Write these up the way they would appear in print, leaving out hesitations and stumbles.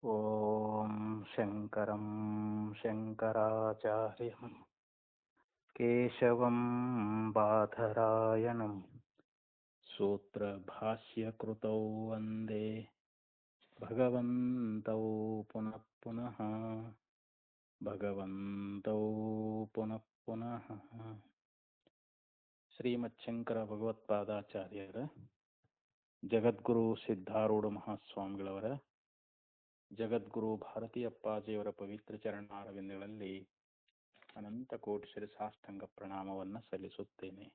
ಓಂ ಶಂಕರಂ ಶಂಕರಾಚಾರ್ಯಂ ಕೇಶವಂ ಬಾದರಾಯಣಂ ಸೂತ್ರಭಾಷ್ಯಕೃತೌ ವಂದೇ ಭಗವಂತೌ ಪುನಃ ಪುನಃ ಭಗವಂತೌ ಪುನಃ ಪುನಃ. ಶ್ರೀಮಚ್ಛಂಕರ ಭಗವತ್ಪಾದಾಚಾರ್ಯರ ಜಗದ್ಗುರು ಸಿದ್ಧಾರೂಢ ಮಹಾಸ್ವಾಮಿಗಳವರ ಜಗದ್ಗುರು ಭಾರತೀಯಪ್ಪಾಜಿಯವರ ಪವಿತ್ರ ಚರಣಾರವಿಂದಗಳಲ್ಲಿ ಅನಂತ ಕೋಟಿ ಶಿರಸಾಷ್ಟಾಂಗ ಪ್ರಣಾಮವನ್ನು ಸಲ್ಲಿಸುತ್ತೇನೆ.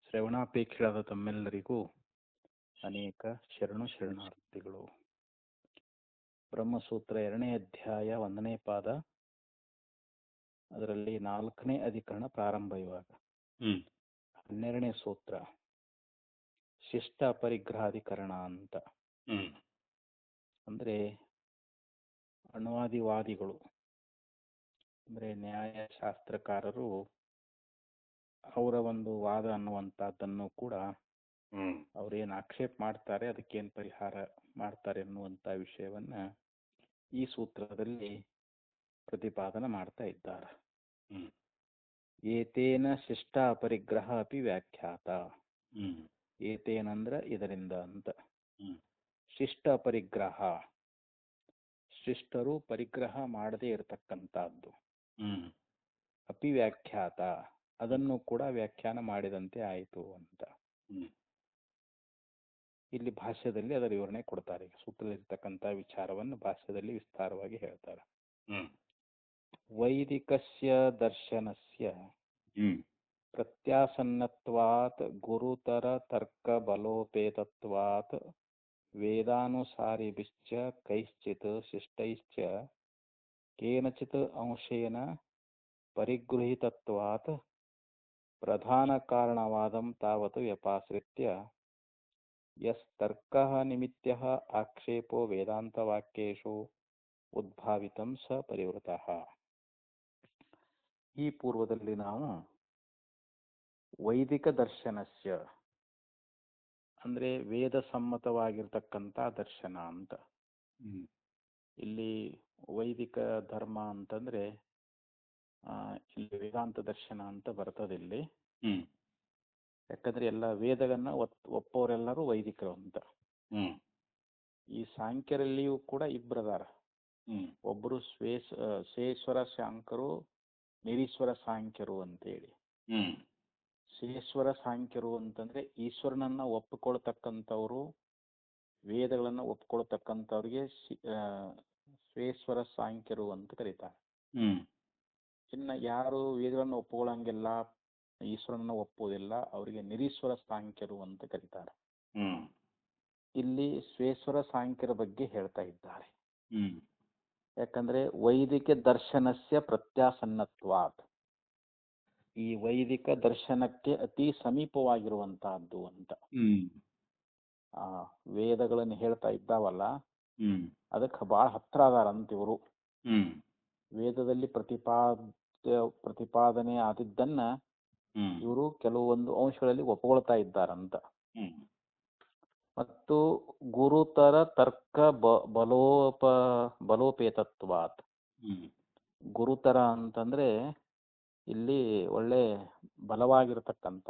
ಶ್ರವಣಾಪೇಕ್ಷಿಯಾದ ತಮ್ಮೆಲ್ಲರಿಗೂ ಅನೇಕ ಶರಣಾರ್ಥಿಗಳು. ಬ್ರಹ್ಮಸೂತ್ರ 2ನೇ ಅಧ್ಯಾಯ 1ನೇ ಪಾದ, ಅದರಲ್ಲಿ 4ನೇ ಅಧಿಕರಣ ಪ್ರಾರಂಭ. ಇವಾಗ 12ನೇ ಸೂತ್ರ ಶಿಷ್ಟ ಅಪರಿಗ್ರಹಾಧಿಕರಣ ಅಂತ. ಅಂದ್ರೆ ಅಣುವಾದಿವಾದಿಗಳು ಅಂದ್ರೆ ನ್ಯಾಯಶಾಸ್ತ್ರಕಾರರು ಅವರ ಒಂದು ವಾದ ಅನ್ನುವಂಥದ್ದನ್ನು ಕೂಡ ಅವ್ರೇನು ಆಕ್ಷೇಪ ಮಾಡ್ತಾರೆ, ಅದಕ್ಕೇನು ಪರಿಹಾರ ಮಾಡ್ತಾರೆ ಅನ್ನುವಂಥ ವಿಷಯವನ್ನ ಈ ಸೂತ್ರದಲ್ಲಿ ಪ್ರತಿಪಾದನೆ ಮಾಡ್ತಾ ಇದ್ದಾರೆ. ಏತೇನ ಶಿಷ್ಟ ಅಪರಿಗ್ರಹ ಅಪಿ ವ್ಯಾಖ್ಯಾತ. ಏತೇನಂದ್ರ ಇದರಿಂದ ಅಂತ. ಶಿಷ್ಟ ಅಪರಿಗ್ರಹ, ಶಿಷ್ಟರು ಪರಿಗ್ರಹ ಮಾಡದೇ ಇರತಕ್ಕಂಥದ್ದು. ಅಪಿ ವ್ಯಾಖ್ಯಾತ, ಅದನ್ನು ಕೂಡ ವ್ಯಾಖ್ಯಾನ ಮಾಡಿದಂತೆ ಆಯಿತು ಅಂತ. ಇಲ್ಲಿ ಭಾಷ್ಯದಲ್ಲಿ ಅದರ ವಿವರಣೆ ಕೊಡ್ತಾರೆ. ಸೂತ್ರದಲ್ಲಿರ್ತಕ್ಕಂಥ ವಿಚಾರವನ್ನು ಭಾಷ್ಯದಲ್ಲಿ ವಿಸ್ತಾರವಾಗಿ ಹೇಳ್ತಾರೆ. ವೈದಿಕಸ್ಯ ದರ್ಶನಸ್ಯ ಪ್ರತ್ಯಾಸನ್ನತ್ವಾತ್ ಗುರುತರ ತರ್ಕ ಬಲೋಪೇತತ್ವಾತ್ ವೇದಾನುಸಾರಿಭಿಶ್ಚ ಕೈಶ್ಚಿತ್ ಶಿಷ್ಟೈಶ್ಚ ಕೇನಚಿತ್ ಅಂಶೇನ ಪರಿಗೃಹೀತತ್ವಾತ್ ಪ್ರಧಾನ ಕಾರಣವಾದಂ ತಾವತ್ ವ್ಯಪಾಶ್ರಿತ್ಯ ಯಸ್ತರ್ಕಃ ನಿಮಿತ್ಯಃ ಆಕ್ಷೇಪೋ ವೇದಾಂತವಾಕ್ಯೇಷು ಉದ್ಭಾವಿತಂ ಸ ಪರಿವೃತಃ. ಈ ಪೂರ್ವದಲ್ಲಿ ನಾವು ವೈದಿಕ ದರ್ಶನಸ್ಯ ಅಂದ್ರೆ ವೇದ ಸಮ್ಮತವಾಗಿರ್ತಕ್ಕಂಥ ದರ್ಶನ ಅಂತ. ಇಲ್ಲಿ ವೈದಿಕ ಧರ್ಮ ಅಂತಂದ್ರೆ ಇಲ್ಲಿ ವೇದಾಂತ ದರ್ಶನ ಅಂತ ಬರ್ತದೆ ಇಲ್ಲಿ. ಯಾಕಂದ್ರೆ ಎಲ್ಲ ವೇದಗಳನ್ನ ಒಪ್ಪೋರೆಲ್ಲರೂ ವೈದಿಕರು ಅಂತ. ಈ ಸಾಂಖ್ಯರಲ್ಲಿಯೂ ಕೂಡ ಇಬ್ಬರದಾರ. ಒಬ್ಬರು ಶೇಶ್ವರ ಸಾಂಖ್ಯರು, ನಿರೀಶ್ವರ ಸಾಂಖ್ಯರು ಅಂತೇಳಿ. ಶೇಶ್ವರ ಸಾಂಖ್ಯರು ಅಂತಂದ್ರೆ ಈಶ್ವರನನ್ನ ಒಪ್ಪಿಕೊಳ್ತಕ್ಕಂಥವ್ರು, ವೇದಗಳನ್ನ ಒಪ್ಪಿಕೊಳ್ತಕ್ಕಂಥವ್ರಿಗೆ ಶ್ವೇಶ್ವರ ಸಾಂಖ್ಯರು ಅಂತ ಕರೀತಾರೆ. ಇನ್ನು ಯಾರು ವೇದಗಳನ್ನ ಒಪ್ಪಿಕೊಳ್ಳಂಗಿಲ್ಲ, ಈಶ್ವರನನ್ನ ಒಪ್ಪುವುದಿಲ್ಲ, ಅವರಿಗೆ ನಿರೀಶ್ವರ ಸಾಂಖ್ಯರು ಅಂತ ಕರೀತಾರೆ. ಇಲ್ಲಿ ಶ್ವೇಶ್ವರ ಸಾಂಖ್ಯರ ಬಗ್ಗೆ ಹೇಳ್ತಾ ಇದ್ದಾರೆ. ಯಾಕಂದ್ರೆ ವೈದಿಕ ದರ್ಶನಸ್ಯ ಪ್ರತ್ಯಾಸನ್ನತ್ವಾತ್, ಈ ವೈದಿಕ ದರ್ಶನಕ್ಕೆ ಅತಿ ಸಮೀಪವಾಗಿರುವಂತಹದ್ದು ಅಂತ. ವೇದಗಳನ್ನು ಹೇಳ್ತಾ ಇದ್ದಾವಲ್ಲ, ಅದಕ್ಕೆ ಬಹಳ ಹತ್ರ ಅದಾರಂತ ಇವರು. ವೇದದಲ್ಲಿ ಪ್ರತಿಪಾದನೆ ಆದಿದ್ದನ್ನ ಇವರು ಕೆಲವೊಂದು ಅಂಶಗಳಲ್ಲಿ ಒಪ್ಕೊಳ್ತಾ ಇದ್ದಾರಂತ. ಮತ್ತು ಗುರುತರ ತರ್ಕ ಬಲೋಪೇತತ್ವಾತ್. ಗುರುತರ ಅಂತಂದ್ರೆ ಇಲ್ಲಿ ಒಳ್ಳೆ ಬಲವಾಗಿರ್ತಕ್ಕಂಥ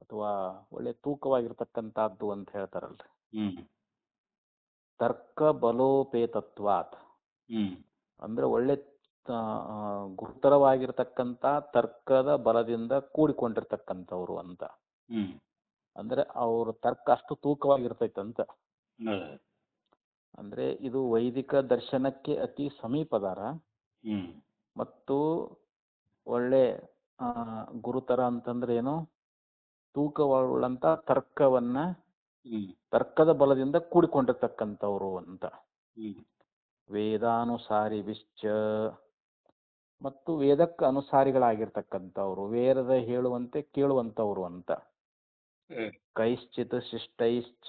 ಅಥವಾ ಒಳ್ಳೆ ತೂಕವಾಗಿರ್ತಕ್ಕಂಥದ್ದು ಅಂತ ಹೇಳ್ತಾರಲ್ರಿ. ತರ್ಕ ಬಲೋಪೇತತ್ವಾತ್ ಅಂದ್ರೆ ಒಳ್ಳೆ ಗುರುತರವಾಗಿರ್ತಕ್ಕಂಥ ತರ್ಕದ ಬಲದಿಂದ ಕೂಡಿಕೊಂಡಿರ್ತಕ್ಕಂಥವ್ರು ಅಂತ. ಅಂದ್ರೆ ಅವ್ರ ತರ್ಕ ಅಷ್ಟು ತೂಕವಾಗಿರ್ತೈತಂತ. ಅಂದ್ರೆ ಇದು ವೈದಿಕ ದರ್ಶನಕ್ಕೆ ಅತಿ ಸಮೀಪದಾರ ಮತ್ತು ಒಳ್ಳೆ ಗುರುತರ ಅಂತಂದ್ರೆ ಏನು, ತೂಕವುಳ್ಳಂತ ತರ್ಕದ ಬಲದಿಂದ ಕೂಡಿಕೊಂಡಿರ್ತಕ್ಕಂಥವ್ರು ಅಂತ. ವೇದಾನುಸಾರಿಭಿಶ್ಚ, ಮತ್ತು ವೇದಕ್ಕೆ ಅನುಸಾರಿಗಳಾಗಿರ್ತಕ್ಕಂಥವ್ರು, ವೇದದ ಹೇಳುವಂತೆ ಕೇಳುವಂಥವ್ರು ಅಂತ. ಕೈಶ್ಚಿತ್ ಶಿಷ್ಟೈಶ್ಚ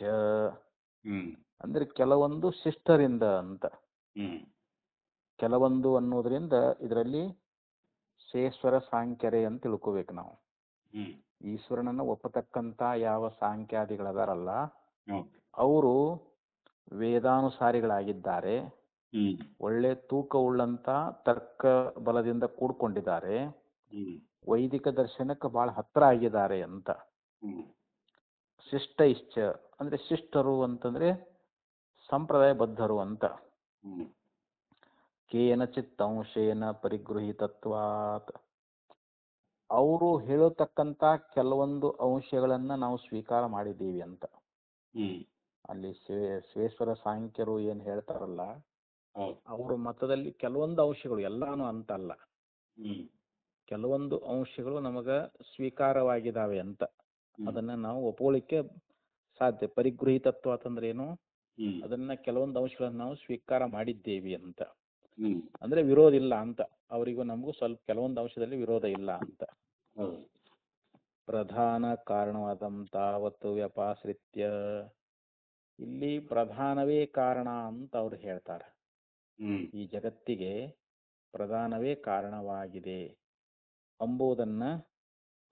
ಅಂದ್ರೆ ಕೆಲವೊಂದು ಶಿಷ್ಟರಿಂದ ಅಂತ. ಕೆಲವೊಂದು ಅನ್ನೋದ್ರಿಂದ ಇದರಲ್ಲಿ ಶೇಶ್ವರ ಸಾಂಖ್ಯರೇ ಅಂತ ತಿಳ್ಕೋಬೇಕು ನಾವು. ಈಶ್ವರನನ್ನ ಒಪ್ಪತಕ್ಕಂತ ಯಾವ ಸಾಂಖ್ಯಾದಿಗಳದಾರಲ್ಲ, ಅವರು ವೇದಾನುಸಾರಿಗಳಾಗಿದ್ದಾರೆ, ಹ್ಮ್ ಒಳ್ಳೆ ತೂಕವುಳ್ಳಂತ ತರ್ಕ ಬಲದಿಂದ ಕೂಡ್ಕೊಂಡಿದ್ದಾರೆ, ಹ್ಮ್ ವೈದಿಕ ದರ್ಶನಕ್ಕೆ ಬಹಳ ಹತ್ರ ಆಗಿದ್ದಾರೆ ಅಂತ. ಹ್ಮ್ ಶಿಷ್ಟ ಇಶ್ಚ ಅಂದ್ರೆ ಶಿಷ್ಟರು ಅಂತಂದ್ರೆ ಸಂಪ್ರದಾಯಬದ್ಧರು ಅಂತ. ಹ್ಮ್ ಕೇನಚಿತ್ ಅಂಶೇನ ಪರಿಗೃಹೀತತ್ವಾತ್, ಅವರು ಹೇಳತಕ್ಕಂತ ಕೆಲವೊಂದು ಅಂಶಗಳನ್ನ ನಾವು ಸ್ವೀಕಾರ ಮಾಡಿದ್ದೀವಿ ಅಂತ. ಹ್ಮ್ ಅಲ್ಲಿ ಶ್ವೇಶ್ವರ ಸಾಂಖ್ಯರು ಏನ್ ಹೇಳ್ತಾರಲ್ಲ, ಹೌದು. ಅವ್ರ ಮತದಲ್ಲಿ ಕೆಲವೊಂದು ಅಂಶಗಳು, ಎಲ್ಲಾನು ಅಂತಲ್ಲ, ಹ್ಮ್ ಕೆಲವೊಂದು ಅಂಶಗಳು ನಮಗ ಸ್ವೀಕಾರವಾಗಿದ್ದಾವೆ ಅಂತ. ಅದನ್ನ ನಾವು ಒಪ್ಕೊಳ್ಳಿಕ್ಕೆ ಸಾಧ್ಯ. ಪರಿಗೃಹೀತತ್ವ ಅಂತಂದ್ರೆ ಏನು? ಹ್ಮ್ ಅದನ್ನ ಕೆಲವೊಂದು ಅಂಶಗಳನ್ನ ನಾವು ಸ್ವೀಕಾರ ಮಾಡಿದ್ದೇವೆ ಅಂತ. ಹ್ಮ್ ಅಂದ್ರೆ ವಿರೋಧ ಇಲ್ಲ ಅಂತ. ಅವರಿಗೂ ನಮಗೂ ಸ್ವಲ್ಪ ಕೆಲವೊಂದು ಅಂಶದಲ್ಲಿ ವಿರೋಧ ಇಲ್ಲ ಅಂತ. ಹೌದು. ಪ್ರಧಾನ ಕಾರಣವಾದಂತಾವತ್ತು ವ್ಯಪಾಶ್ರಿತ್ಯ, ಇಲ್ಲಿ ಪ್ರಧಾನವೇ ಕಾರಣ ಅಂತ ಅವ್ರು ಹೇಳ್ತಾರೆ. ಹ್ಮ್ ಈ ಜಗತ್ತಿಗೆ ಪ್ರಧಾನವೇ ಕಾರಣವಾಗಿದೆ ಎಂಬುದನ್ನ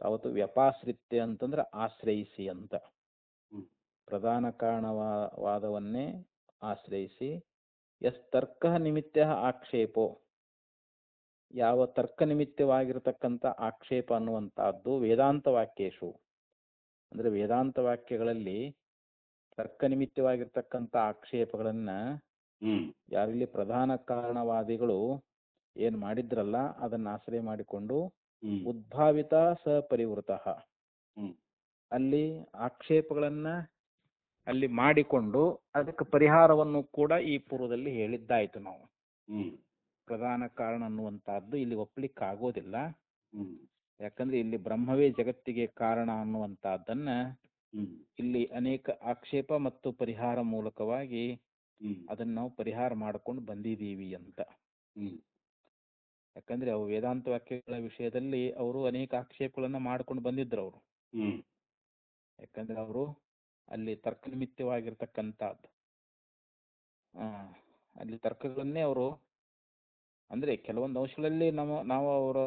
ತಾವತ್ತು ವ್ಯಪಾಶ್ರಿತ್ಯ ಅಂತಂದ್ರೆ ಆಶ್ರಯಿಸಿ ಅಂತ. ಹ್ಮ್ ಪ್ರಧಾನ ಕಾರಣವಾದವನ್ನೇ ಆಶ್ರಯಿಸಿ. ಎಸ್ ತರ್ಕ ನಿಮಿತ್ತ ಆಕ್ಷೇಪೋ, ಯಾವ ತರ್ಕ ನಿಮಿತ್ತವಾಗಿರತಕ್ಕಂಥ ಆಕ್ಷೇಪ ಅನ್ನುವಂತಹದ್ದು ವೇದಾಂತ ವಾಕ್ಯೇಶು, ಅಂದ್ರೆ ವೇದಾಂತ ವಾಕ್ಯಗಳಲ್ಲಿ ತರ್ಕ ನಿಮಿತ್ತವಾಗಿರ್ತಕ್ಕಂಥ ಆಕ್ಷೇಪಗಳನ್ನ ಹ್ಮ್ ಯಾರಲ್ಲಿ ಪ್ರಧಾನ ಕಾರಣವಾದಿಗಳು ಏನ್ ಮಾಡಿದ್ರಲ್ಲ ಅದನ್ನ ಆಶ್ರಯ ಮಾಡಿಕೊಂಡು ಹ್ಮ್ ಉದ್ಭಾವಿತ ಸ ಪರಿವೃತ, ಹ್ಮ್ ಅಲ್ಲಿ ಆಕ್ಷೇಪಗಳನ್ನ ಅಲ್ಲಿ ಮಾಡಿಕೊಂಡು ಅದಕ್ಕೆ ಪರಿಹಾರವನ್ನು ಕೂಡ ಈ ಪೂರ್ವದಲ್ಲಿ ಹೇಳಿದ್ದಾಯ್ತು ನಾವು. ಹ್ಮ್ ಪ್ರಧಾನ ಕಾರಣ ಅನ್ನುವಂತಹದ್ದು ಇಲ್ಲಿ ಒಪ್ಪಲಿಕ್ಕೆ ಆಗೋದಿಲ್ಲ. ಹ್ಮ್ ಯಾಕಂದ್ರೆ ಇಲ್ಲಿ ಬ್ರಹ್ಮವೇ ಜಗತ್ತಿಗೆ ಕಾರಣ ಅನ್ನುವಂತಹದ್ದನ್ನ ಹ್ಮ್ ಇಲ್ಲಿ ಅನೇಕ ಆಕ್ಷೇಪ ಮತ್ತು ಪರಿಹಾರ ಮೂಲಕವಾಗಿ ಹ್ಮ್ ಅದನ್ನ ನಾವು ಪರಿಹಾರ ಮಾಡ್ಕೊಂಡು ಬಂದಿದ್ದೀವಿ ಅಂತ. ಹ್ಮ್ ಯಾಕಂದ್ರೆ ಅವು ವೇದಾಂತ ವಾಕ್ಯಗಳ ವಿಷಯದಲ್ಲಿ ಅವರು ಅನೇಕ ಆಕ್ಷೇಪಗಳನ್ನ ಮಾಡ್ಕೊಂಡು ಬಂದಿದ್ರು ಅವರು. ಹ್ಮ್ ಯಾಕಂದ್ರೆ ಅವರು ಅಲ್ಲಿ ತರ್ಕ ನಿಮಿತ್ತವಾಗಿರ್ತಕ್ಕಂಥದ್ದು ಅಲ್ಲಿ ತರ್ಕಗಳನ್ನೇ ಅವರು, ಅಂದ್ರೆ ಕೆಲವೊಂದು ಅಂಶಗಳಲ್ಲಿ ನಾವು ಅವರ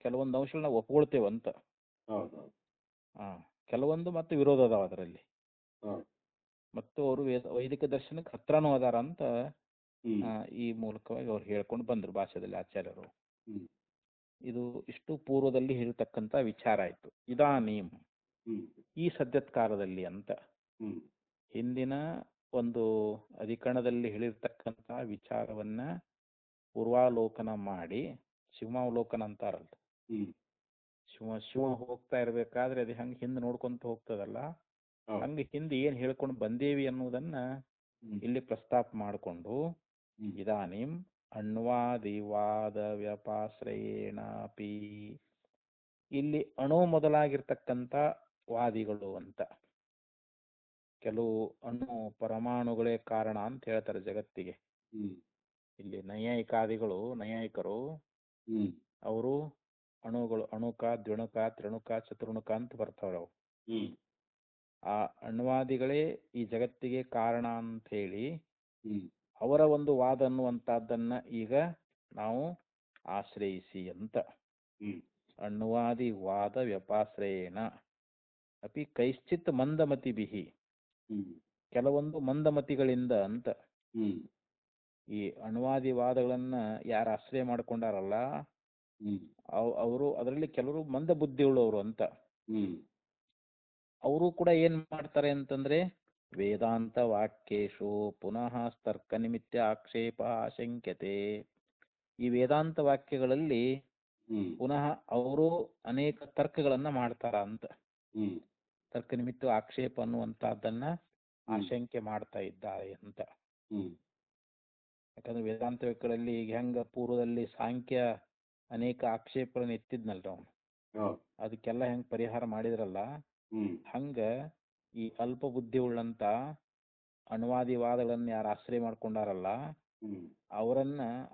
ಕೆಲವೊಂದು ಅಂಶಗಳನ್ನ ಒಪ್ಕೊಳ್ತೇವೆ ಅಂತ. ಹೌದು. ಕೆಲವೊಂದು ಮತ್ತು ವಿರೋಧ ಅದಾವ ಅದರಲ್ಲಿ. ಹೌದು. ಮತ್ತು ಅವರು ವೈದಿಕ ದರ್ಶನಕ್ಕೆ ಹತ್ರನೂ ಅದಾರ ಅಂತ ಹ್ಮ್ ಈ ಮೂಲಕವಾಗಿ ಅವ್ರು ಹೇಳ್ಕೊಂಡು ಬಂದ್ರು ಭಾಷೆದಲ್ಲಿ ಆಚಾರ್ಯರು. ಹ್ಮ್ ಇದು ಇಷ್ಟು ಪೂರ್ವದಲ್ಲಿ ಹೇಳ್ತಕ್ಕಂಥ ವಿಚಾರ ಆಯ್ತು. ಇದಾನೀಂ ಹ್ಮ್ ಈ ಸದ್ಯತ್ಕಾಲದಲ್ಲಿ ಅಂತ ಹ್ಮ್ ಹಿಂದಿನ ಒಂದು ಅಧಿಕರಣದಲ್ಲಿ ಹೇಳಿರ್ತಕ್ಕಂಥ ವಿಚಾರವನ್ನ ಪೂರ್ವಾಲೋಕನ ಮಾಡಿ, ಶಿವಾವಲೋಕನ ಅಂತಾರಲ್ಲ, ಹ್ಮ್ ಶಿವ ಹೋಗ್ತಾ ಇರ್ಬೇಕಾದ್ರೆ ಅದು ಹಂಗೆ ಹಿಂದೆ ನೋಡ್ಕೊಂತ ಹೋಗ್ತದಲ್ಲ, ಹೌದು. ಹಂಗೆ ಹಿಂದೆ ಏನ್ ಹೇಳ್ಕೊಂಡು ಬಂದೇವಿ ಅನ್ನೋದನ್ನ ಇಲ್ಲಿ ಪ್ರಸ್ತಾಪ ಮಾಡಿಕೊಂಡು ಇದಾನಿಂ ಅಣ್ವಾದಿವಾದ ವ್ಯಪಾಶ್ರಯೇಣಾಪಿ, ಇಲ್ಲಿ ಅಣು ಮೊದಲಾಗಿರ್ತಕ್ಕಂಥ ವಾದಿಗಳು ಅಂತ. ಕೆಲವು ಅಣು ಪರಮಾಣುಗಳೇ ಕಾರಣ ಅಂತ ಹೇಳ್ತಾರೆ ಜಗತ್ತಿಗೆ. ಇಲ್ಲಿ ನೈಯಾಯಿಕರು ಅವರು ಅಣುಗಳು, ಅಣುಕ, ದ್ವಿಣುಕ, ತ್ರಿಣುಕ, ಚತುರ್ಣುಕ ಅಂತ ಬರ್ತಾವ್ರ ಅವು. ಆ ಅಣ್ವಾದಿಗಳೇ ಈ ಜಗತ್ತಿಗೆ ಕಾರಣ ಅಂತ ಹೇಳಿ ಅವರ ಒಂದು ವಾದ ಅನ್ನುವಂತಹದ್ದನ್ನ ಈಗ ನಾವು ಆಶ್ರಯಿಸಿ ಅಂತ. ಅಣ್ವಾದಿ ವಾದ ವ್ಯಪಾಶ್ರಯೇಣ ಅಪಿ ಕೈಶ್ಚಿತ್ ಮಂದಮತಿಭಿಹಿ, ಕೆಲವೊಂದು ಮಂದಮತಿಗಳಿಂದ ಅಂತ. ಈ ಅಣ್ವಾದಿ ವಾದಗಳನ್ನ ಯಾರು ಆಶ್ರಯ ಮಾಡ್ಕೊಂಡಾರಲ್ಲ ಅವರು ಅದರಲ್ಲಿ ಕೆಲವರು ಮಂದ ಬುದ್ಧಿ ಉಳ್ಳವರು ಅಂತ. ಅವರು ಕೂಡ ಏನ್ ಮಾಡ್ತಾರೆ ಅಂತಂದ್ರೆ ವೇದಾಂತ ವಾಕ್ಯೇಶು ಪುನಃ ತರ್ಕ ನಿಮಿತ್ತ ಆಕ್ಷೇಪ ಆಶಂಕ್ಯತೆ, ಈ ವೇದಾಂತ ವಾಕ್ಯಗಳಲ್ಲಿ ಪುನಃ ಅವರು ಅನೇಕ ತರ್ಕಗಳನ್ನ ಮಾಡ್ತಾರ ಅಂತ. ತರ್ಕ ನಿಮಿತ್ತ ಆಕ್ಷೇಪ ಅನ್ನುವಂತಹದ್ದನ್ನ ಆಶಂಕೆ ಮಾಡ್ತಾ ಇದ್ದಾರೆ ಅಂತ. ಯಾಕಂದ್ರೆ ವೇದಾಂತ ವಾಕ್ಯಗಳಲ್ಲಿ ಈಗ ಹೆಂಗ ಪೂರ್ವದಲ್ಲಿ ಸಾಂಖ್ಯ ಅನೇಕ ಆಕ್ಷೇಪಗಳನ್ನ ಎತ್ತಿದ್ನಲ್ರ ಅವನು, ಅದಕ್ಕೆಲ್ಲ ಹೆಂಗ್ ಪರಿಹಾರ ಮಾಡಿದ್ರಲ್ಲ, ಹಂಗ ಈ ಅಲ್ಪ ಬುದ್ಧಿ ಉಳ್ಳಂತ ಅಣ್ವಾದಿವಾದಗಳನ್ನ ಯಾರು ಆಶ್ರಯ ಮಾಡ್ಕೊಂಡಾರಲ್ಲ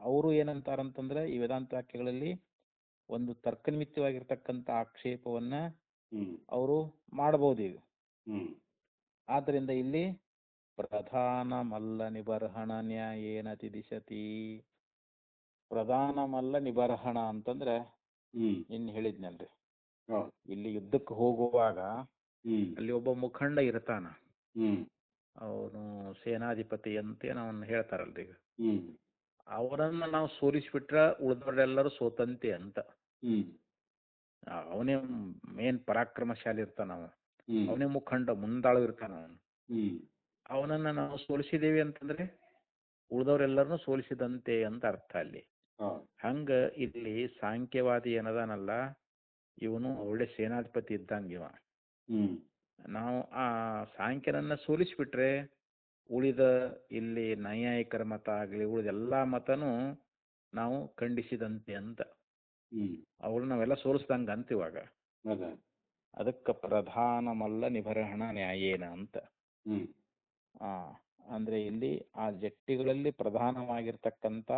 ಅವರು ಏನಂತಾರಂತಂದ್ರೆ ಈ ವೇದಾಂತ ವಾಕ್ಯಗಳಲ್ಲಿ ಒಂದು ತರ್ಕನಿಮಿತ್ತವಾಗಿರ್ತಕ್ಕಂಥ ಆಕ್ಷೇಪವನ್ನ ಅವರು ಮಾಡಬಹುದು ಈಗ. ಆದ್ರಿಂದ ಇಲ್ಲಿ ಪ್ರಧಾನ ಮಲ್ಲ ನಿಬರ್ಹಣ ನ್ಯಾಯೇನ ತಿದಿಶತಿ, ಪ್ರಧಾನ ಮಲ್ಲ ನಿಬರ್ಹಣ ಅಂತಂದ್ರೆ ಇನ್ ಹೇಳಿದ್ನಲ್ರಿ, ಇಲ್ಲಿ ಯುದ್ಧಕ್ಕೆ ಹೋಗುವಾಗ ಅಲ್ಲಿ ಒಬ್ಬ ಮುಖಂಡ ಇರ್ತಾನ. ಅವನು ಸೇನಾಧಿಪತಿ ಅಂತೇನು ಅವನು ಹೇಳ್ತಾರಲ್ರಿ ಈಗ, ಹ್ಮ್ ಅವರನ್ನು ನಾವು ಸೋಲಿಸಿಬಿಟ್ರೆ ಉಳಿದವರೆಲ್ಲರೂ ಸೋತಂತೆ ಅಂತ. ಹ್ಮ್ ಅವನೇ ಮೇನ್ ಪರಾಕ್ರಮಶಾಲಿ ಇರ್ತಾನ ಅವ, ಹ್ಮ್ ಅವನೇ ಮುಖಂಡ ಮುಂದಾಳು ಇರ್ತಾನ ಅವನು. ಹ್ಮ್ ಅವನನ್ನು ನಾವು ಸೋಲಿಸಿದೇವಿ ಅಂತಂದ್ರೆ ಉಳಿದವರೆಲ್ಲರನ್ನೂ ಸೋಲಿಸಿದಂತೆ ಅಂತ ಅರ್ಥ ಅಲ್ಲಿ. ಹಾ ಹಂಗ ಇಲ್ಲಿ ಸಾಂಖ್ಯವಾದಿ ಏನದಾನಲ್ಲ, ಇವನು ಒಳ್ಳೆ ಸೇನಾಧಿಪತಿ ಇದ್ದಂಗೆ ಇವ. ಹ್ಮ್ ನಾವು ಆ ಸಾಂಖ್ಯನನ್ನ ಸೋಲಿಸಿಬಿಟ್ರೆ ಉಳಿದ ಇಲ್ಲಿ ನೈಯಾಯಿಕರ ಮತ ಆಗಲಿ ಉಳಿದ ಎಲ್ಲ ಮತನೂ ನಾವು ಖಂಡಿಸಿದಂತೆ ಅಂತ. ಹ್ಮ್ ಅವ್ರು ನಾವೆಲ್ಲ ಸೋಲಿಸ್ದಂಗೆ ಅಂತ ಇವಾಗ. ಅದೇ ಅದಕ್ಕೆ ಪ್ರಧಾನಮಲ್ಲ ನಿಬರ್ಹಣ ನ್ಯಾಯೇನ ಅಂತ. ಹ್ಮ್ ಅಂದರೆ ಇಲ್ಲಿ ಆ ಜಟ್ಟಿಗಳಲ್ಲಿ ಪ್ರಧಾನವಾಗಿರ್ತಕ್ಕಂಥ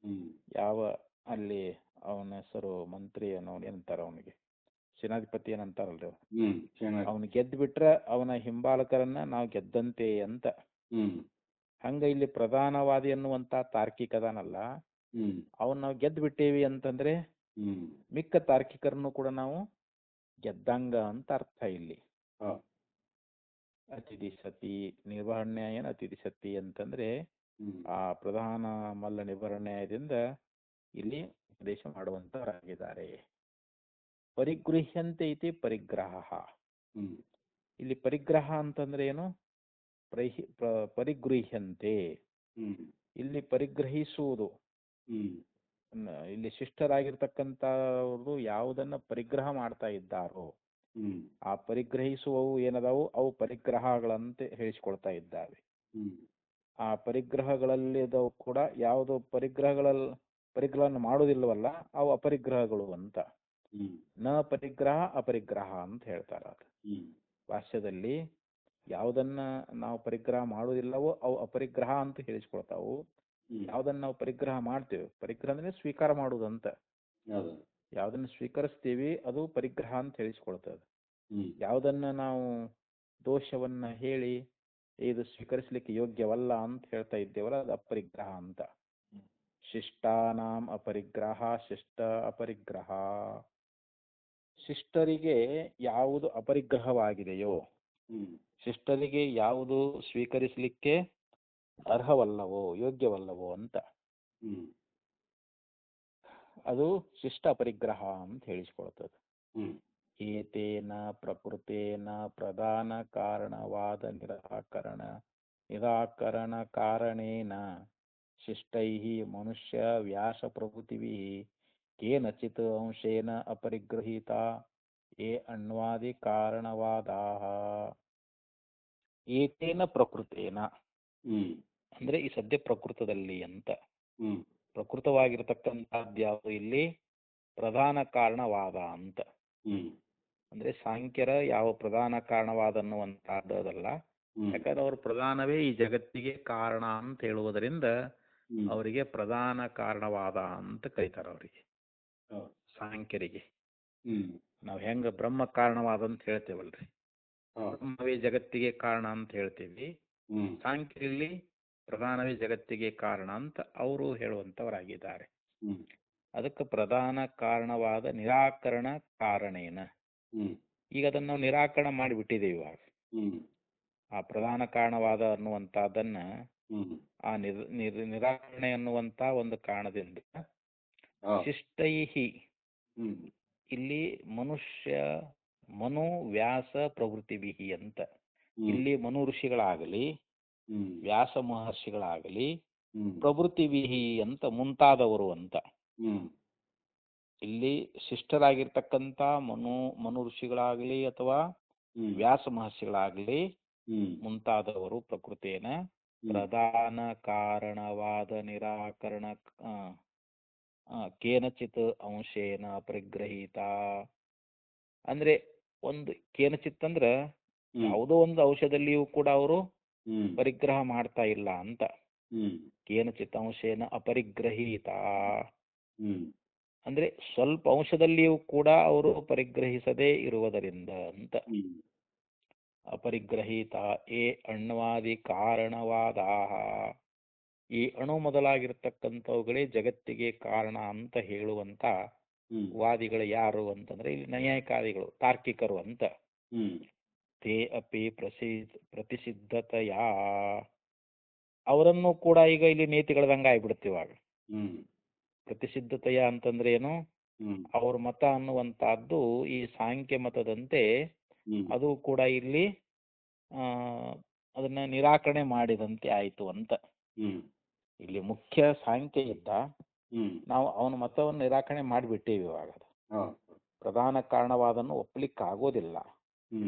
ಹ್ಮ್ ಯಾವ ಅಲ್ಲಿ ಅವನ ಹೆಸರು ಮಂತ್ರಿ ಅನ್ನೋ ಏನಂತಾರೆ ಅವನಿಗೆ, ಸೇನಾಧಿಪತಿ ಏನಂತಾರಲ್ರಿ ಅವ್ರು. ಚೆನ್ನಾಗಿ ಅವನು ಗೆದ್ದು ಬಿಟ್ರೆ ಅವನ ಹಿಂಬಾಲಕರನ್ನ ನಾವು ಗೆದ್ದಂತೆ ಅಂತ. ಹ್ಮ್ ಹಂಗ ಇಲ್ಲಿ ಪ್ರಧಾನವಾದಿ ಅನ್ನುವಂಥ ತಾರ್ಕಿಕದಾನಲ್ಲ, ಹ್ಮ್ ಅವನ್ನ ನಾವು ಗೆದ್ದು ಬಿಟ್ಟೇವಿ ಅಂತಂದ್ರೆ ಹ್ಮ್ ಮಿಕ್ಕ ತಾರ್ಕಿಕರನ್ನು ಕೂಡ ನಾವು ಗೆದ್ದಂಗ ಅಂತ ಅರ್ಥ ಇಲ್ಲಿ. ಹಾ ಅತಿಥಿ ಸತಿ ನಿರ್ವಹಣೆಯೇನ ಅತಿಥಿ ಸತಿ ಅಂತಂದ್ರೆ ಹ್ಮ್ ಆ ಪ್ರಧಾನ ಮಲ್ಲ ನಿರ್ವಹಣೆಯದಿಂದ ಇಲ್ಲಿ ಉಪದೇಶ ಮಾಡುವಂತವರಾಗಿದ್ದಾರೆ. ಪರಿಗೃಹ್ಯಂತೆ ಇತಿ ಪರಿಗ್ರಹ. ಹ್ಮ್ ಇಲ್ಲಿ ಪರಿಗ್ರಹ ಅಂತಂದ್ರೆ ಏನು? ಪರಿಗೃಹ್ಯಂತೆ, ಹ್ಮ್ ಇಲ್ಲಿ ಪರಿಗ್ರಹಿಸುವುದು. ಹ್ಮ್ ಇಲ್ಲಿ ಶಿಷ್ಟರಾಗಿರ್ತಕ್ಕಂಥವ್ರು ಯಾವುದನ್ನ ಪರಿಗ್ರಹ ಮಾಡ್ತಾ ಇದ್ದಾರೋ ಹ್ಮ್ ಆ ಪರಿಗ್ರಹಿಸುವವು ಏನದಾವು ಅವು ಪರಿಗ್ರಹಗಳಂತೆ ಹೇಳಿಸಿಕೊಳ್ತಾ ಇದ್ದಾವೆ. ಹ್ಮ್ ಆ ಪರಿಗ್ರಹಗಳಲ್ಲಿ ಕೂಡ ಯಾವುದು ಪರಿಗ್ರಹವನ್ನು ಮಾಡುವುದಿಲ್ಲವಲ್ಲ ಅವು ಅಪರಿಗ್ರಹಗಳು ಅಂತ. ಹ್ಮ್ ನ ಪರಿಗ್ರಹ ಅಪರಿಗ್ರಹ ಅಂತ ಹೇಳ್ತಾರ. ಹ್ಮ್ ಭಾಷ್ಯದಲ್ಲಿ ಯಾವುದನ್ನ ನಾವು ಪರಿಗ್ರಹ ಮಾಡುವುದಿಲ್ಲವೋ ಅವು ಅಪರಿಗ್ರಹ ಅಂತ ಹೇಳಿಸ್ಕೊಳ್ತಾವು. ಯಾವುದನ್ನ ನಾವು ಪರಿಗ್ರಹ ಮಾಡ್ತೇವೆ, ಪರಿಗ್ರಹ ಅಂದ್ರೆ ಸ್ವೀಕಾರ ಮಾಡುವುದಂತ. ಯಾವುದನ್ನ ಸ್ವೀಕರಿಸ್ತೀವಿ ಅದು ಪರಿಗ್ರಹ ಅಂತ ಹೇಳಿಸ್ಕೊಳ್ತದೆ. ಯಾವುದನ್ನ ನಾವು ದೋಷವನ್ನ ಹೇಳಿ ಇದು ಸ್ವೀಕರಿಸಲಿಕ್ಕೆ ಯೋಗ್ಯವಲ್ಲ ಅಂತ ಹೇಳ್ತಾ ಇದ್ದೇವಲ್ಲ ಅದು ಅಪರಿಗ್ರಹ ಅಂತ. ಶಿಷ್ಟಾನಾಂ ಅಪರಿಗ್ರಹ ಶಿಷ್ಟ ಅಪರಿಗ್ರಹ. ಶಿಷ್ಟರಿಗೆ ಯಾವುದು ಅಪರಿಗ್ರಹವಾಗಿದೆಯೋ, ಶಿಷ್ಟರಿಗೆ ಯಾವುದು ಸ್ವೀಕರಿಸಲಿಕ್ಕೆ ಅರ್ಹವಲ್ಲವೋ ಯೋಗ್ಯವಲ್ಲವೋ ಅಂತ ಅದು ಶಿಷ್ಟ ಅಪರಿಗ್ರಹ ಅಂತ ಹೇಳಿಸ್ಕೊಳ್ತದೆ. ಏತೇನ ಪ್ರಕೃತೇನ ಪ್ರಧಾನ ಕಾರಣವಾದ ನಿರಾಕರಣ ಕಾರಣೇನ ಶಿಷ್ಟೈಃ ಮನುಷ್ಯ ವ್ಯಾಸ ಪ್ರಭೃತಿಭಿಃ ಕೇನಚಿತ್ ಅಂಶೇನ ಅಪರಿಗೃಹೀತಾ ಯೇ ಅಣ್ವಾದಿ ಕಾರಣವಾದಾಃ. ಏತೇನ ಪ್ರಕೃತೇನ ಅಂದ್ರೆ ಈ ಸದ್ಯ ಪ್ರಕೃತದಲ್ಲಿ ಅಂತ. ಪ್ರಕೃತವಾಗಿರತಕ್ಕಂಥದ್ದು ಯಾವುದು ಇಲ್ಲಿ ಪ್ರಧಾನ ಕಾರಣವಾದ ಅಂತ. ಅಂದ್ರೆ ಸಾಂಖ್ಯರ ಯಾವ ಪ್ರಧಾನ ಕಾರಣವಾದ ಅನ್ನುವಂತಹದ್ದಲ್ಲ. ಯಾಕಂದ್ರೆ ಅವರು ಪ್ರಧಾನವೇ ಈ ಜಗತ್ತಿಗೆ ಕಾರಣ ಅಂತ ಹೇಳುವುದರಿಂದ ಅವರಿಗೆ ಪ್ರಧಾನ ಕಾರಣವಾದ ಅಂತ ಕರೀತಾರ. ಅವರಿಗೆ ಸಾಂಖ್ಯರಿಗೆ ನಾವು ಹೆಂಗ ಬ್ರಹ್ಮ ಕಾರಣವಾದ ಅಂತ ಹೇಳ್ತೇವಲ್ರಿ, ಬ್ರಹ್ಮವೇ ಜಗತ್ತಿಗೆ ಕಾರಣ ಅಂತ ಹೇಳ್ತೀವಿ. ಸಾಂಖ್ಯರಲ್ಲಿ ಪ್ರಧಾನವೇ ಜಗತ್ತಿಗೆ ಕಾರಣ ಅಂತ ಅವರು ಹೇಳುವಂತವರಾಗಿದ್ದಾರೆ. ಅದಕ್ಕೆ ಪ್ರಧಾನ ಕಾರಣವಾದ ನಿರಾಕರಣ ಕಾರಣೇನ. ಈಗ ಅದನ್ನು ನಾವು ನಿರಾಕರಣೆ ಮಾಡಿಬಿಟ್ಟಿದ್ದೇವೆ ಇವಾಗ. ಆ ಪ್ರಧಾನ ಕಾರಣವಾದ ಅನ್ನುವಂಥದ್ದನ್ನ ಆ ನಿರಾಕರಣೆ ಅನ್ನುವಂತ ಒಂದು ಕಾರಣದಿಂದ ಶಿಷ್ಟೈಹಿ ಇಲ್ಲಿ ಮನುಷ್ಯ ಮನು ವ್ಯಾಸ ಪ್ರವೃತ್ತಿಭಿಹಿ ಅಂತ. ಇಲ್ಲಿ ಮನು ಋಷಿಗಳಾಗಲಿ ವ್ಯಾಸ ಮಹರ್ಷಿಗಳಾಗಲಿ ಪ್ರವೃತ್ತಿಭಿಹಿ ಅಂತ ಮುಂತಾದವರು ಅಂತ. ಇಲ್ಲಿ ಶಿಷ್ಟರಾಗಿರ್ತಕ್ಕಂಥ ಮನು ಋಷಿಗಳಾಗಲಿ ಅಥವಾ ವ್ಯಾಸ ಮಹರ್ಷಿಗಳಾಗಲಿ ಮುಂತಾದವರು ಪ್ರಕೃತೇನ ಪ್ರಧಾನ ಕಾರಣವಾದ ನಿರಾಕರಣ ಕೇನಚಿತ್ ಅಂಶೇನ ಅಪರಿಗ್ರಹೀತ. ಅಂದ್ರೆ ಒಂದು ಕೇನಚಿತ್ ಅಂದ್ರ ಯಾವುದೋ ಒಂದು ಅಂಶದಲ್ಲಿಯೂ ಕೂಡ ಅವರು ಪರಿಗ್ರಹ ಮಾಡ್ತಾ ಇಲ್ಲ ಅಂತ. ಕೇನಚಿತ್ ಅಂಶೇನ ಅಪರಿಗ್ರಹೀತ ಅಂದ್ರೆ ಸ್ವಲ್ಪ ಅಂಶದಲ್ಲಿಯೂ ಕೂಡ ಅವರು ಪರಿಗ್ರಹಿಸದೇ ಇರುವುದರಿಂದ ಅಂತ. ಅಪರಿಗ್ರಹೀತ ಏ ಅಣ್ವಾದಿ ಕಾರಣವಾದಾಹ. ಈ ಅಣು ಮೊದಲಾಗಿರ್ತಕ್ಕಂಥವುಗಳೇ ಜಗತ್ತಿಗೆ ಕಾರಣ ಅಂತ ಹೇಳುವಂತ ವಾದಿಗಳು ಯಾರು ಅಂತಂದ್ರೆ ಇಲ್ಲಿ ನೈಯಾಯಿಕಾದಿಗಳು ತಾರ್ಕಿಕರು ಅಂತ. ತೇ ಅಪಿ ಪ್ರತಿಸಿದ್ಧತೆಯ ಅವರನ್ನು ಕೂಡ ಈಗ ಇಲ್ಲಿ ನೀತಿಗಳದಂಗೆ ಆಗ್ಬಿಡುತ್ತೆ ಇವಾಗ. ಪ್ರತಿಸಿದ್ಧತೆಯ ಅಂತಂದ್ರೆ ಏನು? ಅವ್ರ ಮತ ಅನ್ನುವಂತಹದ್ದು ಈ ಸಾಂಖ್ಯ ಮತದಂತೆ ಅದು ಕೂಡ ಇಲ್ಲಿ ಅದನ್ನ ನಿರಾಕರಣೆ ಮಾಡಿದಂತೆ ಆಯ್ತು ಅಂತ. ಇಲ್ಲಿ ಮುಖ್ಯ ಸಾಂಖ್ಯ ಇದ್ದ, ನಾವು ಅವನ ಮತವನ್ನು ನಿರಾಕರಣೆ ಮಾಡಿಬಿಟ್ಟೇವಿ ಇವಾಗ. ಪ್ರಧಾನ ಕಾರಣವಾದನ್ನು ಒಪ್ಪಲಿಕ್ಕೆ ಆಗೋದಿಲ್ಲ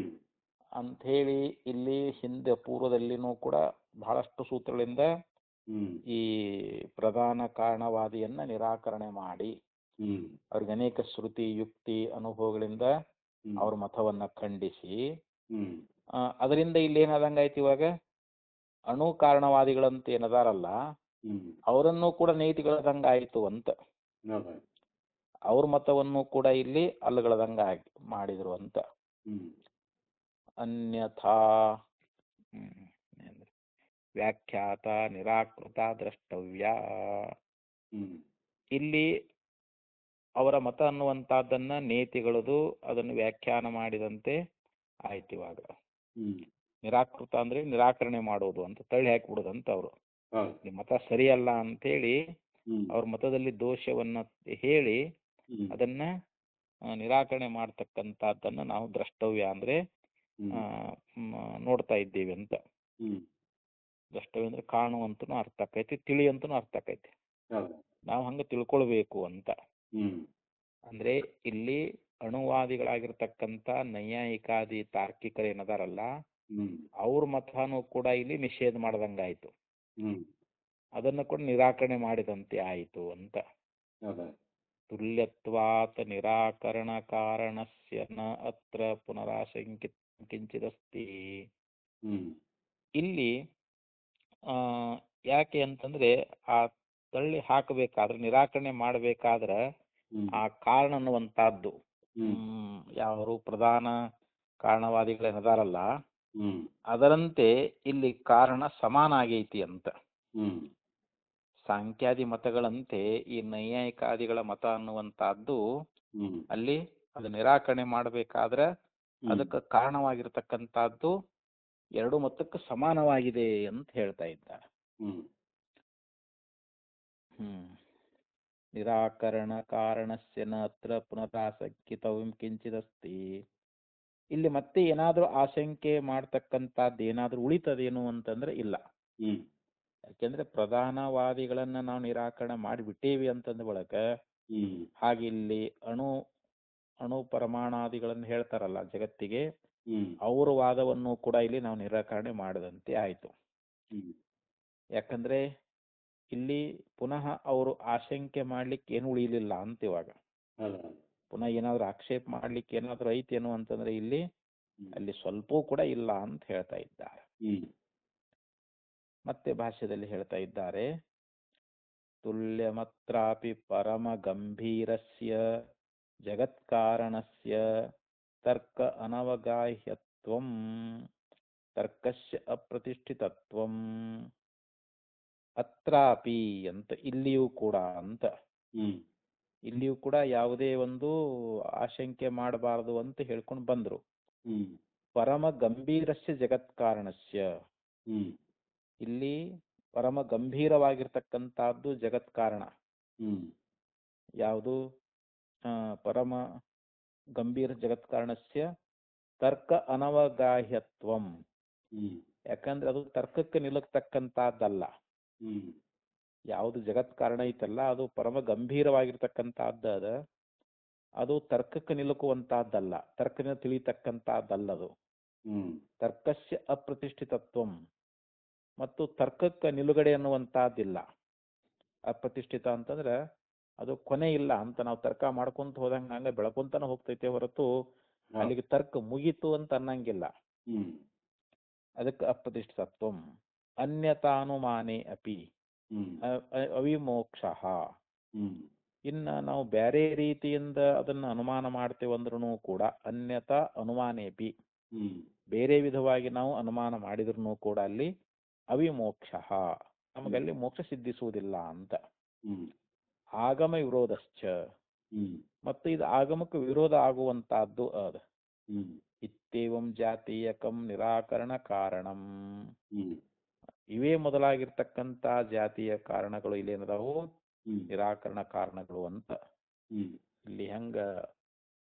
ಅಂಥೇಳಿ ಇಲ್ಲಿ ಹಿಂದೆ ಪೂರ್ವದಲ್ಲಿನೂ ಕೂಡ ಬಹಳಷ್ಟು ಸೂತ್ರಗಳಿಂದ ಈ ಪ್ರಧಾನ ಕಾರಣವಾದಿಯನ್ನ ನಿರಾಕರಣೆ ಮಾಡಿ ಅವ್ರಿಗೆ ಅನೇಕ ಶ್ರುತಿ ಯುಕ್ತಿ ಅನುಭವಗಳಿಂದ ಅವ್ರ ಮತವನ್ನ ಖಂಡಿಸಿ ಅದರಿಂದ ಇಲ್ಲಿ ಏನಾದಂಗಾಯ್ತು, ಇವಾಗ ಅಣು ಕಾರಣವಾದಿಗಳಂತ ಏನದಾರಲ್ಲ ಅವರನ್ನು ಕೂಡ ನೀತಿಗಳದಂಗಾಯ್ತು ಅಂತ. ಅವ್ರ ಮತವನ್ನು ಕೂಡ ಇಲ್ಲಿ ಅಲ್ಲಗಳದಂಗ ಮಾಡಿದ್ರು ಅಂತ. ಅನ್ಯಥಾ ವ್ಯಾಖ್ಯಾತ ನಿರಾಕೃತ ದ್ರಷ್ಟವ್ಯ. ಇಲ್ಲಿ ಅವರ ಮತ ಅನ್ನುವಂಥದ್ದನ್ನ ನೇತಿಗಳದು ಅದನ್ನು ವ್ಯಾಖ್ಯಾನ ಮಾಡಿದಂತೆ ಆಯ್ತು. ಇವಾಗ ನಿರಾಕೃತ ಅಂದ್ರೆ ನಿರಾಕರಣೆ ಮಾಡೋದು ಅಂತ, ತಳ್ಳಿ ಹಾಕಿಬಿಡುದಂತ. ಅವರು ನಿಮ್ಮ ಮತ ಸರಿಯಲ್ಲ ಅಂತೇಳಿ ಅವ್ರ ಮತದಲ್ಲಿ ದೋಷವನ್ನ ಹೇಳಿ ಅದನ್ನ ನಿರಾಕರಣೆ ಮಾಡ್ತಕ್ಕಂಥದ್ದನ್ನ ನಾವು ದ್ರಷ್ಟವ್ಯ ಅಂದ್ರೆ ನೋಡ್ತಾ ಇದ್ದೀವಿ ಅಂತ. ದ್ರಷ್ಟವ್ಯ ಅಂದ್ರೆ ಕಾಣುವಂತನೂ ಅರ್ಥ ಆಕೈತಿ, ತಿಳಿಯಂತನೂ ಅರ್ಥ ಆಕೈತಿ. ನಾವು ಹಂಗ ತಿಳ್ಕೊಳ್ಬೇಕು ಅಂತ. ಅಂದ್ರೆ ಇಲ್ಲಿ ಅಣುವಾದಿಗಳಾಗಿರ್ತಕ್ಕಂಥ ನೈಯಾಯಿಕಾದಿ ತಾರ್ಕಿಕರೇನದಾರಲ್ಲ ಅವ್ರ ಮತನೂ ಕೂಡ ಇಲ್ಲಿ ನಿಷೇಧ ಮಾಡ್ದಂಗಾಯ್ತು, ಅದನ್ನು ಕೂಡ ನಿರಾಕರಣೆ ಮಾಡಿದಂತೆ ಆಯಿತು ಅಂತ. ತುಲ್ಯತ್ವಾತ್ ನಿರಾಕರಣ ಕಾರಣಸ್ಯ ನ ಅತ್ರ ಕಿಂಚಿದಸ್ತಿ. ಇಲ್ಲಿ ಯಾಕೆ ಅಂತಂದ್ರೆ ಆ ತಳ್ಳಿ ಹಾಕಬೇಕಾದ್ರೆ, ನಿರಾಕರಣೆ ಮಾಡಬೇಕಾದ್ರೆ ಆ ಕಾರಣ ಅನ್ನುವಂತಹದ್ದು ಯಾರು ಪ್ರಧಾನ ಕಾರಣವಾದಿಗಳೇನದಾರಲ್ಲ ಅದರಂತೆ ಇಲ್ಲಿ ಕಾರಣ ಸಮಾನ ಆಗೈತಿ ಅಂತ. ಸಾಂಖ್ಯಾದಿ ಮತಗಳಂತೆ ಈ ನೈಯಾಯಿಕಾದಿಗಳ ಮತ ಅನ್ನುವಂತಹದ್ದು ಅಲ್ಲಿ ಅದು ನಿರಾಕರಣೆ ಮಾಡಬೇಕಾದ್ರೆ ಅದಕ್ಕೆ ಕಾರಣವಾಗಿರ್ತಕ್ಕಂಥದ್ದು ಎರಡು ಮತಕ್ಕೆ ಸಮಾನವಾಗಿದೆ ಅಂತ ಹೇಳ್ತಾ ಇದ್ದಾರೆ. ನಿರಾಕರಣ ಕಾರಣಸ್ಯ ನ ಅತ್ರ ಪುನರಾಸಂಕಿತವ್ಯಂ ಕಿಂಚಿದಸ್ತಿ. ಇಲ್ಲಿ ಮತ್ತೆ ಏನಾದ್ರೂ ಆಶಂಕೆ ಮಾಡ್ತಕ್ಕಂಥದ್ದು ಏನಾದ್ರೂ ಉಳಿತದೇನು ಅಂತಂದ್ರೆ ಇಲ್ಲ. ಯಾಕೆಂದ್ರೆ ಪ್ರಧಾನವಾದಿಗಳನ್ನ ನಾವು ನಿರಾಕರಣೆ ಮಾಡಿಬಿಟ್ಟೇವಿ ಅಂತಂದ ಬಳಕ ಹಾಗೆ ಇಲ್ಲಿ ಅಣು ಪರಮಾಣಾದಿಗಳನ್ನು ಹೇಳ್ತಾರಲ್ಲ ಜಗತ್ತಿಗೆ, ಅವ್ರ ವಾದವನ್ನು ಕೂಡ ಇಲ್ಲಿ ನಾವು ನಿರಾಕರಣೆ ಮಾಡದಂತೆ ಆಯ್ತು. ಯಾಕಂದ್ರೆ ಇಲ್ಲಿ ಪುನಃ ಅವರು ಆಶಂಕೆ ಮಾಡ್ಲಿಕ್ಕೆ ಏನು ಉಳಿಲಿಲ್ಲ ಅಂತ. ಇವಾಗ ಪುನಃ ಏನಾದ್ರು ಆಕ್ಷೇಪ ಮಾಡ್ಲಿಕ್ಕೆ ಏನಾದ್ರು ಐತೇನು ಅಂತಂದ್ರೆ ಇಲ್ಲಿ ಅಲ್ಲಿ ಸ್ವಲ್ಪವೂ ಕೂಡ ಇಲ್ಲ ಅಂತ ಹೇಳ್ತಾ ಇದ್ದಾರೆ. ಮತ್ತೆ ಭಾಷ್ಯದಲ್ಲಿ ಹೇಳ್ತಾ ಇದ್ದಾರೆ, ತುಲ್ಯಮತ್ರಾಪಿ ಪರಮ ಗಂಭೀರಸ್ಯ ಜಗತ್ಕಾರಣಸ್ಯ ತರ್ಕ ಅನವಗಾಹ್ಯತ್ವಂ ತರ್ಕಸ್ಯ ಅಪ್ರತಿಷ್ಠಿತತ್ವಂ ಅತ್ರಾಪಿ ಅಂತ, ಇಲ್ಲಿಯೂ ಕೂಡ ಅಂತ. ಇಲ್ಲಿಯೂ ಕೂಡ ಯಾವುದೇ ಒಂದು ಆಶಂಕೆ ಮಾಡಬಾರದು ಅಂತ ಹೇಳ್ಕೊಂಡು ಬಂದ್ರು. ಪರಮ ಗಂಭೀರಸ್ಯ ಜಗತ್ಕಾರಣಸ್ಯ, ಇಲ್ಲಿ ಪರಮ ಗಂಭೀರವಾಗಿರ್ತಕ್ಕಂಥದ್ದು ಜಗತ್ಕಾರಣ. ಯಾವುದು? ಪರಮ ಗಂಭೀರ ಜಗತ್ಕಾರಣಸ್ಯ ತರ್ಕ ಅನವಗಾಹ್ಯತ್ವಂ. ಯಾಕಂದ್ರೆ ಅದು ತರ್ಕಕ್ಕೆ ನಿಲ್ಲತಕ್ಕಂಥದ್ದಲ್ಲ. ಯಾವುದು ಜಗತ್ಕಾರಣ ಐತಲ್ಲ ಅದು ಪರಮ ಗಂಭೀರವಾಗಿರ್ತಕ್ಕಂಥದ್ದ, ಅದು ತರ್ಕಕ್ಕೆ ನಿಲುಕುವಂತಹದ್ದಲ್ಲ, ತರ್ಕದಿಂದ ತಿಳಿತಕ್ಕಂಥದ್ದಲ್ಲದು. ತರ್ಕಸ್ಯ ಅಪ್ರತಿಷ್ಠಿತತ್ವಂ, ಮತ್ತು ತರ್ಕಕ್ಕೆ ನಿಲುಗಡೆ ಅನ್ನುವಂತಹದ್ದಿಲ್ಲ. ಅಪ್ರತಿಷ್ಠಿತ ಅಂತಂದ್ರೆ ಅದು ಕೊನೆ ಇಲ್ಲ ಅಂತ. ನಾವು ತರ್ಕ ಮಾಡ್ಕೊಂತ ಹೋದಂಗ ಹಂಗ ಬೆಳಕೊಂತಾನೆ ಹೋಗ್ತೈತೆ ಹೊರತು ಅಲ್ಲಿಗೆ ತರ್ಕ ಮುಗೀತು ಅಂತ ಅನ್ನಂಗಿಲ್ಲ. ಅದಕ್ಕೆ ಅಪ್ರತಿಷ್ಠಿತತ್ವಂ. ಅನ್ಯತಾನುಮಾನೇ ಅಪಿ ಅವಿಮೋಕ್ಷ. ಇನ್ನ ನಾವು ಬೇರೆ ರೀತಿಯಿಂದ ಅದನ್ನ ಅನುಮಾನ ಮಾಡ್ತೇವಂದ್ರೂ ಕೂಡ ಅನ್ಯತಾ ಅನುಮಾನೇಪಿ, ಬೇರೆ ವಿಧವಾಗಿ ನಾವು ಅನುಮಾನ ಮಾಡಿದ್ರು ಕೂಡ ಅಲ್ಲಿ ಅವಿಮೋಕ್ಷ, ನಮಗಲ್ಲಿ ಮೋಕ್ಷ ಸಿದ್ಧಿಸುವುದಿಲ್ಲ ಅಂತ. ಆಗಮ ವಿರೋಧಶ್ಚ, ಮತ್ತು ಇದು ಆಗಮಕ್ಕೆ ವಿರೋಧ ಆಗುವಂತಹದ್ದು ಅದ. ಹ್ಮ್ ಇತ್ಯೇವಂ ಜಾತೀಯಕಂ ನಿರಾಕರಣ ಕಾರಣಂ. ಹ್ಮ್ ಇವೇ ಮೊದಲಾಗಿರ್ತಕ್ಕಂಥ ಜಾತಿಯ ಕಾರಣಗಳು ಇಲ್ಲೇನದಾವು ಹ್ಮ್ ನಿರಾಕರಣ ಕಾರಣಗಳು ಅಂತ. ಹ್ಮ್ ಇಲ್ಲಿ ಹೆಂಗ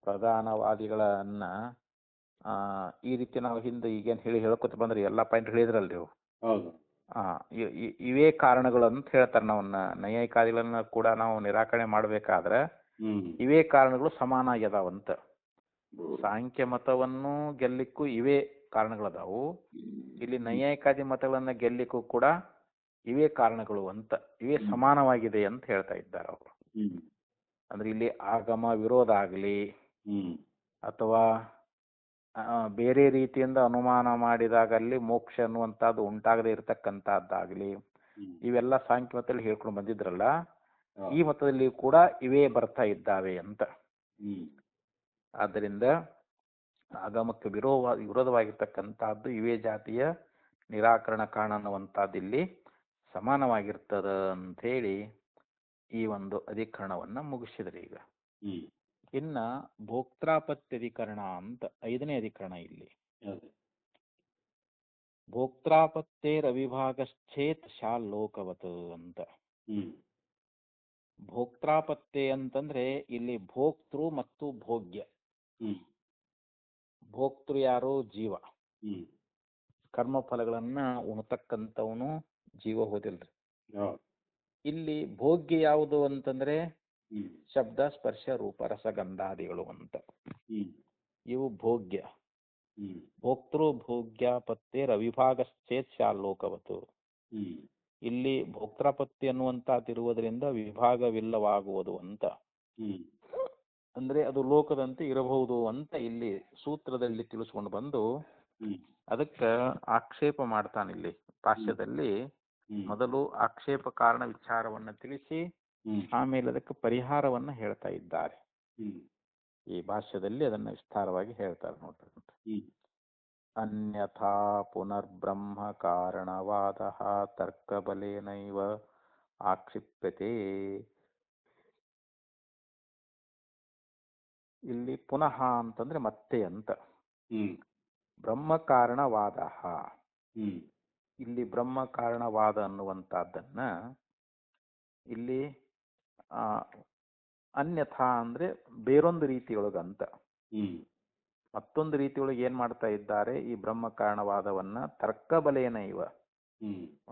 ಪ್ರಧಾನವಾದಿಗಳನ್ನ ಈ ರೀತಿ ನಾವು ಹಿಂದೆ ಈಗೇನು ಹೇಳ್ಕೊತ ಬಂದ್ರಿ ಎಲ್ಲ ಪಾಯಿಂಟ್ ಹೇಳಿದ್ರಲ್ರಿ ನೀವು. ಹೌದು. ಇವೇ ಕಾರಣಗಳು ಅಂತ ಹೇಳ್ತಾರೆ. ನಾವು ನೈಯಾಯಿಕಾದಿಗಳನ್ನ ಕೂಡ ನಾವು ನಿರಾಕರಣೆ ಮಾಡಬೇಕಾದ್ರೆ ಇವೇ ಕಾರಣಗಳು ಸಮಾನ ಆಗ್ಯದಾವಂತ. ಸಾಂಖ್ಯ ಮತವನ್ನು ಗೆಲ್ಲಿಕ್ಕೂ ಇವೇ ಕಾರಣಗಳದಾವು, ಇಲ್ಲಿ ನೈಯಾಯಿಕಾದಿ ಮತಗಳನ್ನ ಗೆಲ್ಲಿಕ್ಕೂ ಕೂಡ ಇವೇ ಕಾರಣಗಳು ಅಂತ, ಇವೇ ಸಮಾನವಾಗಿದೆ ಅಂತ ಹೇಳ್ತಾ ಇದ್ದಾರೆ ಅವರು. ಅಂದ್ರೆ ಇಲ್ಲಿ ಆಗಮ ವಿರೋಧ ಆಗಲಿ ಅಥವಾ ಬೇರೆ ರೀತಿಯಿಂದ ಅನುಮಾನ ಮಾಡಿದಾಗಲ್ಲಿ ಮೋಕ್ಷ ಅನ್ನುವಂಥದ್ದು ಉಂಟಾಗದೇ ಇರತಕ್ಕಂಥದ್ದಾಗಲಿ, ಇವೆಲ್ಲ ಸಾಂಖ್ಯ ಮತದಲ್ಲಿ ಹೇಳ್ಕೊಂಡು ಬಂದಿದ್ರಲ್ಲ, ಈ ಮತದಲ್ಲಿ ಕೂಡ ಇವೇ ಬರ್ತಾ ಇದ್ದಾವೆ ಅಂತ. ಆದ್ದರಿಂದ ಆಗಮಕ್ಕೆ ವಿರೋಧವಾಗಿರ್ತಕ್ಕಂಥದ್ದು ಇವೇ ಜಾತಿಯ ನಿರಾಕರಣ ಕಾರಣ ಅನ್ನುವಂಥದ್ದು ಇಲ್ಲಿ ಸಮಾನವಾಗಿರ್ತದ ಅಂಥೇಳಿ ಈ ಒಂದು ಅಧಿಕರಣವನ್ನ ಮುಗಿಸಿದ್ರಿ. ಈಗ ಇನ್ನ ಭೋಕ್ತಾಪತ್ಯಧಿಕರಣ ಅಂತ 5ನೇ ಅಧಿಕರಣ. ಇಲ್ಲಿ ಭೋಕ್ತಾಪತ್ತೇರವಿಭಾಗಶ್ಚೇತ್ ಶಾಲ್ಲೋಕವತ್ ಅಂತ. ಭೋಕ್ತಾಪತ್ತೆ ಅಂತಂದ್ರೆ ಇಲ್ಲಿ ಭೋಕ್ತೃ ಮತ್ತು ಭೋಗ್ಯ. ಭೋಕ್ತೃ ಯಾರು? ಜೀವ. ಕರ್ಮಫಲಗಳನ್ನ ಉಣತಕ್ಕಂಥವನು ಜೀವ, ಹೋದಿಲ್ರಿ. ಇಲ್ಲಿ ಭೋಗ್ಯ ಯಾವುದು ಅಂತಂದ್ರೆ ಶಬ್ದ ಸ್ಪರ್ಶ ರೂಪ ರಸಗಂಧಾದಿಗಳು ಅಂತ. ಇವು ಭೋಗ್ಯ. ಭೋಕ್ತೃ ಭೋಗ್ಯಾಪತ್ತೇರ್ ಅವಿಭಾಗಶ್ಚೇತ್ ಶಾಲ್ಲೋಕವತು. ಇಲ್ಲಿ ಭೋಕ್ತಾಪತ್ತಿ ಅನ್ನುವಂಥದ್ದಿರುವುದರಿಂದ ವಿಭಾಗವಿಲ್ಲವಾಗುವುದು ಅಂತ. ಅಂದ್ರೆ ಅದು ಲೋಕದಂತೆ ಇರಬಹುದು ಅಂತ ಇಲ್ಲಿ ಸೂತ್ರದಲ್ಲಿ ತಿಳಿಸ್ಕೊಂಡು ಬಂದು ಅದಕ್ಕೆ ಆಕ್ಷೇಪ ಮಾಡ್ತಾನಿಲ್ಲಿ ಭಾಷ್ಯದಲ್ಲಿ. ಮೊದಲು ಆಕ್ಷೇಪ ಕಾರಣ ವಿಚಾರವನ್ನ ತಿಳಿಸಿ ಆಮೇಲೆ ಅದಕ್ಕೆ ಪರಿಹಾರವನ್ನ ಹೇಳ್ತಾ ಇದ್ದಾರೆ. ಈ ಭಾಷ್ಯದಲ್ಲಿ ಅದನ್ನ ವಿಸ್ತಾರವಾಗಿ ಹೇಳ್ತಾರೆ ನೋಡ್ರಿ. ಅನ್ಯಥಾ ಪುನರ್ಬ್ರಹ್ಮ ಕಾರಣವಾದ ತರ್ಕಬಲೇನೈವ ಆಕ್ಷಿಪ್ಯತೆ. ಇಲ್ಲಿ ಪುನಃ ಅಂತಂದ್ರೆ ಮತ್ತೆ ಅಂತ. ಬ್ರಹ್ಮ ಕಾರಣವಾದ, ಇಲ್ಲಿ ಬ್ರಹ್ಮ ಕಾರಣವಾದ ಅನ್ನುವಂಥದ್ದನ್ನ ಇಲ್ಲಿ ಅನ್ಯಥಾ ಅಂದ್ರೆ ಬೇರೊಂದು ರೀತಿಯೊಳಗಂತ. ಮತ್ತೊಂದು ರೀತಿಯೊಳಗೆ ಏನ್ ಮಾಡ್ತಾ ಇದ್ದಾರೆ, ಈ ಬ್ರಹ್ಮ ಕಾರಣವಾದವನ್ನ ತರ್ಕಬಲೇನ ಇವ,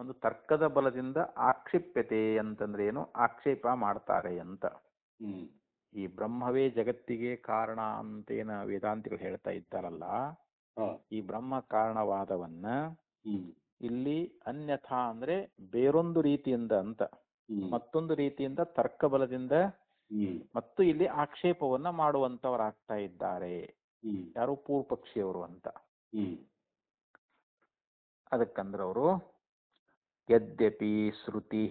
ಒಂದು ತರ್ಕದ ಬಲದಿಂದ ಆಕ್ಷಿಪ್ಯತೆ ಅಂತಂದ್ರೆ ಏನು, ಆಕ್ಷೇಪ ಮಾಡ್ತಾರೆ ಅಂತ. ಈ ಬ್ರಹ್ಮವೇ ಜಗತ್ತಿಗೆ ಕಾರಣ ಅಂತೇನ ವೇದಾಂತಿಗಳು ಹೇಳ್ತಾ ಇದ್ದಾರಲ್ಲ, ಈ ಬ್ರಹ್ಮ ಕಾರಣವಾದವನ್ನ ಇಲ್ಲಿ ಅನ್ಯಥಾ ಅಂದ್ರೆ ಬೇರೊಂದು ರೀತಿಯಿಂದ ಅಂತ, ಮತ್ತೊಂದು ರೀತಿಯಿಂದ ತರ್ಕ ಬಲದಿಂದ ಮತ್ತು ಇಲ್ಲಿ ಆಕ್ಷೇಪವನ್ನ ಮಾಡುವಂತವರಾಗ್ತಾ ಇದ್ದಾರೆ. ಯಾರು? ಪೂರ್ವ ಪಕ್ಷಿಯವರು ಅಂತ. ಅದಕ್ಕಂದ್ರೆ ಅವರು ಯದ್ಯಪಿ ಶ್ರುತಿ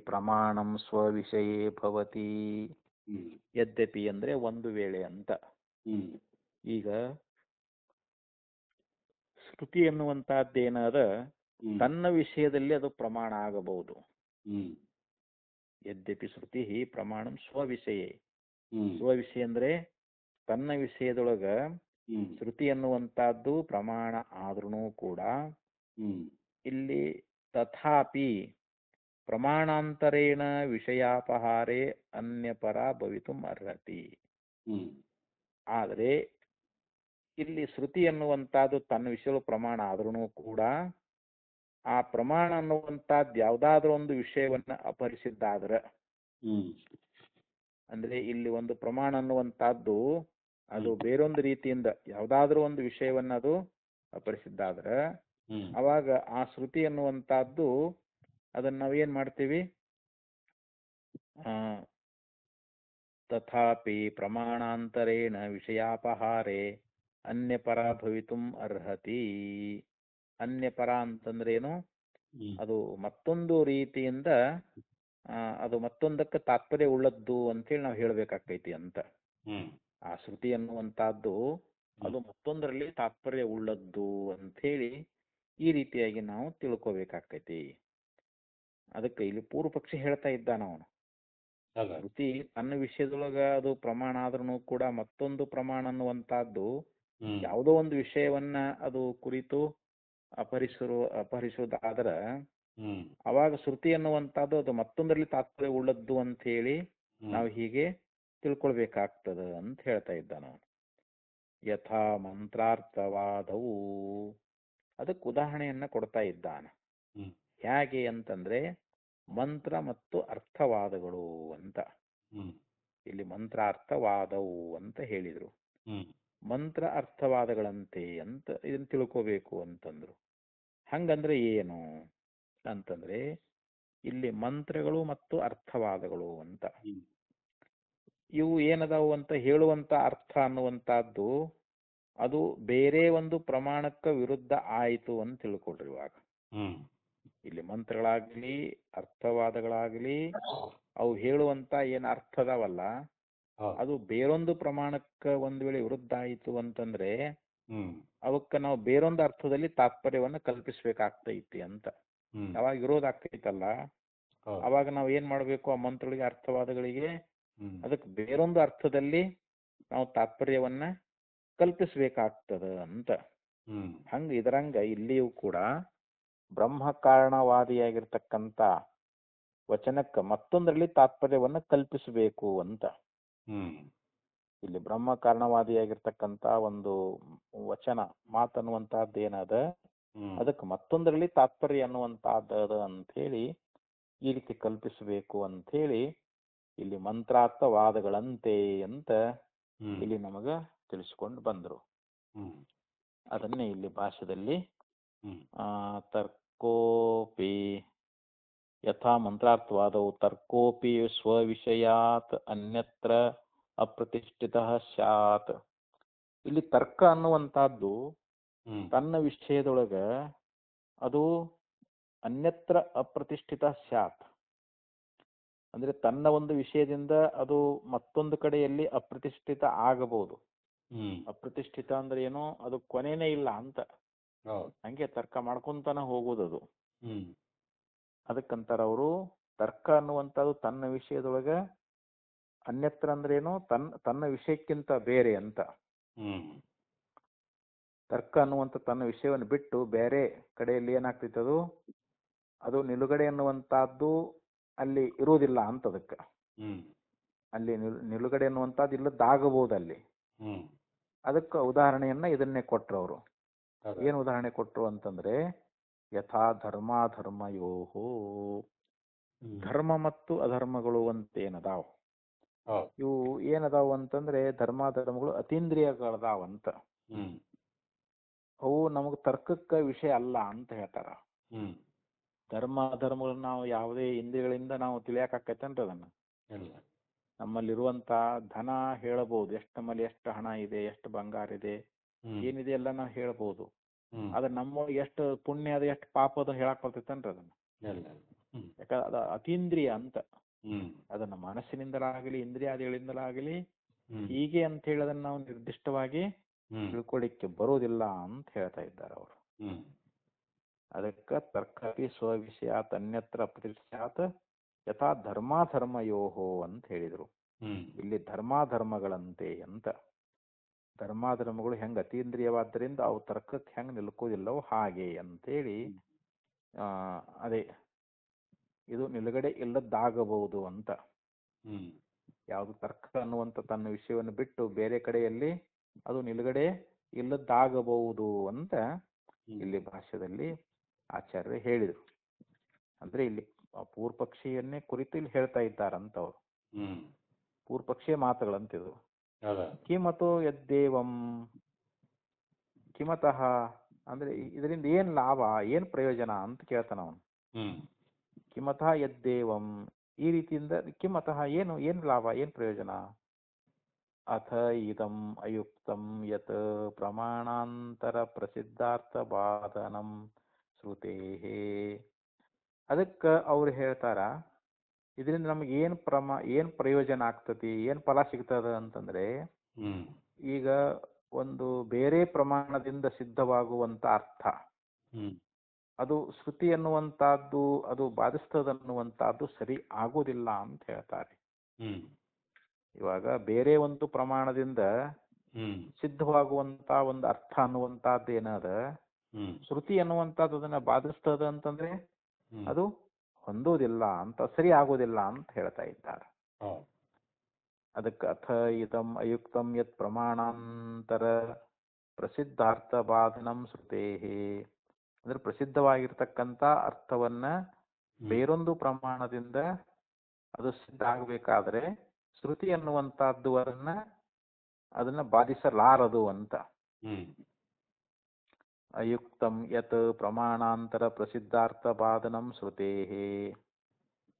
ಪ್ರಮಾಣಂ ಸ್ವವಿಷಯೇ ಭವತಿ. ಯದ್ಯಪಿ ಅಂದ್ರೆ ಒಂದು ವೇಳೆ ಅಂತ. ಈಗ ಶ್ರುತಿ ಎನ್ನುವಂತಹದ್ದೇನದ ತನ್ನ ವಿಷಯದಲ್ಲಿ ಅದು ಪ್ರಮಾಣ ಆಗಬಹುದು. ಯದ್ಯಪಿ ಶ್ರುತಿ ಪ್ರಮಾಣಂ ಸ್ವವಿಷಯೇ. ಸ್ವವಿಷಯ ಅಂದ್ರೆ ತನ್ನ ವಿಷಯದೊಳಗ ಶ್ರುತಿ ಎನ್ನುವಂತಹದ್ದು ಪ್ರಮಾಣ ಆದ್ರೂ ಕೂಡ ಇಲ್ಲಿ ತಥಾಪಿ ಪ್ರಮಾಣಾಂತರೇಣ ವಿಷಯಾಪಹಾರೇ ಅನ್ಯಪರ ಭವಿತುಂ ಅರ್ಹತಿ. ಆದರೆ ಇಲ್ಲಿ ಶ್ರುತಿ ಅನ್ನುವಂಥದ್ದು ತನ್ನ ವಿಷಯ ಪ್ರಮಾಣ ಆದ್ರೂ ಕೂಡ ಆ ಪ್ರಮಾಣ ಅನ್ನುವಂಥದ್ದು ಯಾವ್ದಾದ್ರೂ ಒಂದು ವಿಷಯವನ್ನ ಅಪಹರಿಸಿದ್ದಾದ್ರೆ, ಅಂದ್ರೆ ಇಲ್ಲಿ ಒಂದು ಪ್ರಮಾಣ ಅನ್ನುವಂಥದ್ದು ಅದು ಬೇರೊಂದು ರೀತಿಯಿಂದ ಯಾವ್ದಾದ್ರೂ ಒಂದು ವಿಷಯವನ್ನ ಅದು ಅಪಹರಿಸಿದ್ದಾದ್ರೆ, ಅವಾಗ ಆ ಶ್ರುತಿ ಅನ್ನುವಂಥದ್ದು ಅದನ್ನ ನಾವೇನ್ ಮಾಡ್ತೀವಿ, ತಥಾಪಿ ಪ್ರಮಾಣಾಂತರೇಣ ವಿಷಯಾಪಹಾರೇ ಅನ್ಯಪರ ಭವಿತುಂ ಅರ್ಹತಿ. ಅನ್ಯಪರ ಅಂತಂದ್ರೇನು, ಅದು ಮತ್ತೊಂದು ರೀತಿಯಿಂದ ಅದು ಮತ್ತೊಂದಕ್ಕೆ ತಾತ್ಪರ್ಯ ಉಳ್ಳದ್ದು ಅಂತೇಳಿ ನಾವು ಹೇಳ್ಬೇಕಾಗ್ತೈತಿ ಅಂತ. ಆ ಶ್ರುತಿ ಅನ್ನುವಂತಹದ್ದು ಅದು ಮತ್ತೊಂದರಲ್ಲಿ ತಾತ್ಪರ್ಯ ಉಳ್ಳದ್ದು ಅಂಥೇಳಿ ಈ ರೀತಿಯಾಗಿ ನಾವು ತಿಳ್ಕೊಬೇಕಾಗ್ತೈತಿ. ಅದಕ್ಕೆ ಇಲ್ಲಿ ಪೂರ್ವ ಪಕ್ಷಿ ಹೇಳ್ತಾ ಇದ್ದಾನ ಅವನು, ಶ್ರುತಿ ತನ್ನ ವಿಷಯದೊಳಗ ಅದು ಪ್ರಮಾಣ ಆದ್ರೂ ಕೂಡ ಮತ್ತೊಂದು ಪ್ರಮಾಣ ಅನ್ನುವಂತಹದ್ದು ಯಾವುದೋ ಒಂದು ವಿಷಯವನ್ನ ಅದು ಕುರಿತು ಅಪಹರಿಸುವುದಾದ್ರೆ ಅವಾಗ ಶ್ರುತಿ ಅನ್ನುವಂಥದ್ದು ಅದು ಮತ್ತೊಂದರಲ್ಲಿ ತಾತ್ಪರ್ಯ ಉಳ್ಳದ್ದು ಅಂತ ಹೇಳಿ ನಾವು ಹೀಗೆ ತಿಳ್ಕೊಳ್ಬೇಕಾಗ್ತದ ಅಂತ ಹೇಳ್ತಾ ಇದ್ದಾನ ಅವನು. ಯಥಾ ಮಂತ್ರಾರ್ಥವಾದವು, ಅದಕ್ಕೆ ಉದಾಹರಣೆಯನ್ನ ಕೊಡ್ತಾ ಇದ್ದಾನ. ಹೇಗೆ ಅಂತಂದ್ರೆ ಮಂತ್ರ ಮತ್ತು ಅರ್ಥವಾದಗಳು ಅಂತ. ಇಲ್ಲಿ ಮಂತ್ರಾರ್ಥವಾದವು ಅಂತ ಹೇಳಿದ್ರು. ಮಂತ್ರ ಅರ್ಥವಾದಗಳಂತೆ ಅಂತ ಇದನ್ನ ತಿಳ್ಕೋಬೇಕು ಅಂತಂದ್ರು. ಹಂಗಂದ್ರೆ ಏನು ಅಂತಂದ್ರೆ ಇಲ್ಲಿ ಮಂತ್ರಗಳು ಮತ್ತು ಅರ್ಥವಾದಗಳು ಅಂತ ಇವು ಏನದಾವು ಅಂತ ಹೇಳುವಂತ ಅರ್ಥ ಅನ್ನುವಂತಹದ್ದು ಅದು ಬೇರೆ ಒಂದು ಪ್ರಮಾಣಕ್ಕೆ ವಿರುದ್ಧ ಆಯಿತು ಅಂತ ತಿಳ್ಕೊಳ್ರಿ. ಇವಾಗ ಇಲ್ಲಿ ಮಂತ್ರಗಳಾಗ್ಲಿ ಅರ್ಥವಾದಗಳಾಗ್ಲಿ ಅವು ಹೇಳುವಂತ ಏನ್ ಅರ್ಥ ಅದಾವಲ್ಲ ಅದು ಬೇರೊಂದು ಪ್ರಮಾಣಕ್ಕೆ ಒಂದ್ ವೇಳೆ ವಿರುದ್ಧ ಆಯಿತು ಅಂತಂದ್ರೆ ಅವಕ್ಕ ನಾವು ಬೇರೊಂದು ಅರ್ಥದಲ್ಲಿ ತಾತ್ಪರ್ಯವನ್ನ ಕಲ್ಪಿಸ್ಬೇಕಾಗ್ತೈತಿ ಅಂತ. ಅವಾಗ ವಿರೋಧ ಆಗ್ತೈತಲ್ಲ, ಅವಾಗ ನಾವ್ ಏನ್ ಮಾಡ್ಬೇಕು, ಆ ಮಂತ್ರಗಳಿಗೆ ಅರ್ಥವಾದಗಳಿಗೆ ಅದಕ್ಕೆ ಬೇರೊಂದು ಅರ್ಥದಲ್ಲಿ ನಾವು ತಾತ್ಪರ್ಯವನ್ನ ಕಲ್ಪಿಸ್ಬೇಕಾಗ್ತದ ಅಂತ. ಹಂಗ ಇದರಂಗ ಇಲ್ಲಿಯೂ ಕೂಡ ಬ್ರಹ್ಮ ಕಾರಣವಾದಿಯಾಗಿರ್ತಕ್ಕಂಥ ವಚನಕ್ಕ ಮತ್ತೊಂದರಲ್ಲಿ ತಾತ್ಪರ್ಯವನ್ನ ಕಲ್ಪಿಸಬೇಕು ಅಂತ. ಇಲ್ಲಿ ಬ್ರಹ್ಮ ಕಾರಣವಾದಿಯಾಗಿರ್ತಕ್ಕಂಥ ಒಂದು ವಚನ ಮಾತನ್ನುವಂತಹದ್ದು ಏನದ ಅದಕ್ಕೆ ಮತ್ತೊಂದರಲ್ಲಿ ತಾತ್ಪರ್ಯ ಅನ್ನುವಂತಹದ್ದು ಅಂತ ಹೇಳಿ ಈ ರೀತಿ ಕಲ್ಪಿಸಬೇಕು ಅಂತ ಹೇಳಿ ಇಲ್ಲಿ ಮಂತ್ರಾರ್ಥವಾದಗಳಂತೆ ಅಂತ ಇಲ್ಲಿ ನಮಗ ತಿಳಿಸ್ಕೊಂಡು ಬಂದ್ರು. ಅದನ್ನೇ ಇಲ್ಲಿ ಭಾಷೆಯಲ್ಲಿ ತರ್ಕೋಪಿ ಯಥಾ ಮಂತ್ರಾರ್ಥವಾದವು ತರ್ಕೋಪಿ ಸ್ವವಿಷಯಾತ್ ಅನ್ಯತ್ರ ಅಪ್ರತಿಷ್ಠಿತ ಸ್ಯಾತ್. ಇಲ್ಲಿ ತರ್ಕ ಅನ್ನುವಂತಹದ್ದು ತನ್ನ ವಿಷಯದೊಳಗ ಅದು ಅನ್ಯತ್ರ ಅಪ್ರತಿಷ್ಠಿತ ಸ್ಯಾತ್ ಅಂದ್ರೆ ತನ್ನ ಒಂದು ವಿಷಯದಿಂದ ಅದು ಮತ್ತೊಂದು ಕಡೆಯಲ್ಲಿ ಅಪ್ರತಿಷ್ಠಿತ ಆಗಬಹುದು. ಅಪ್ರತಿಷ್ಠಿತ ಅಂದ್ರೆ ಏನು, ಅದು ಕೊನೆನೇ ಇಲ್ಲ ಅಂತ, ಹಂಗೆ ತರ್ಕ ಮಾಡ್ಕೊಂತಾನ ಹೋಗುದದು. ಅದಕ್ಕಂತಾರ ಅವರು ತರ್ಕ ಅನ್ನುವಂಥದ್ದು ತನ್ನ ವಿಷಯದೊಳಗ, ಅನ್ಯತ್ರ ಅಂದ್ರೆ ಏನು, ತನ್ನ ವಿಷಯಕ್ಕಿಂತ ಬೇರೆ ಅಂತ. ತರ್ಕ ಅನ್ನುವಂಥ ತನ್ನ ವಿಷಯವನ್ನು ಬಿಟ್ಟು ಬೇರೆ ಕಡೆಯಲ್ಲಿ ಏನಾಗ್ತೈತೆ ಅದು ನಿಲುಗಡೆ ಅನ್ನುವಂತಹದ್ದು ಅಲ್ಲಿ ಇರುವುದಿಲ್ಲ ಅಂತ. ಅದಕ್ಕೆ ಅಲ್ಲಿ ನಿಲುಗಡೆ ಅನ್ನುವಂಥದ್ದು ಇಲ್ಲದಾಗಬಹುದು ಅಲ್ಲಿ. ಅದಕ್ಕೆ ಉದಾಹರಣೆಯನ್ನ ಇದನ್ನೇ ಕೊಟ್ರು ಅವರು. ಏನು ಉದಾಹರಣೆ ಕೊಟ್ರು ಅಂತಂದ್ರೆ ಯಥಾ ಧರ್ಮಾಧರ್ಮಯೋಹೋ, ಧರ್ಮ ಮತ್ತು ಅಧರ್ಮಗಳು ಅಂತ ಏನದಾವ್, ಇವು ಏನದಾವು ಅಂತಂದ್ರೆ ಧರ್ಮಾಧರ್ಮಗಳು ಅತೀಂದ್ರಿಯಗಳದಾವಂತ. ಅವು ನಮಗ್ ತರ್ಕಕ್ಕ ವಿಷಯ ಅಲ್ಲ ಅಂತ ಹೇಳ್ತಾರ. ಧರ್ಮ ಅಧರ್ಮಗಳನ್ನ ನಾವು ಯಾವುದೇ ಇಂದ್ರಿಯಗಳಿಂದ ನಾವು ತಿಳಿಯಾಕತ್ತೇನ್ರಿ ಅದನ್ನ. ನಮ್ಮಲ್ಲಿರುವಂತ ಧನ ಹೇಳಬಹುದು, ನಮ್ಮಲ್ಲಿ ಎಷ್ಟು ಹಣ ಇದೆ, ಎಷ್ಟು ಬಂಗಾರ ಇದೆ, ಏನಿದೆ ಎಲ್ಲ ನಾವು ಹೇಳ್ಬಹುದು. ಆದ್ರೆ ನಮ್ಮ ಎಷ್ಟು ಪುಣ್ಯ ಅದ ಎಷ್ಟು ಪಾಪ ಅದ ಹೇಳಕ್ ಬರ್ತೈತೇನ್ರಿ ಅದನ್ನ? ಯಾಕಂದ್ರೆ ಅದ ಅತೀಂದ್ರಿಯ ಅಂತ. ಅದನ್ನ ಮನಸ್ಸಿನಿಂದಲಾಗಲಿ ಇಂದ್ರಿಯಾದಿಗಳಿಂದಲಾಗಲಿ ಹೀಗೆ ಅಂತ ಹೇಳಿ ಅದನ್ನ ನಾವು ನಿರ್ದಿಷ್ಟವಾಗಿ ತಿಳ್ಕೊಳ್ಳಿಕ್ಕೆ ಬರೋದಿಲ್ಲ ಅಂತ ಹೇಳ್ತಾ ಇದ್ದಾರೆ ಅವರು. ಅದಕ್ಕ ತರ್ಕಪಿ ಸ್ವವಿಷಯಾತ್ ಅನ್ಯತ್ರ ಅಪ್ರತಿಷ್ಠಾತ್ ಯಥಾ ಧರ್ಮಾಧರ್ಮಯೋಹೋ ಅಂತ ಹೇಳಿದ್ರು. ಇಲ್ಲಿ ಧರ್ಮಾಧರ್ಮಗಳಂತೆ ಅಂತ. ಧರ್ಮಾಧರ್ಮಗಳು ಹೆಂಗ್ ಅತೀಂದ್ರಿಯವಾದ್ದರಿಂದ ಅವು ತರ್ಕಕ್ಕೆ ಹೆಂಗ್ ನಿಲ್ಕೋದಿಲ್ಲವೋ ಹಾಗೆ ಅಂತೇಳಿ ಅದೇ ಇದು ನಿಲುಗಡೆ ಇಲ್ಲದ್ದಾಗಬಹುದು ಅಂತ. ಯಾವುದು ತರ್ಕ ಅನ್ನುವಂಥ ತನ್ನ ವಿಷಯವನ್ನು ಬಿಟ್ಟು ಬೇರೆ ಕಡೆಯಲ್ಲಿ ಅದು ನಿಲುಗಡೆ ಇಲ್ಲದ್ದಾಗಬಹುದು ಅಂತ ಇಲ್ಲಿ ಭಾಷ್ಯದಲ್ಲಿ ಆಚಾರ್ಯರು ಹೇಳಿದರು. ಅಂದ್ರೆ ಇಲ್ಲಿ ಪೂರ್ವಪಕ್ಷಿಯನ್ನೇ ಕುರಿತು ಇಲ್ಲಿ ಹೇಳ್ತಾ ಇದ್ದಾರಂತ ಅವರು. ಪೂರ್ವಪಕ್ಷಿಯ ಮಾತುಗಳಂತಿದ್ರು. ಕಿಮತೋ ಯದ್ದೇವಂ, ಕಿಮತಃ ಅಂದ್ರೆ ಇದರಿಂದ ಏನ್ ಲಾಭ, ಏನ್ ಪ್ರಯೋಜನ ಅಂತ ಕೇಳ್ತಾನ ಅವನು. ಕಿಮತಃ ಯದ್ದೇವಂ, ಈ ರೀತಿಯಿಂದ ಕಿಮತಃ ಏನು ಲಾಭ, ಏನ್ ಪ್ರಯೋಜನ. ಅಥ ಇದಂ ಅಯುಕ್ತಂ ಯತ್ ಪ್ರಮಾಣಾಂತರ ಪ್ರಸಿದ್ಧಾರ್ಥ ಬಾಧನಂ ಶ್ರುತೇಹೇ. ಅದಕ್ಕ ಅವ್ರು ಹೇಳ್ತಾರ ಇದರಿಂದ ನಮ್ಗೆ ಏನ್ ಪ್ರಯೋಜನ ಆಗ್ತತಿ, ಏನ್ ಫಲ ಸಿಗ್ತದ ಅಂತಂದ್ರೆ, ಈಗ ಒಂದು ಬೇರೆ ಪ್ರಮಾಣದಿಂದ ಸಿದ್ಧವಾಗುವಂತ ಅರ್ಥ ಅದು ಶ್ರುತಿ ಅನ್ನುವಂತಹದ್ದು ಅದು ಬಾಧಿಸ್ತದನ್ನುವಂತಹದ್ದು ಸರಿ ಆಗೋದಿಲ್ಲ ಅಂತ ಹೇಳ್ತಾರೆ. ಇವಾಗ ಬೇರೆ ಒಂದು ಪ್ರಮಾಣದಿಂದ ಸಿದ್ಧವಾಗುವಂತ ಒಂದು ಅರ್ಥ ಅನ್ನುವಂತಹದ್ದು ಏನದ ಶ್ರುತಿ ಅನ್ನುವಂಥದ್ದು ಅದನ್ನ ಬಾಧಿಸ್ತದ ಅಂತಂದ್ರೆ ಅದು ಹೊಂದೋದಿಲ್ಲ ಅಂತ, ಸರಿ ಆಗೋದಿಲ್ಲ ಅಂತ ಹೇಳ್ತಾ ಇದ್ದಾರೆ. ಅದಕ್ಕೆ ಅಥ ಇದಂ ಅಯುಕ್ತಂ ಯತ್ ಪ್ರಮಾಣಾಂತರ ಪ್ರಸಿದ್ಧಾರ್ಥ ಬಾಧನಂ ಶ್ರುತೇಹಿ, ಅಂದ್ರೆ ಪ್ರಸಿದ್ಧವಾಗಿರ್ತಕ್ಕಂಥ ಅರ್ಥವನ್ನ ಬೇರೊಂದು ಪ್ರಮಾಣದಿಂದ ಅದು ಸಿದ್ಧ ಆಗಬೇಕಾದ್ರೆ ಶ್ರುತಿ ಅನ್ನುವಂಥದ್ದು ಅದನ್ನ ಬಾಧಿಸಲಾರದು ಅಂತ. ಅಯುಕ್ತಂ ಯತ್ ಪ್ರಮಾಣಾಂತರ ಪ್ರಸಿದ್ಧಾರ್ಥ ಬಾಧನಂ ಶ್ರುತೇಹಿ,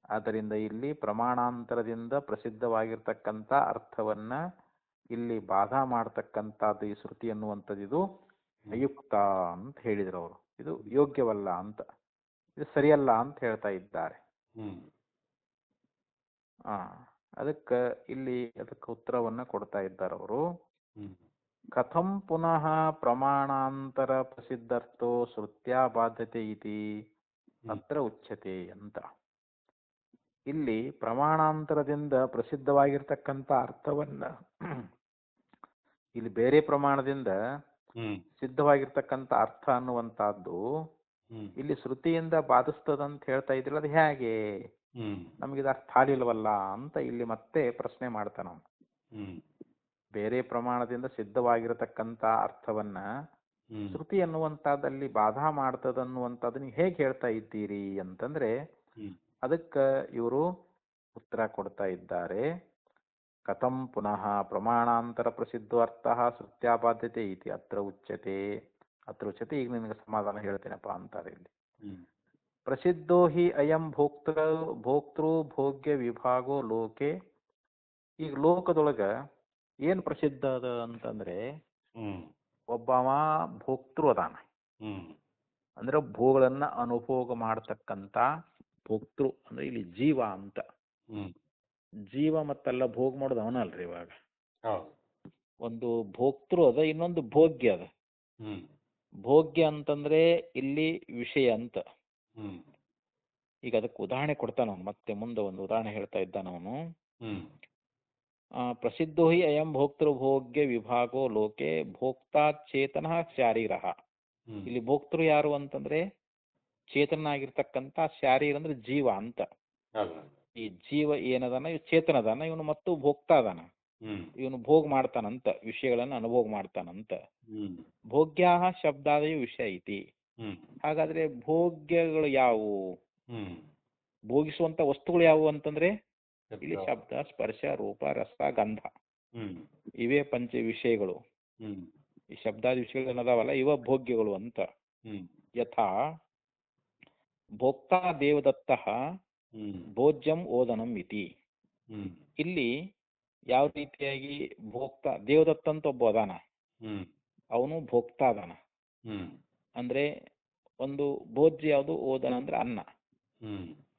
ಆದ್ದರಿಂದ ಇಲ್ಲಿ ಪ್ರಮಾಣಾಂತರದಿಂದ ಪ್ರಸಿದ್ಧವಾಗಿರ್ತಕ್ಕಂಥ ಅರ್ಥವನ್ನ ಇಲ್ಲಿ ಬಾಧಾ ಮಾಡ್ತಕ್ಕಂಥದ್ದು ಈ ಶ್ರುತಿ ಅನ್ನುವಂಥದ್ದು ಇದು ಅಯುಕ್ತ ಅಂತ ಹೇಳಿದ್ರು ಅವರು. ಇದು ಯೋಗ್ಯವಲ್ಲ ಅಂತ, ಇದು ಸರಿಯಲ್ಲ ಅಂತ ಹೇಳ್ತಾ ಇದ್ದಾರೆ. ಅದಕ್ಕೆ ಇಲ್ಲಿ ಅದಕ್ಕೆ ಉತ್ತರವನ್ನ ಕೊಡ್ತಾ ಇದ್ದಾರೆ ಅವರು. ಕಥಂ ಪುನಃ ಪ್ರಮಾಣಾಂತರ ಪ್ರಸಿದ್ಧರ್ಥೋ ಶ್ರುತ್ಯಾ ಬಾಧ್ಯತೆ ಇತಿ ಅತ್ರ ಉಚ್ಯತೆ ಅಂತ. ಇಲ್ಲಿ ಪ್ರಮಾಣಾಂತರದಿಂದ ಪ್ರಸಿದ್ಧವಾಗಿರ್ತಕ್ಕಂಥ ಅರ್ಥವನ್ನ ಇಲ್ಲಿ ಬೇರೆ ಪ್ರಮಾಣದಿಂದ ಸಿದ್ಧವಾಗಿರ್ತಕ್ಕಂಥ ಅರ್ಥ ಅನ್ನುವಂತಹದ್ದು ಇಲ್ಲಿ ಶ್ರುತಿಯಿಂದ ಬಾಧಿಸ್ತದಂತ ಹೇಳ್ತಾ ಇದ್ರಲ್ಲ, ಅದು ಹೇಗೆ ನಮಗಿದು ಅರ್ಥ ಆಗಿಲ್ವಲ್ಲ ಅಂತ ಇಲ್ಲಿ ಮತ್ತೆ ಪ್ರಶ್ನೆ ಮಾಡ್ತಾನ. ಬೇರೆ ಪ್ರಮಾಣದಿಂದ ಸಿದ್ಧವಾಗಿರತಕ್ಕಂಥ ಅರ್ಥವನ್ನ ಶ್ರುತಿ ಅನ್ನುವಂಥದ್ದಲ್ಲಿ ಬಾಧಾ ಮಾಡ್ತದನ್ನುವಂಥದ್ದನ್ನ ಹೇಗೆ ಹೇಳ್ತಾ ಇದ್ದೀರಿ ಅಂತಂದ್ರೆ ಅದಕ್ಕೆ ಇವರು ಉತ್ತರ ಕೊಡ್ತಾ ಇದ್ದಾರೆ. ಕಥಂ ಪುನಃ ಪ್ರಮಾಣಾಂತರ ಪ್ರಸಿದ್ಧ ಅರ್ಥ ಶ್ರುತ್ಯಾ ಬಾಧ್ಯತೆ ಇತಿ ಅತ್ರ ಉಚ್ಯತೆ. ಅತ್ರ ಉಚ್ಯತೆ, ಈಗ ನಿನಗೆ ಸಮಾಧಾನ ಹೇಳ್ತೇನಪ್ಪ ಅಂತಾರೆ ಇಲ್ಲಿ. ಪ್ರಸಿದ್ಧೋ ಹಿ ಅಯಂ ಭೋಕ್ತೃ ಭೋಗ್ಯ ವಿಭಾಗೋ ಲೋಕೆ. ಈಗ ಲೋಕದೊಳಗ ಏನ್ ಪ್ರಸಿದ್ಧ ಅದ ಅಂತಂದ್ರೆ ಒಬ್ಬವ ಭೋಕ್ತೃ ಅದಾನ, ಅಂದ್ರೆ ಭೋಗಳನ್ನ ಅನುಭೋಗ ಮಾಡತಕ್ಕಂತ ಭೋಕ್ತೃ ಅಂದ್ರೆ ಇಲ್ಲಿ ಜೀವ ಅಂತ. ಜೀವ ಮತ್ತೆಲ್ಲ ಭೋಗ ಮಾಡೋದು ಅವನಲ್ರಿ. ಇವಾಗ ಒಂದು ಭೋಕ್ತೃ ಅದ, ಇನ್ನೊಂದು ಭೋಗ್ಯ ಅದ. ಭೋಗ್ಯ ಅಂತಂದ್ರೆ ಇಲ್ಲಿ ವಿಷಯ ಅಂತ. ಈಗ ಅದಕ್ಕೆ ಉದಾಹರಣೆ ಕೊಡ್ತಾನ ಅವನು, ಮತ್ತೆ ಮುಂದೆ ಒಂದು ಉದಾಹರಣೆ ಹೇಳ್ತಾ ಇದ್ದಾನ ಅವನು. ಪ್ರಸಿದ್ಧೋ ಹಿ ಅಯಂ ಭೋಕ್ತೃ ಭೋಗ್ಯ ವಿಭಾಗೋ ಲೋಕೆ ಭೋಕ್ತಾ ಚೇತನ ಶಾರೀರ. ಇಲ್ಲಿ ಭೋಕ್ತೃ ಯಾರು ಅಂತಂದ್ರೆ ಚೇತನಾಗಿರ್ತಕ್ಕಂಥ, ಶಾರೀರ ಅಂದ್ರೆ ಜೀವ ಅಂತ. ಈ ಜೀವ ಏನದಾನ ಇವ್ ಚೇತನ ಅದಾನ, ಇವನು ಮತ್ತು ಭೋಕ್ತಾ ಅದಾನ. ಇವನು ಭೋಗ ಮಾಡ್ತಾನಂತ, ವಿಷಯಗಳನ್ನ ಅನುಭೋಗ ಮಾಡ್ತಾನಂತ. ಭೋಗ್ಯ ಶಬ್ದಾದಯ ವಿಷಯ ಐತಿ. ಹಾಗಾದ್ರೆ ಭೋಗ್ಯಗಳು ಯಾವುವು, ಭೋಗಿಸುವಂತ ವಸ್ತುಗಳು ಯಾವುವು ಅಂತಂದ್ರೆ ಇಲ್ಲಿ ಶಬ್ದ ಸ್ಪರ್ಶ ರೂಪ ರಸ ಗಂಧ ಇವೇ ಪಂಚ ವಿಷಯಗಳು. ಈ ಶಬ್ದಾದಿ ವಿಷಯಗಳು ಏನದಾವಲ್ಲ ಇವ ಭೋಗ್ಯಗಳು ಅಂತ. ಯಥಾ ಭೋಕ್ತಾ ದೇವದತ್ತ ಭೋಜ್ಯಂ ಓದನಂ ಇತಿ. ಇಲ್ಲಿ ಯಾವ ರೀತಿಯಾಗಿ ಭೋಕ್ತಾ ದೇವದತ್ತ ಅಂತ ಒಬ್ಬ ಅದಾನ, ಅವನು ಭೋಕ್ತಾ ಅದಾನ. ಅಂದ್ರೆ ಒಂದು ಭೋಜ್ಯ ಯಾವುದು, ಓದನ ಅಂದ್ರೆ ಅನ್ನ.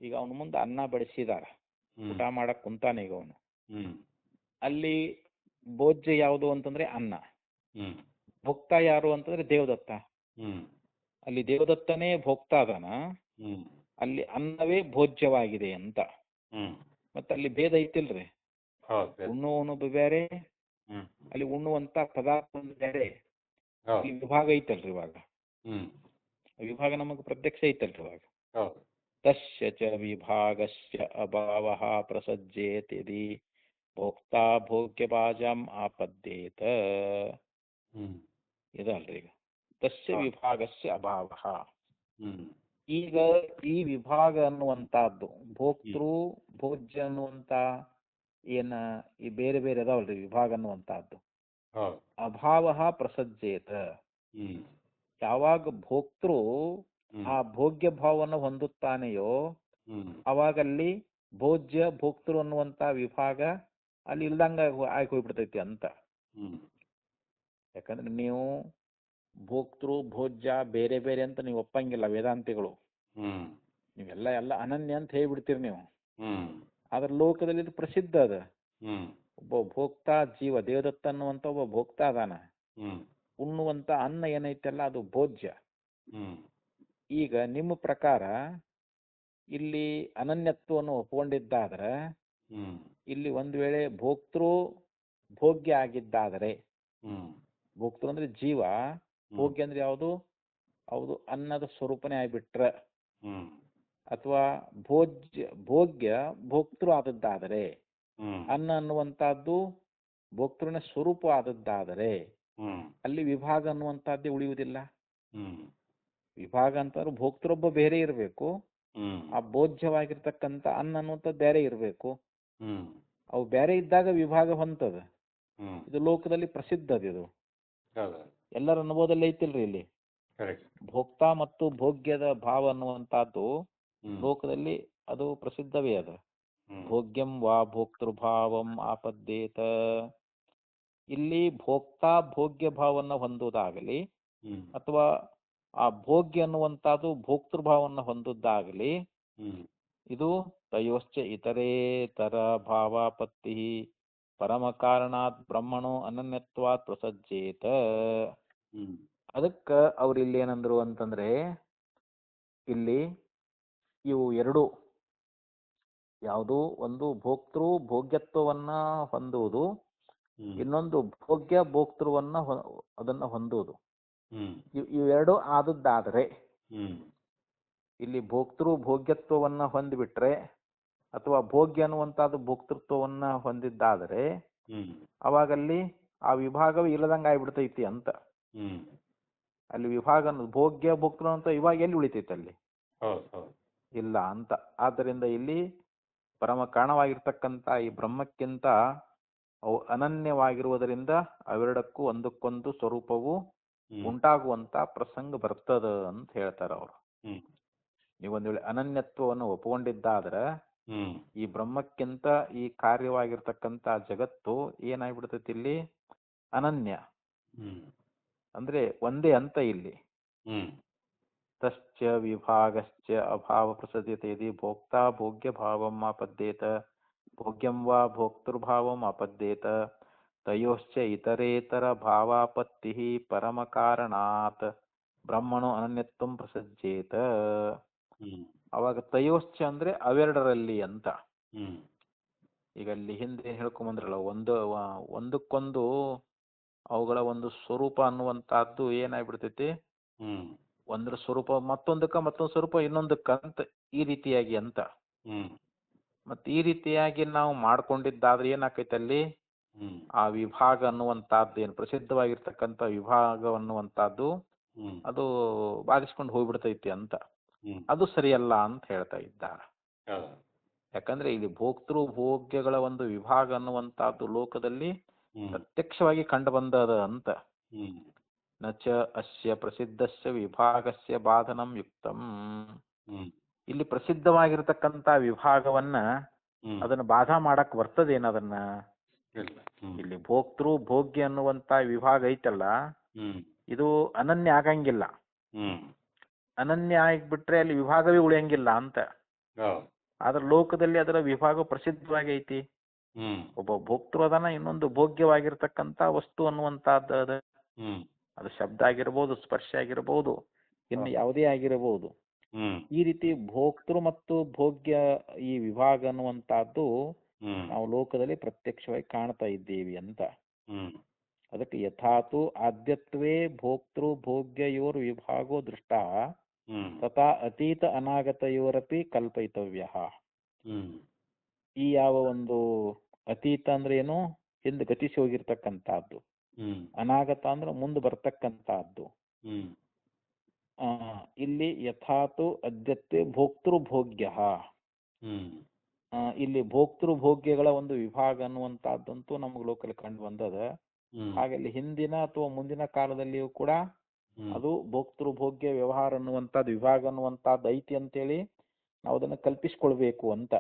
ಈಗ ಅವನ ಮುಂದೆ ಅನ್ನ ಬಡಿಸಿದಾರ, ಊಟ ಮಾಡಕ್ ಕುಂತಾನ ಈಗ ಅವನು. ಅಲ್ಲಿ ಭೋಜ್ಯ ಯಾವುದು ಅಂತಂದ್ರೆ ಅನ್ನ. ಭೋಕ್ತಾ ಯಾರು ಅಂತಂದ್ರೆ ದೇವದತ್ತ. ಅಲ್ಲಿ ದೇವದತ್ತನೇ ಭೋಕ್ತಾ ಅದಾನ, ಅಲ್ಲಿ ಅನ್ನವೇ ಭೋಜ್ಯವಾಗಿದೆ ಅಂತ. ಮತ್ತೆ ಅಲ್ಲಿ ಭೇದ ಐತಿಲ್ರಿ, ಉಣ್ಣುವನು ಬೇರೆ, ಅಲ್ಲಿ ಉಣ್ಣುವಂತ ಪದಾರ್ಥ ಬೇರೆ. ಇಲ್ಲಿ ವಿಭಾಗ ಐತಲ್ರಿ ಇವಾಗ, ವಿಭಾಗ ನಮಗೆ ಪ್ರತ್ಯಕ್ಷ ಐತಲ್ರಿ ಇವಾಗ. ತಸ್ಯ ಚ ವಿಭಾಗಸ್ಯ ಅಭಾವಃ ಪ್ರಸಜ್ಯೇತ್ ಯದಿ ಭೋಕ್ತಾ ಭೋಗ್ಯ ಬಾಜಂ ಆಪದ್ಯೇತ. ಇದಲ್ರಿ ಈಗ ತಸ್ಯ ವಿಭಾಗಸ್ಯ ಅಭಾವಃ. ಈಗ ಈ ವಿಭಾಗ ಅನ್ನುವಂತಹದ್ದು ಭೋಕ್ತೃ ಭೋಜ್ಯ ಅನ್ನುವಂತ ಏನ ಈ ಬೇರೆ ಬೇರೆ ಅದಾವಲ್ರಿ ವಿಭಾಗ ಅನ್ನುವಂತಹದ್ದು. ಅಭಾವಃ ಪ್ರಸಜ್ಯೇತ, ಯಾವಾಗ ಭೋಕ್ತೃ ಆ ಭೋಗ್ಯ ಭಾವವನ್ನು ಹೊಂದುತ್ತಾನೆಯೋ ಅವಾಗಲ್ಲಿ ಭೋಜ್ಯ ಭೋಕ್ತೃ ಅನ್ನುವಂತ ವಿಭಾಗ ಅಲ್ಲಿ ಇಲ್ದಂಗ ಆಗಿ ಹೋಗ್ಬಿಡ್ತೈತಿ ಅಂತ. ಯಾಕಂದ್ರೆ ನೀವು ಭೋಕ್ತೃ ಭೋಜ್ಯ ಬೇರೆ ಬೇರೆ ಅಂತ ನೀವು ಒಪ್ಪಂಗಿಲ್ಲ ವೇದಾಂತಿಗಳು. ನೀವೆಲ್ಲ ಎಲ್ಲ ಅನನ್ಯ ಅಂತ ಹೇಳ್ಬಿಡ್ತೀರಿ ನೀವು. ಆದ್ರೆ ಲೋಕದಲ್ಲಿ ಇದು ಪ್ರಸಿದ್ಧ ಅದ. ಒಬ್ಬ ಭೋಕ್ತಾ ಜೀವ ದೇವದತ್ತ ಅನ್ನುವಂತ ಒಬ್ಬ ಭೋಕ್ತಾ ಅದಾನ. ಉಣ್ಣುವಂತ ಅನ್ನ ಏನೈತಲ್ಲ ಅದು ಭೋಜ್ಯ. ಈಗ ನಿಮ್ಮ ಪ್ರಕಾರ ಇಲ್ಲಿ ಅನನ್ಯತ್ವವನ್ನು ಒಪ್ಕೊಂಡಿದ್ದಾದ್ರೆ ಇಲ್ಲಿ ಒಂದ್ ವೇಳೆ ಭೋಕ್ತೃ ಭೋಗ್ಯ ಆಗಿದ್ದಾದರೆ ಹ್ಮ್ ಭೋಕ್ತೃ ಅಂದ್ರೆ ಜೀವ, ಭೋಗ್ಯ ಅಂದ್ರೆ ಯಾವುದು? ಹೌದು, ಅನ್ನದ ಸ್ವರೂಪನೇ ಆಗ್ಬಿಟ್ರೆ, ಹ್ಮ್ ಅಥವಾ ಭೋಗ್ಯ ಭೋಕ್ತೃ ಆದದ್ದಾದರೆ, ಹ್ಮ್ ಅನ್ನ ಅನ್ನುವಂತಹದ್ದು ಭೋಕ್ತೃನ ಸ್ವರೂಪ ಆದದ್ದಾದರೆ ಹ್ಮ್ ಅಲ್ಲಿ ವಿಭಾಗ ಅನ್ನುವಂತಹದ್ದೇ ಉಳಿಯುವುದಿಲ್ಲ. ಹ್ಮ್ ವಿಭಾಗ ಅಂತಂದ್ರೆ ಭೋಕ್ತೃೊಬ್ಬ ಬೇರೆ ಇರಬೇಕು, ಹ್ಮ್ ಆ ಭೋಜ್ಯವಾಗಿರ್ತಕ್ಕಂಥ ಅನ್ನ ಅನ್ನುವಂಥದ್ದು ಬೇರೆ ಇರಬೇಕು. ಹ್ಮ್ ಅವು ಬೇರೆ ಇದ್ದಾಗ ವಿಭಾಗ ಹೊಂತದ. ಹ್ಮ್ ಇದು ಲೋಕದಲ್ಲಿ ಪ್ರಸಿದ್ಧದ. ಇದು ಹೌದಾ? ಎಲ್ಲರ ಅನುಭವದಲ್ಲಿ ಐತಿಲ್ರಿ. ಇಲ್ಲಿ ಕರೆಕ್ಟ್. ಭೋಕ್ತಾ ಮತ್ತು ಭೋಗ್ಯದ ಭಾವ ಅನ್ನುವಂತಹದ್ದು ಹ್ಮ್ ಲೋಕದಲ್ಲಿ ಅದು ಪ್ರಸಿದ್ಧವೇ ಅದ. ಹ್ಮ್ ಭೋಗ್ಯಂ ವಾ ಭೋಕ್ತೃಭಾವಂ ಆಪದ್ದೇತ. ಇಲ್ಲಿ ಭೋಕ್ತಾ ಭೋಗ್ಯ ಭಾವನ್ನ ಹೊಂದುವುದಾಗಲಿ ಹ್ಮ್ ಅಥವಾ ಆ ಭೋಗ್ಯ ಅನ್ನುವಂಥದ್ದು ಭೋಕ್ತೃಭಾವನ್ನ ಹೊಂದುವುದಾಗಲಿ, ಹ್ಮ್ ಇದು ತಯೋಶ್ಚ ಇತರೇತರ ಭಾವಾಪತ್ತಿ ಪರಮ ಕಾರಣಾತ್ ಬ್ರಹ್ಮಣೋ ಅನನ್ಯತ್ವಾತ್ ಪ್ರಸಜ್ಜೇತ. ಹ್ಮ್ ಅದಕ್ಕ ಅವ್ರು ಇಲ್ಲಿ ಏನಂದ್ರು ಅಂತಂದ್ರೆ, ಇಲ್ಲಿ ಇವು ಎರಡು ಯಾವುದು, ಒಂದು ಭೋಕ್ತೃ ಭೋಗ್ಯತ್ವವನ್ನ ಹೊಂದುವುದು, ಹ್ಮ್ ಇನ್ನೊಂದು ಭೋಗ್ಯ ಭೋಕ್ತೃವನ್ನ ಅದನ್ನ ಹೊಂದುವುದು. ಹ್ಮ್ ಇವೆರಡು ಆದದ್ದಾದರೆ, ಹ್ಮ್ ಇಲ್ಲಿ ಭೋಕ್ತೃ ಭೋಗ್ಯತ್ವವನ್ನ ಹೊಂದಿಬಿಟ್ರೆ ಅಥವಾ ಭೋಗ್ಯ ಅನ್ನುವಂಥದ್ದು ಭೋಕ್ತೃತ್ವವನ್ನ ಹೊಂದಿದ್ದಾದರೆ ಹ್ಮ್ ಅವಾಗಲ್ಲಿ ಆ ವಿಭಾಗವೇ ಇಲ್ಲದಂಗೆ ಆಗ್ಬಿಡ್ತೈತಿ ಅಂತ. ಹ್ಮ್ ಅಲ್ಲಿ ವಿಭಾಗ ಭೋಗ್ಯ ಭೋಕ್ತೃ ಅಂತ ಇವಾಗ ಎಲ್ಲಿ ಉಳಿತೈತಿ ಅಲ್ಲಿ? ಹೌದು ಹೌದು. ಇಲ್ಲ ಅಂತ. ಆದ್ದರಿಂದ ಇಲ್ಲಿ ಪರಮ ಕಾರಣವಾಗಿರ್ತಕ್ಕಂಥ ಈ ಬ್ರಹ್ಮಕ್ಕಿಂತ ಅವು ಅನನ್ಯವಾಗಿರುವುದರಿಂದ ಅವೆರಡಕ್ಕೂ ಒಂದಕ್ಕೊಂದು ಸ್ವರೂಪವು ಉಂಟಾಗುವಂತ ಪ್ರಸಂಗ ಬರ್ತದ ಅಂತ ಹೇಳ್ತಾರ ಅವರು. ಹ್ಮ್ ನೀವೊಂದು ವೇಳೆ ಅನನ್ಯತ್ವವನ್ನು ಒಪ್ಪಿಕೊಂಡಿದ್ದಾದ್ರೆ ಹ್ಮ್ ಈ ಬ್ರಹ್ಮಕ್ಕಿಂತ ಈ ಕಾರ್ಯವಾಗಿರ್ತಕ್ಕಂಥ ಜಗತ್ತು ಏನಾಗ್ಬಿಡ್ತೈತಿ ಇಲ್ಲಿ? ಅನನ್ಯ. ಹ್ಮ್ ಅಂದ್ರೆ ಒಂದೇ ಅಂತ ಇಲ್ಲಿ. ಹ್ಮ್ ತಶ್ಚ ವಿಭಾಗಶ್ಚ ಅಭಾವ ಪ್ರಸಜ್ಯತೆ ಯದಿ ಭೋಕ್ತಾ ಭೋಗ್ಯ ಭಾವಂ ಆಪದ್ಯೇತ ಭೋಗ್ಯಂ ವಾ ಭೋಕ್ತೃಭಾವಂ ಆಪದ್ಯೇತ ತಯೋಶ್ಚ ಇತರೇತರ ಭಾವಾಪತ್ತಿ ಪರಮ ಕಾರಣಾತ್ ಬ್ರಹ್ಮಣೋ ಅನನ್ಯತ್ವಂ ಪ್ರಸಜ್ಜೇತ. ಹ್ಮ್ ಅವಾಗ ತಯೋಶ್ಚ ಅಂದ್ರೆ ಅವೆರಡರಲ್ಲಿ ಅಂತ. ಹ್ಮ್ ಈಗ ಅಲ್ಲಿ ಹಿಂದೆ ಹೇಳ್ಕೊಂಬಂದ್ರಲ್ಲ, ಒಂದಕ್ಕೊಂದು ಅವುಗಳ ಒಂದು ಸ್ವರೂಪ ಅನ್ನುವಂತಹದ್ದು ಏನಾಗ್ಬಿಡ್ತೈತಿ? ಹ್ಮ್ ಒಂದ್ರ ಸ್ವರೂಪ ಮತ್ತೊಂದಕ್ಕ, ಮತ್ತೊಂದು ಸ್ವರೂಪ ಇನ್ನೊಂದಕ್ಕ ಅಂತ, ಈ ರೀತಿಯಾಗಿ ಅಂತ. ಹ್ಮ್ ಮತ್ತೆ ಈ ರೀತಿಯಾಗಿ ನಾವು ಮಾಡ್ಕೊಂಡಿದ್ದಾದ್ರೆ ಏನಾಕೈತೆ ಅಲ್ಲಿ? ಹ್ಮ್ ಆ ವಿಭಾಗ ಅನ್ನುವಂತಹದ್ದು ಏನು ಪ್ರಸಿದ್ಧವಾಗಿರ್ತಕ್ಕಂಥ ವಿಭಾಗ ಅನ್ನುವಂತಹದ್ದು ಹ್ಮ್ ಅದು ಬಾಧಿಸ್ಕೊಂಡು ಹೋಗ್ಬಿಡ್ತೈತಿ ಅಂತ. ಹ್ಮ್ ಅದು ಸರಿಯಲ್ಲ ಅಂತ ಹೇಳ್ತಾ ಇದ್ದಾರೆ. ಹೌದಾ? ಯಾಕಂದ್ರೆ ಇಲ್ಲಿ ಭೋಕ್ತೃ ಭೋಗ್ಯಗಳ ಒಂದು ವಿಭಾಗ ಅನ್ನುವಂತಹದ್ದು ಲೋಕದಲ್ಲಿ ಹ್ಮ್ ಪ್ರತ್ಯಕ್ಷವಾಗಿ ಕಂಡು ಬಂದದ ಅಂತ. ಹ್ಮ್ ನಚ ಅಸ್ಯ ಪ್ರಸಿದ್ಧಸ್ಯ ವಿಭಾಗಸ್ಯ ಬಾಧನಂ ಯುಕ್ತಂ. ಹ್ಮ್ ಇಲ್ಲಿ ಪ್ರಸಿದ್ಧವಾಗಿರ್ತಕ್ಕಂಥ ವಿಭಾಗವನ್ನ ಹ್ಮ್ ಅದನ್ನ ಬಾಧಾ ಮಾಡಕ್ ಬರ್ತದೇನ ಅದನ್ನ? ಇಲ್ಲ. ಹ್ಮ್ ಇಲ್ಲಿ ಭೋಕ್ತೃ ಭೋಗ್ಯ ಅನ್ನುವಂತ ವಿಭಾಗ ಐತಲ್ಲ, ಹ್ಮ್ ಇದು ಅನನ್ಯ ಆಗಂಗಿಲ್ಲ. ಹ್ಮ್ ಅನನ್ಯ ಆಗಿಬಿಟ್ರೆ ಅಲ್ಲಿ ವಿಭಾಗವೇ ಉಳಿಯಂಗಿಲ್ಲ ಅಂತ. ಹೌದು. ಆದ್ರೆ ಲೋಕದಲ್ಲಿ ಅದರ ವಿಭಾಗ ಪ್ರಸಿದ್ಧವಾಗಿ ಐತಿ. ಹ್ಮ್ ಒಬ್ಬ ಭೋಕ್ತೃ ಅದನ್ನ, ಇನ್ನೊಂದು ಭೋಗ್ಯವಾಗಿರ್ತಕ್ಕಂಥ ವಸ್ತು ಅನ್ನುವಂತಹದ್ದು ಅದ. ಹ್ಮ್ ಅದು ಶಬ್ದ ಆಗಿರ್ಬೋದು, ಸ್ಪರ್ಶ ಆಗಿರ್ಬೋದು, ಇನ್ನು ಯಾವುದೇ ಆಗಿರಬಹುದು. ಹ್ಮ್ ಈ ರೀತಿ ಭೋಕ್ತೃ ಮತ್ತು ಭೋಗ್ಯ ಈ ವಿಭಾಗ ಅನ್ನುವಂತಹದ್ದು ಹ್ಮ್ ನಾವು ಲೋಕದಲ್ಲಿ ಪ್ರತ್ಯಕ್ಷವಾಗಿ ಕಾಣ್ತಾ ಇದ್ದೀವಿ ಅಂತ. ಹ್ಮ್ ಅದಕ್ಕೆ ಯಥಾತು ಆದ್ಯತ್ವೇ ಭೋಕ್ತೃ ಭೋಗ್ಯಯೋರ್ ವಿಭಾಗೋ ದೃಷ್ಟ ಹ್ಮ್ ತಥಾ ಅತೀತ ಅನಾಗತಯೋರಪಿ ಕಲ್ಪಯಿತವ್ಯ. ಹ್ಮ್ ಈ ಯಾವ ಒಂದು ಅತೀತ ಅಂದ್ರೆ ಏನು? ಹಿಂದೆ ಗತಿಸಿ ಹೋಗಿರ್ತಕ್ಕಂಥದ್ದು. ಹ್ಮ್ ಅನಾಗತ ಅಂದ್ರೆ ಮುಂದೆ ಬರ್ತಕ್ಕಂಥದ್ದು. ಹ್ಮ್ ಇಲ್ಲಿ ಯಥಾತು ಅದ್ಯತ್ವೆ ಭೋಕ್ತೃ ಭೋಗ್ಯ. ಹ್ಮ್ ಇಲ್ಲಿ ಭೋಕ್ತೃ ಭೋಗ್ಯಗಳ ಒಂದು ವಿಭಾಗ ಅನ್ನುವಂತಹದ್ದಂತೂ ನಮ್ಗೆ ಲೋಕಲ್ಲಿ ಕಂಡು ಬಂದದ. ಹಾಗೆ ಅಲ್ಲಿ ಹಿಂದಿನ ಅಥವಾ ಮುಂದಿನ ಕಾಲದಲ್ಲಿಯೂ ಕೂಡ ಅದು ಭೋಕ್ತೃ ಭೋಗ್ಯ ವ್ಯವಹಾರ ಅನ್ನುವಂಥದ್ದು ವಿಭಾಗ ಅನ್ನುವಂಥದ್ದು ಐತಿ ಅಂತೇಳಿ ನಾವು ಅದನ್ನ ಕಲ್ಪಿಸ್ಕೊಳ್ಬೇಕು ಅಂತ.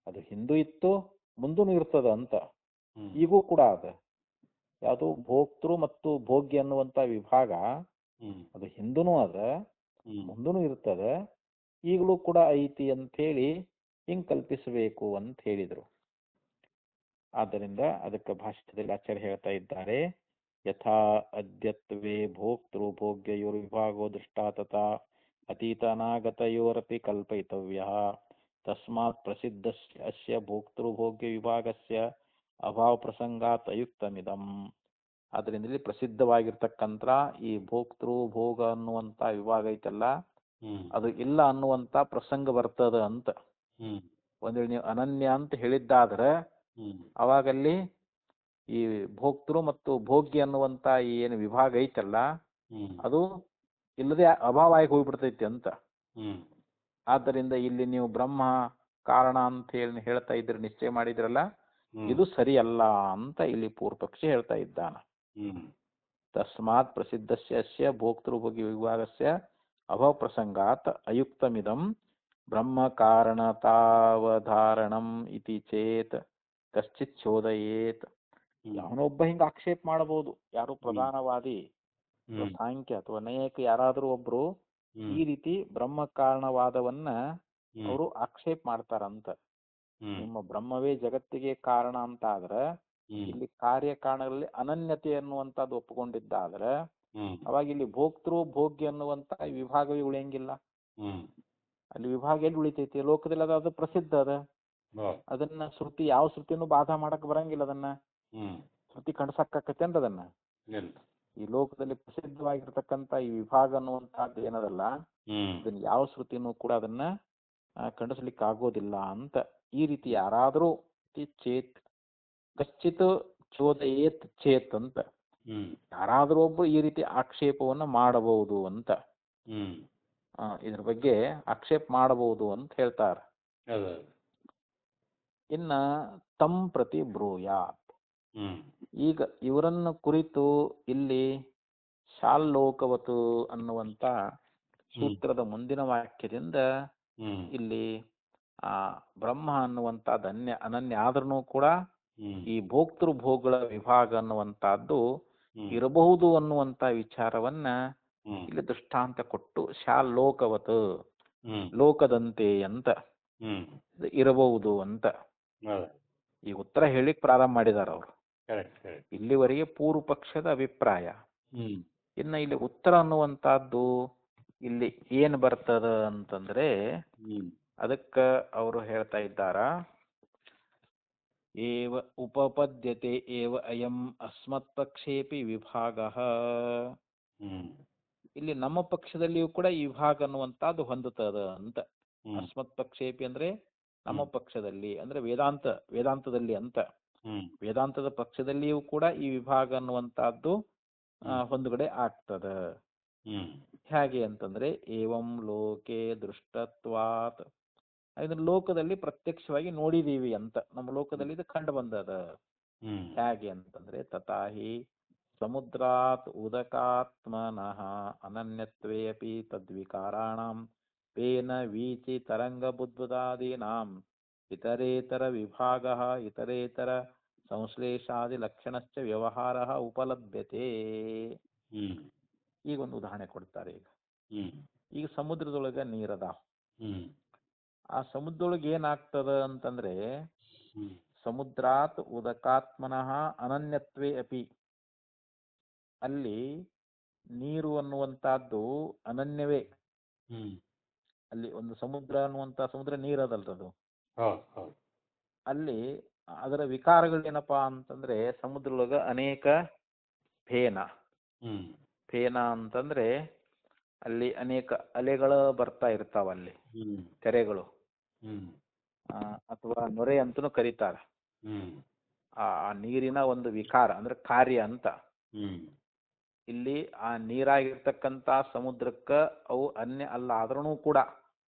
ಅದು ಹಿಂದೂ ಇತ್ತು, ಮುಂದೂ ಇರ್ತದ ಅಂತ. ಈಗೂ ಕೂಡ ಅದ. ಯಾವುದು ಭೋಕ್ತೃ ಮತ್ತು ಭೋಗ್ಯ ಅನ್ನುವಂತ ವಿಭಾಗ ಅದು ಹಿಂದೂನೂ ಅದ, ಮುಂದೂ ಇರ್ತದ, ಈಗಲೂ ಕೂಡ ಐತಿ ಅಂತ ಹೇಳಿ ಹಿಂಗ್ ಕಲ್ಪಿಸಬೇಕು ಅಂತ ಹೇಳಿದ್ರು. ಆದ್ದರಿಂದ ಅದಕ್ಕೆ ಭಾಷ್ಯದಲ್ಲಿ ಆಚಾರ್ಯ ಹೇಳ್ತಾ ಇದ್ದಾರೆ, ಯಥಾ ಅದ್ಯತ್ವೇ ಭೋಕ್ತೃ ಭೋಗ್ಯಯೋರ್ ವಿಭಾಗೋ ದೃಷ್ಟಾ ತಥಾ ಅತೀತ ಅನಾಗತಯೋರಪಿ ಕಲ್ಪಯಿತವ್ಯ. ತಸ್ಮಾತ್ ಪ್ರಸಿದ್ಧಸ್ಯ ಅಸ್ಯ ಭೋಕ್ತೃ ಭೋಗ್ಯ ವಿಭಾಗಸ್ಯ ಅಭಾವ ಪ್ರಸಂಗಾತ್ ಅಯುಕ್ತಮಿದಂ. ಆದ್ರಿಂದ ಇಲ್ಲಿ ಪ್ರಸಿದ್ಧವಾಗಿರ್ತಕ್ಕಂಥ ಈ ಭೋಕ್ತೃ ಭೋಗ ಅನ್ನುವಂತ ವಿಭಾಗ ಐತಲ್ಲ, ಅದು ಇಲ್ಲ ಅನ್ನುವಂತ ಪ್ರಸಂಗ ಬರ್ತದ ಅಂತ. ಒಂದ್ ವೇಳೆ ನೀವು ಅನನ್ಯ ಅಂತ ಹೇಳಿದ್ದಾದ್ರೆ ಅವಾಗಲ್ಲಿ ಈ ಭೋಕ್ತೃ ಮತ್ತು ಭೋಗ್ಯ ಅನ್ನುವಂತ ಏನು ವಿಭಾಗ ಐತಲ್ಲ ಅದು ಇಲ್ಲದೆ ಅಭಾವ ಆಗಿ ಹೋಗ್ಬಿಡ್ತೈತಿ ಅಂತ. ಆದ್ದರಿಂದ ಇಲ್ಲಿ ನೀವು ಬ್ರಹ್ಮ ಕಾರಣ ಅಂತ ಹೇಳ್ತಾ ಇದ್ರಿ, ನಿಶ್ಚಯ ಮಾಡಿದ್ರಲ್ಲ, ಇದು ಸರಿಯಲ್ಲ ಅಂತ ಇಲ್ಲಿ ಪೂರ್ವಪಕ್ಷಿ ಹೇಳ್ತಾ ಇದ್ದಾನ. ತಸ್ಮಾತ್ ಪ್ರಸಿದ್ಧಸ್ಯ ಭೋಕ್ತೃಭೋಗ್ಯ ವಿಭಾಗಸ್ಯ ಅಭವ ಪ್ರಸಂಗಾತ್ ಅಯುಕ್ತಮಿದಂ ಬ್ರಹ್ಮ ಕಾರಣತಾವಧಾರಣಂ ಇತಿ ಚೇತ್ ಕಶ್ಚಿತ್ ಚೋದಯೇತ್. ಅವನೊಬ್ಬ ಹಿಂಗ ಆಕ್ಷೇಪ ಮಾಡಬಹುದು, ಯಾರು ಪ್ರಧಾನವಾದಿ ಸಾಂಖ್ಯ ಅಥವಾ ನೈಯಾಯಿಕ ಯಾರಾದ್ರೂ ಒಬ್ರು ಈ ರೀತಿ ಬ್ರಹ್ಮ ಕಾರಣವಾದವನ್ನ ಅವರು ಆಕ್ಷೇಪ ಮಾಡ್ತಾರಂತ. ನಿಮ್ಮ ಬ್ರಹ್ಮವೇ ಜಗತ್ತಿಗೆ ಕಾರಣ ಅಂತ ಆದ್ರೆ ಇಲ್ಲಿ ಕಾರ್ಯಕಾರಣಗಳಲ್ಲಿ ಅನನ್ಯತೆ ಅನ್ನುವಂಥದ್ದು ಒಪ್ಪಿಕೊಂಡಿದ್ದಾದ್ರೆ ಅವಾಗ ಇಲ್ಲಿ ಭೋಕ್ತೃ ಭೋಗ್ಯ ಅನ್ನುವಂತ ವಿಭಾಗವೇ ಉಳಿಯಂಗಿಲ್ಲ. ಅಲ್ಲಿ ವಿಭಾಗ ಎಲ್ಲಿ ಉಳಿತೈತಿ? ಲೋಕದಲ್ಲಿ ಅದು ಪ್ರಸಿದ್ಧ ಅದ. ಅದನ್ನ ಶ್ರುತಿ ಯಾವ ಶ್ರುತಿನೂ ಬಾಧ ಮಾಡಕ್ ಬರಂಗಿಲ್ಲ. ಅದನ್ನ ಶ್ರುತಿ ಕಣ್ಸಕ್ಕಾಕತ್ತೆ ಅಂತ ಅದನ್ನ ಈ ಲೋಕದಲ್ಲಿ ಪ್ರಸಿದ್ಧವಾಗಿರ್ತಕ್ಕಂಥ ಈ ವಿಭಾಗ ಅನ್ನುವಂತಹದ್ದು ಏನದಲ್ಲ, ಅದನ್ನ ಯಾವ ಶ್ರುತಿನೂ ಕೂಡ ಅದನ್ನ ಖಂಡಿಸ್ಲಿಕ್ಕೆ ಆಗೋದಿಲ್ಲ ಅಂತ. ಈ ರೀತಿ ಯಾರಾದ್ರೂ ಚೇತ್ ಕಶ್ಚಿತ್ ಚೋದಯೇತ್ ಚೇತ್ ಅಂತ ಯಾರಾದ್ರೂ ಒಬ್ರು ಈ ರೀತಿ ಆಕ್ಷೇಪವನ್ನ ಮಾಡಬಹುದು ಅಂತ, ಇದ್ರ ಬಗ್ಗೆ ಆಕ್ಷೇಪ ಮಾಡಬಹುದು ಅಂತ ಹೇಳ್ತಾರ. ಇನ್ನ ತಂ ಪ್ರತಿ ಬ್ರೂಯಾತ್. ಈಗ ಇವರನ್ನು ಕುರಿತು ಇಲ್ಲಿ ಶಾಲ್ಲೋಕವತು ಅನ್ನುವಂತ ಸೂತ್ರದ ಮುಂದಿನ ವಾಕ್ಯದಿಂದ ಇಲ್ಲಿ ಬ್ರಹ್ಮ ಅನ್ನುವಂಥದ್ದು ಅನನ್ಯ ಆದ್ರೂ ಕೂಡ ಈ ಭೋಕ್ತೃ ಭೋಗಗಳ ವಿಭಾಗ ಅನ್ನುವಂತಹದ್ದು ಇರಬಹುದು ಅನ್ನುವಂತ ವಿಚಾರವನ್ನ ಇಲ್ಲಿ ದೃಷ್ಟಾಂತ ಕೊಟ್ಟು ಶಾಲ್ಲೋಕವತ್ ಲೋಕದಂತೆ ಅಂತ ಇರಬಹುದು ಅಂತ ಈ ಉತ್ತರ ಹೇಳಿಕ್ ಪ್ರಾರಂಭ ಮಾಡಿದಾರ ಅವರು. ಇಲ್ಲಿವರೆಗೆ ಪೂರ್ವ ಪಕ್ಷದ ಅಭಿಪ್ರಾಯ. ಇನ್ನು ಇಲ್ಲಿ ಉತ್ತರ ಅನ್ನುವಂತಹದ್ದು ಇಲ್ಲಿ ಏನ್ ಬರ್ತದ ಅಂತಂದ್ರೆ ಅದಕ್ಕ ಅವರು ಹೇಳ್ತಾ ಇದ್ದಾರ, ಏವ ಉಪಪದ್ಯತೆ ಏವ ಅಯಂ ಅಸ್ಮತ್ ಪಕ್ಷೇಪಿ ವಿಭಾಗಃ. ಇಲ್ಲಿ ನಮ್ಮ ಪಕ್ಷದಲ್ಲಿಯೂ ಕೂಡ ಈ ವಿಭಾಗ ಅನ್ನುವಂತಹದ್ದು ಹೊಂದುತ್ತದ ಅಂತ. ಅಸ್ಮತ್ ಪಕ್ಷೇಪಿ ಅಂದ್ರೆ ನಮ್ಮ ಪಕ್ಷದಲ್ಲಿ ಅಂದ್ರೆ ವೇದಾಂತದಲ್ಲಿ ಅಂತ. ವೇದಾಂತದ ಪಕ್ಷದಲ್ಲಿಯೂ ಕೂಡ ಈ ವಿಭಾಗ ಅನ್ನುವಂತಹದ್ದು ಹೊಂದುಗಡೆ ಆಗ್ತದ. ಹೇಗೆ ಅಂತಂದ್ರೆ ಏವಂ ಲೋಕೆ ದೃಷ್ಟತ್ವಾತ್, ಇದನ್ನ ಲೋಕದಲ್ಲಿ ಪ್ರತ್ಯಕ್ಷವಾಗಿ ನೋಡಿದೀವಿ ಅಂತ, ನಮ್ಮ ಲೋಕದಲ್ಲಿ ಇದು ಕಂಡು ಬಂದದ. ಹೇಗೆ ಅಂತಂದ್ರೆ ತಥಾಹಿ ಸಮುದ್ರಾತ್ ಉದಕಾತ್ಮನಃ ಅನನ್ಯತ್ವೇ ಅಪಿ ತದ್ವಿಕಾರಾಣಾಂ ಪೇನ ವೀಚಿ ತರಂಗ ಬುದ್ಬುದಾದೀನಾಂ ಇತರೇತರ ವಿಭಾಗಃ ಇತರೇತರ ಸಂಶ್ಲೇಷಾದಿ ಲಕ್ಷಣಶ್ಚ ವ್ಯವಹಾರಃ ಉಪಲಭ್ಯತೆ. ಈಗ ಒಂದು ಉದಾಹರಣೆ ಕೊಡ್ತಾರೆ. ಈಗ ಸಮುದ್ರದೊಳಗ ನೀರದಾವ. ಆ ಸಮುದ್ರದೊಳಗೆ ಏನಾಗ್ತದ ಅಂತಂದ್ರೆ ಸಮುದ್ರಾತ್ ಉದಕಾತ್ಮನಃ ಅನನ್ಯತ್ವೇ ಅಪಿ, ಅಲ್ಲಿ ನೀರು ಅನ್ನುವಂತಹದ್ದು ಅನನ್ಯವೇ. ಅಲ್ಲಿ ಒಂದು ಸಮುದ್ರ ಅನ್ನುವಂತ ಸಮುದ್ರ ನೀರದಲ್ರದು. ಅಲ್ಲಿ ಅದರ ವಿಕಾರಗಳೇನಪ್ಪಾ ಅಂತಂದ್ರೆ ಸಮುದ್ರದೊಳಗ ಅನೇಕ ಫೇನ ಅಂತಂದ್ರೆ ಅಲ್ಲಿ ಅನೇಕ ಅಲೆಗಳು ಬರ್ತಾ ಇರ್ತಾವ, ಅಲ್ಲಿ ತೆರೆಗಳು ಅಥವಾ ನೊರೆ ಅಂತನೂ ಕರೀತಾರ. ಆ ನೀರಿನ ಒಂದು ವಿಕಾರ ಅಂದ್ರೆ ಕಾರ್ಯ ಅಂತ. ಇಲ್ಲಿ ಆ ನೀರಾಗಿರ್ತಕ್ಕಂತ ಸಮುದ್ರಕ್ಕ ಅವು ಅನ್ಯ ಅಲ್ಲ ಆದ್ರೂ ಕೂಡ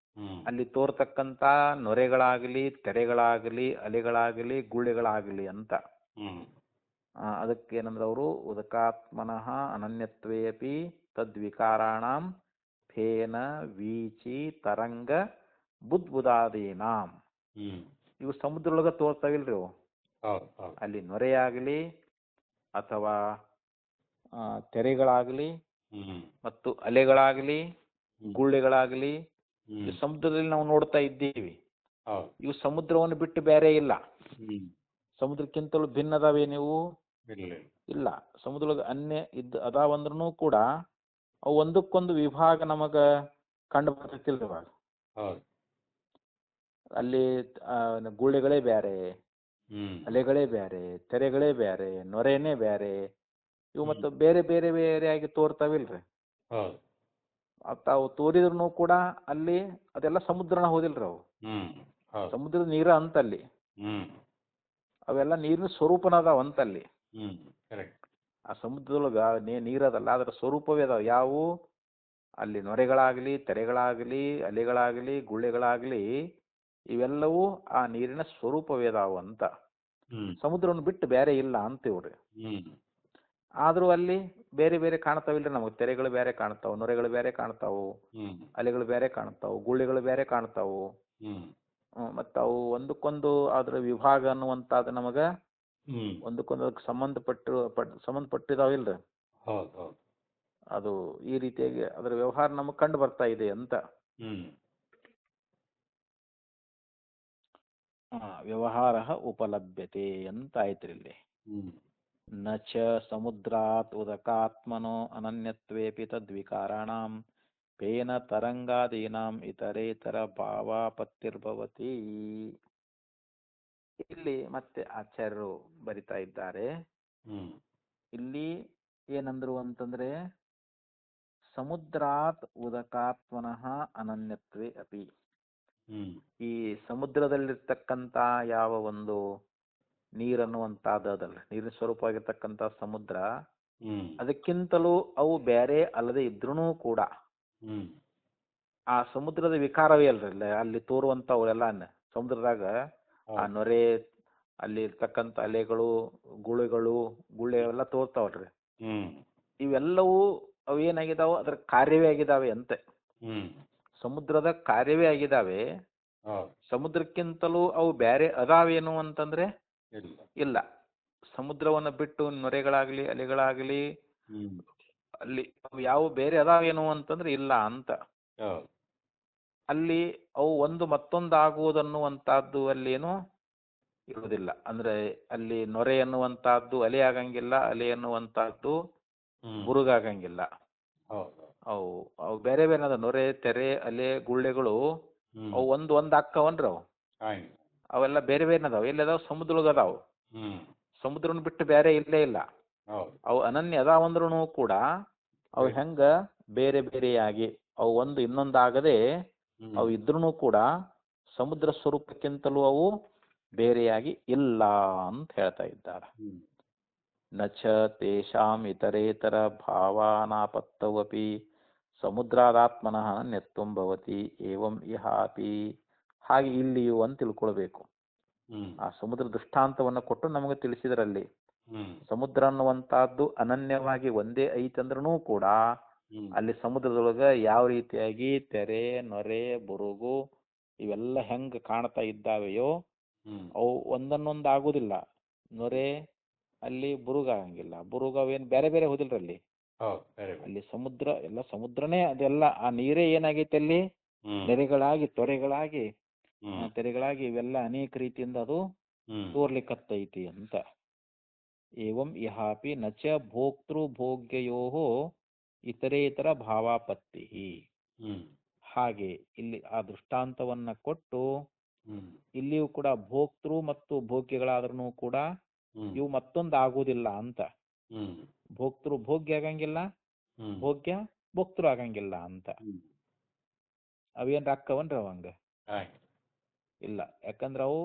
ಅಲ್ಲಿ ತೋರ್ತಕ್ಕಂತ ನೊರೆಗಳಾಗಲಿ ತೆರೆಗಳಾಗಲಿ ಅಲೆಗಳಾಗಲಿ ಗುಳ್ಳೆಗಳಾಗಲಿ ಅಂತ. ಅದಕ್ಕೇನಂದ್ರೆ ಅವರು ಉದಕಾತ್ಮನಃ ಅನನ್ಯತ್ವೇ ಅಪಿ ತದ್ವಿಕಾರಾಣಾಂ ಫೇನ ವೀಚಿ ತರಂಗ ಬುದ್ಬುದಾದೀನಾಂ. ಇವು ಸಮುದ್ರದೊಳಗ ತೋರ್ತಾವಿಲ್ರಿ ಅವು. ಅಲ್ಲಿ ನೊರೆಯಾಗಲಿ ಅಥವಾ ತೆರೆಗಳಾಗಲಿ ಮತ್ತು ಅಲೆಗಳಾಗಲಿ ಗುಳ್ಳೆಗಳಾಗಲಿ ಸಮುದ್ರದಲ್ಲಿ ನಾವು ನೋಡ್ತಾ ಇದ್ದೀವಿ. ಇವು ಸಮುದ್ರವನ್ನು ಬಿಟ್ಟು ಬೇರೆ ಇಲ್ಲ. ಸಮುದ್ರಕ್ಕಿಂತಲೂ ಭಿನ್ನದಾವೆ ನೀವು ಇಲ್ಲ. ಸಮುದ್ರದೊಳಗೆ ಅನ್ಯ ಅದಾವಂದ್ರೂ ಕೂಡ ಅವು ಒಂದಕ್ಕೊಂದು ವಿಭಾಗ ನಮಗ ಕಂಡು ಬರ್ತೈತಿಲ್ರಿ ಇವಾಗ. ಅಲ್ಲಿ ಗುಳ್ಳೆಗಳೇ ಬೇರೆ, ಅಲೆಗಳೇ ಬೇರೆ, ತೆರೆಗಳೇ ಬೇರೆ, ನೊರೆನೇ ಬೇರೆ, ಇವು ಮತ್ತು ಬೇರೆ ಬೇರೆ ಬೇರೆಯಾಗಿ ತೋರ್ತಾವಿಲ್ರಿ. ಹೌದು. ತಾವು ತೋರಿದ್ರು ಕೂಡ ಅಲ್ಲಿ ಅದೆಲ್ಲ ಸಮುದ್ರನ ಹೋದಿಲ್ರಿ ಅವು. ಹೌದು. ಸಮುದ್ರದ ನೀರ ಅಂತಲ್ಲಿ. ಹ್ಮ್ ಅವೆಲ್ಲ ನೀರಿನ ಸ್ವರೂಪನ ಅದಾವ ಅಂತಲ್ಲಿ. ಕರೆಕ್ಟ್. ಆ ಸಮುದ್ರದೊಳಗ ನೀರದಲ್ಲ, ಅದರ ಸ್ವರೂಪವೇ ಅದಾವ. ಯಾವು ಅಲ್ಲಿ ನೊರೆಗಳಾಗ್ಲಿ, ತೆರೆಗಳಾಗ್ಲಿ, ಅಲೆಗಳಾಗ್ಲಿ, ಗುಳ್ಳೆಗಳಾಗ್ಲಿ, ಇವೆಲ್ಲವೂ ಆ ನೀರಿನ ಸ್ವರೂಪವೇ ಅದಾವು ಅಂತ. ಸಮುದ್ರವನ್ನು ಬಿಟ್ಟು ಬೇರೆ ಇಲ್ಲ ಅಂತೀವ್ರಿ. ಆದ್ರೂ ಅಲ್ಲಿ ಬೇರೆ ಬೇರೆ ಕಾಣ್ತಾವಿಲ್ರಿ ನಮಗೆ. ತೆರೆಗಳು ಬೇರೆ ಕಾಣ್ತಾವು, ನೊರೆಗಳು ಬೇರೆ ಕಾಣ್ತಾವು, ಅಲೆಗಳು ಬೇರೆ ಕಾಣ್ತಾವು, ಗುಳ್ಳೆಗಳು ಬೇರೆ ಕಾಣ್ತಾವು. ಮತ್ತು ಅವು ಒಂದಕ್ಕೊಂದು ಅದ್ರ ವಿಭಾಗ ಅನ್ನುವಂಥದ್ದು ನಮಗ ಒಂದಕ್ಕೊಂದು ಅದಕ್ಕೆ ಸಂಬಂಧಪಟ್ಟಿದಾವಿಲ್ರಿ. ಅದು ಈ ರೀತಿಯಾಗಿ ಅದರ ವ್ಯವಹಾರ ನಮಗೆ ಕಂಡು ಬರ್ತಾ ಇದೆ ಅಂತ. ವ್ಯವಹಾರ ಉಪಲಭ್ಯತೆ ಅಂತ ಆಯ್ತ್ರಿ ಇಲ್ಲಿ. ನ ಚ ಸಮುದ್ರಾತ್ ಉದಕಾತ್ಮನೋ ಅನನ್ಯತ್ವೇಪಿ ತದ್ವಿಕಾರಾಣಾಂ ಪೇನ ತರಂಗಾದೀನಾಂ ಇತರೇತರ ಭಾವಾಪತ್ತಿರ್ಭವತಿ. ಇಲ್ಲಿ ಮತ್ತೆ ಆಚಾರ್ಯರು ಬರಿತಾ ಇದ್ದಾರೆ. ಇಲ್ಲಿ ಏನಂದ್ರು ಅಂತಂದ್ರೆ, ಸಮುದ್ರಾತ್ ಉದಕಾತ್ಮನಃ ಅನನ್ಯತ್ವೇ ಅಪಿ. ಈ ಸಮುದ್ರದಲ್ಲಿರ್ತಕ್ಕಂಥ ಯಾವ ಒಂದು ನೀರನ್ನುವಂತಾದಲ್ಲ, ನೀರಿನ ಸ್ವರೂಪವಾಗಿರ್ತಕ್ಕಂಥ ಸಮುದ್ರ, ಅದಕ್ಕಿಂತಲೂ ಅವು ಬೇರೆ ಅಲ್ಲದೆ ಇದ್ರೂ ಕೂಡ ಆ ಸಮುದ್ರದ ವಿಕಾರವೇ ಅಲ್ರಿ ಅಲ್ಲಿ ತೋರುವಂಥವೆಲ್ಲ. ಸಮುದ್ರದಾಗ ಆ ನೊರೆ, ಅಲ್ಲಿ ಇರ್ತಕ್ಕಂಥ ಅಲೆಗಳು, ಗುಳ್ಳೆ ಎಲ್ಲ ತೋರ್ತಾವಲ್ರಿ. ಇವೆಲ್ಲವೂ ಅವೇನಾಗಿದಾವ, ಅದರ ಕಾರ್ಯವೇ ಆಗಿದಾವೆ ಅಂತೆ. ಸಮುದ್ರದ ಕಾರ್ಯವೇ ಆಗಿದಾವೆ. ಸಮುದ್ರಕ್ಕಿಂತಲೂ ಅವು ಬೇರೆ ಅದಾವೇನು ಅಂತಂದ್ರೆ ಇಲ್ಲ. ಸಮುದ್ರವನ್ನು ಬಿಟ್ಟು ನೊರೆಗಳಾಗ್ಲಿ, ಅಲೆಗಳಾಗ್ಲಿ, ಅಲ್ಲಿ ಅವು ಯಾವ ಬೇರೆ ಅದಾವೇನು ಅಂತಂದ್ರೆ ಇಲ್ಲ ಅಂತ. ಅಲ್ಲಿ ಅವು ಒಂದು ಮತ್ತೊಂದಾಗುವುದನ್ನುವಂತಹದ್ದು ಅಲ್ಲಿ ಏನು ಇರುವುದಿಲ್ಲ. ಅಂದ್ರೆ ಅಲ್ಲಿ ನೊರೆ ಅನ್ನುವಂತಹದ್ದು ಅಲೆ ಆಗಂಗಿಲ್ಲ, ಅಲೆ ಅನ್ನುವಂತಹದ್ದು ಬುರುಗಾಗಂಗಿಲ್ಲ. ಅವು ಅವು ಬೇರೆ ಬೇರೆ ಅದ. ನೊರೆ, ತೆರೆ, ಅಲೆ, ಗುಳ್ಳೆಗಳು ಅವು ಒಂದ್ ಹಾಕ್ಕವನ್ರಿ. ಅವು ಅವೆಲ್ಲ ಬೇರೆ ಬೇರೆ ಅದಾವ. ಎಲ್ಲಿ ಅದಾವ? ಸಮುದ್ರೊಳಗ ಅದಾವು. ಸಮುದ್ರನ ಬಿಟ್ಟು ಬೇರೆ ಇಲ್ಲೇ ಇಲ್ಲ. ಅವು ಅನನ್ಯ ಅದಾವಂದ್ರೂ ಕೂಡ ಅವು ಹೆಂಗ ಬೇರೆ ಬೇರೆಯಾಗಿ ಅವು ಒಂದು ಇನ್ನೊಂದಾಗದೆ ಅವು ಇದ್ರೂ ಕೂಡ ಸಮುದ್ರ ಸ್ವರೂಪಕ್ಕಿಂತಲೂ ಅವು ಬೇರೆಯಾಗಿ ಇಲ್ಲ ಅಂತ ಹೇಳ್ತಾ ಇದ್ದಾರೆ. ನಚ ತೇಷಾಂ ಇತರೇತರ ಭಾವಾನಾಪತ್ತವಪಿ ಸಮುದ್ರಾದಾತ್ಮನಃ ನೆತ್ವಂ ಭವತಿ ಏವಂ ಇಹಾಪಿ. ಹಾಗೆ ಇಲ್ಲಿಯೂ ಅಂತ ತಿಳ್ಕೊಳ್ಬೇಕು. ಆ ಸಮುದ್ರ ದೃಷ್ಟಾಂತವನ್ನು ಕೊಟ್ಟು ನಮಗೆ ತಿಳಿಸಿದ್ರಲ್ಲಿ ಸಮುದ್ರ ಅನ್ನುವಂತಹದ್ದು ಅನನ್ಯವಾಗಿ ಒಂದೇ ಐತಂದ್ರೂ ಕೂಡ ಅಲ್ಲಿ ಸಮುದ್ರದೊಳಗ ಯಾವ ರೀತಿಯಾಗಿ ತೆರೆ, ನೊರೆ, ಬುರುಗು ಇವೆಲ್ಲ ಹೆಂಗ್ ಕಾಣ್ತಾ ಇದ್ದಾವೆಯೋ ಅವು ಒಂದನ್ನೊಂದು ಆಗುದಿಲ್ಲ. ನೊರೆ ಅಲ್ಲಿ ಬುರುಗಾಗಂಗಿಲ್ಲ, ಬುರುಗ ಅವೇನು ಬೇರೆ ಬೇರೆ ಹೋದಿಲ್ರಲ್ಲಿ. ಅಲ್ಲಿ ಸಮುದ್ರ ಎಲ್ಲ ಸಮುದ್ರನೇ ಅದೆಲ್ಲ. ಆ ನೀರೇ ಏನಾಗೈತೆ ಅಲ್ಲಿ ನೆರೆಗಳಾಗಿ, ತೊರೆಗಳಾಗಿ, ತೆರೆಗಳಾಗಿ ಇವೆಲ್ಲ ಅನೇಕ ರೀತಿಯಿಂದ ಅದು ತೋರ್ಲಿಕ್ಕತ್ತೈತಿ ಅಂತ. ಏವಂ ಇಹಾಪಿ ನಚ ಭೋಕ್ತೃ ಭೋಗ್ಯಯೋ ಇತರೇತರ ಭಾವಾಪತ್ತಿ. ಹಾಗೆ ಇಲ್ಲಿ ಆ ದೃಷ್ಟಾಂತವನ್ನ ಕೊಟ್ಟು ಇಲ್ಲಿಯೂ ಕೂಡ ಭೋಕ್ತೃ ಮತ್ತು ಭೋಗ್ಯಗಳಾದ್ರೂ ಕೂಡ ಇವು ಮತ್ತೊಂದು ಆಗುವುದಿಲ್ಲ ಅಂತ. ಭೋಕ್ತೃ ಭೋಗ್ಯ ಆಗಂಗಿಲ್ಲ, ಭೋಗ್ಯ ಭೋಕ್ತೃ ಆಗಂಗಿಲ್ಲ ಅಂತ. ಅವೇನ್ರ ಅಕ್ಕವನ್ರಿ ಅವಂಗ ಇಲ್ಲ. ಯಾಕಂದ್ರೆ ಅವು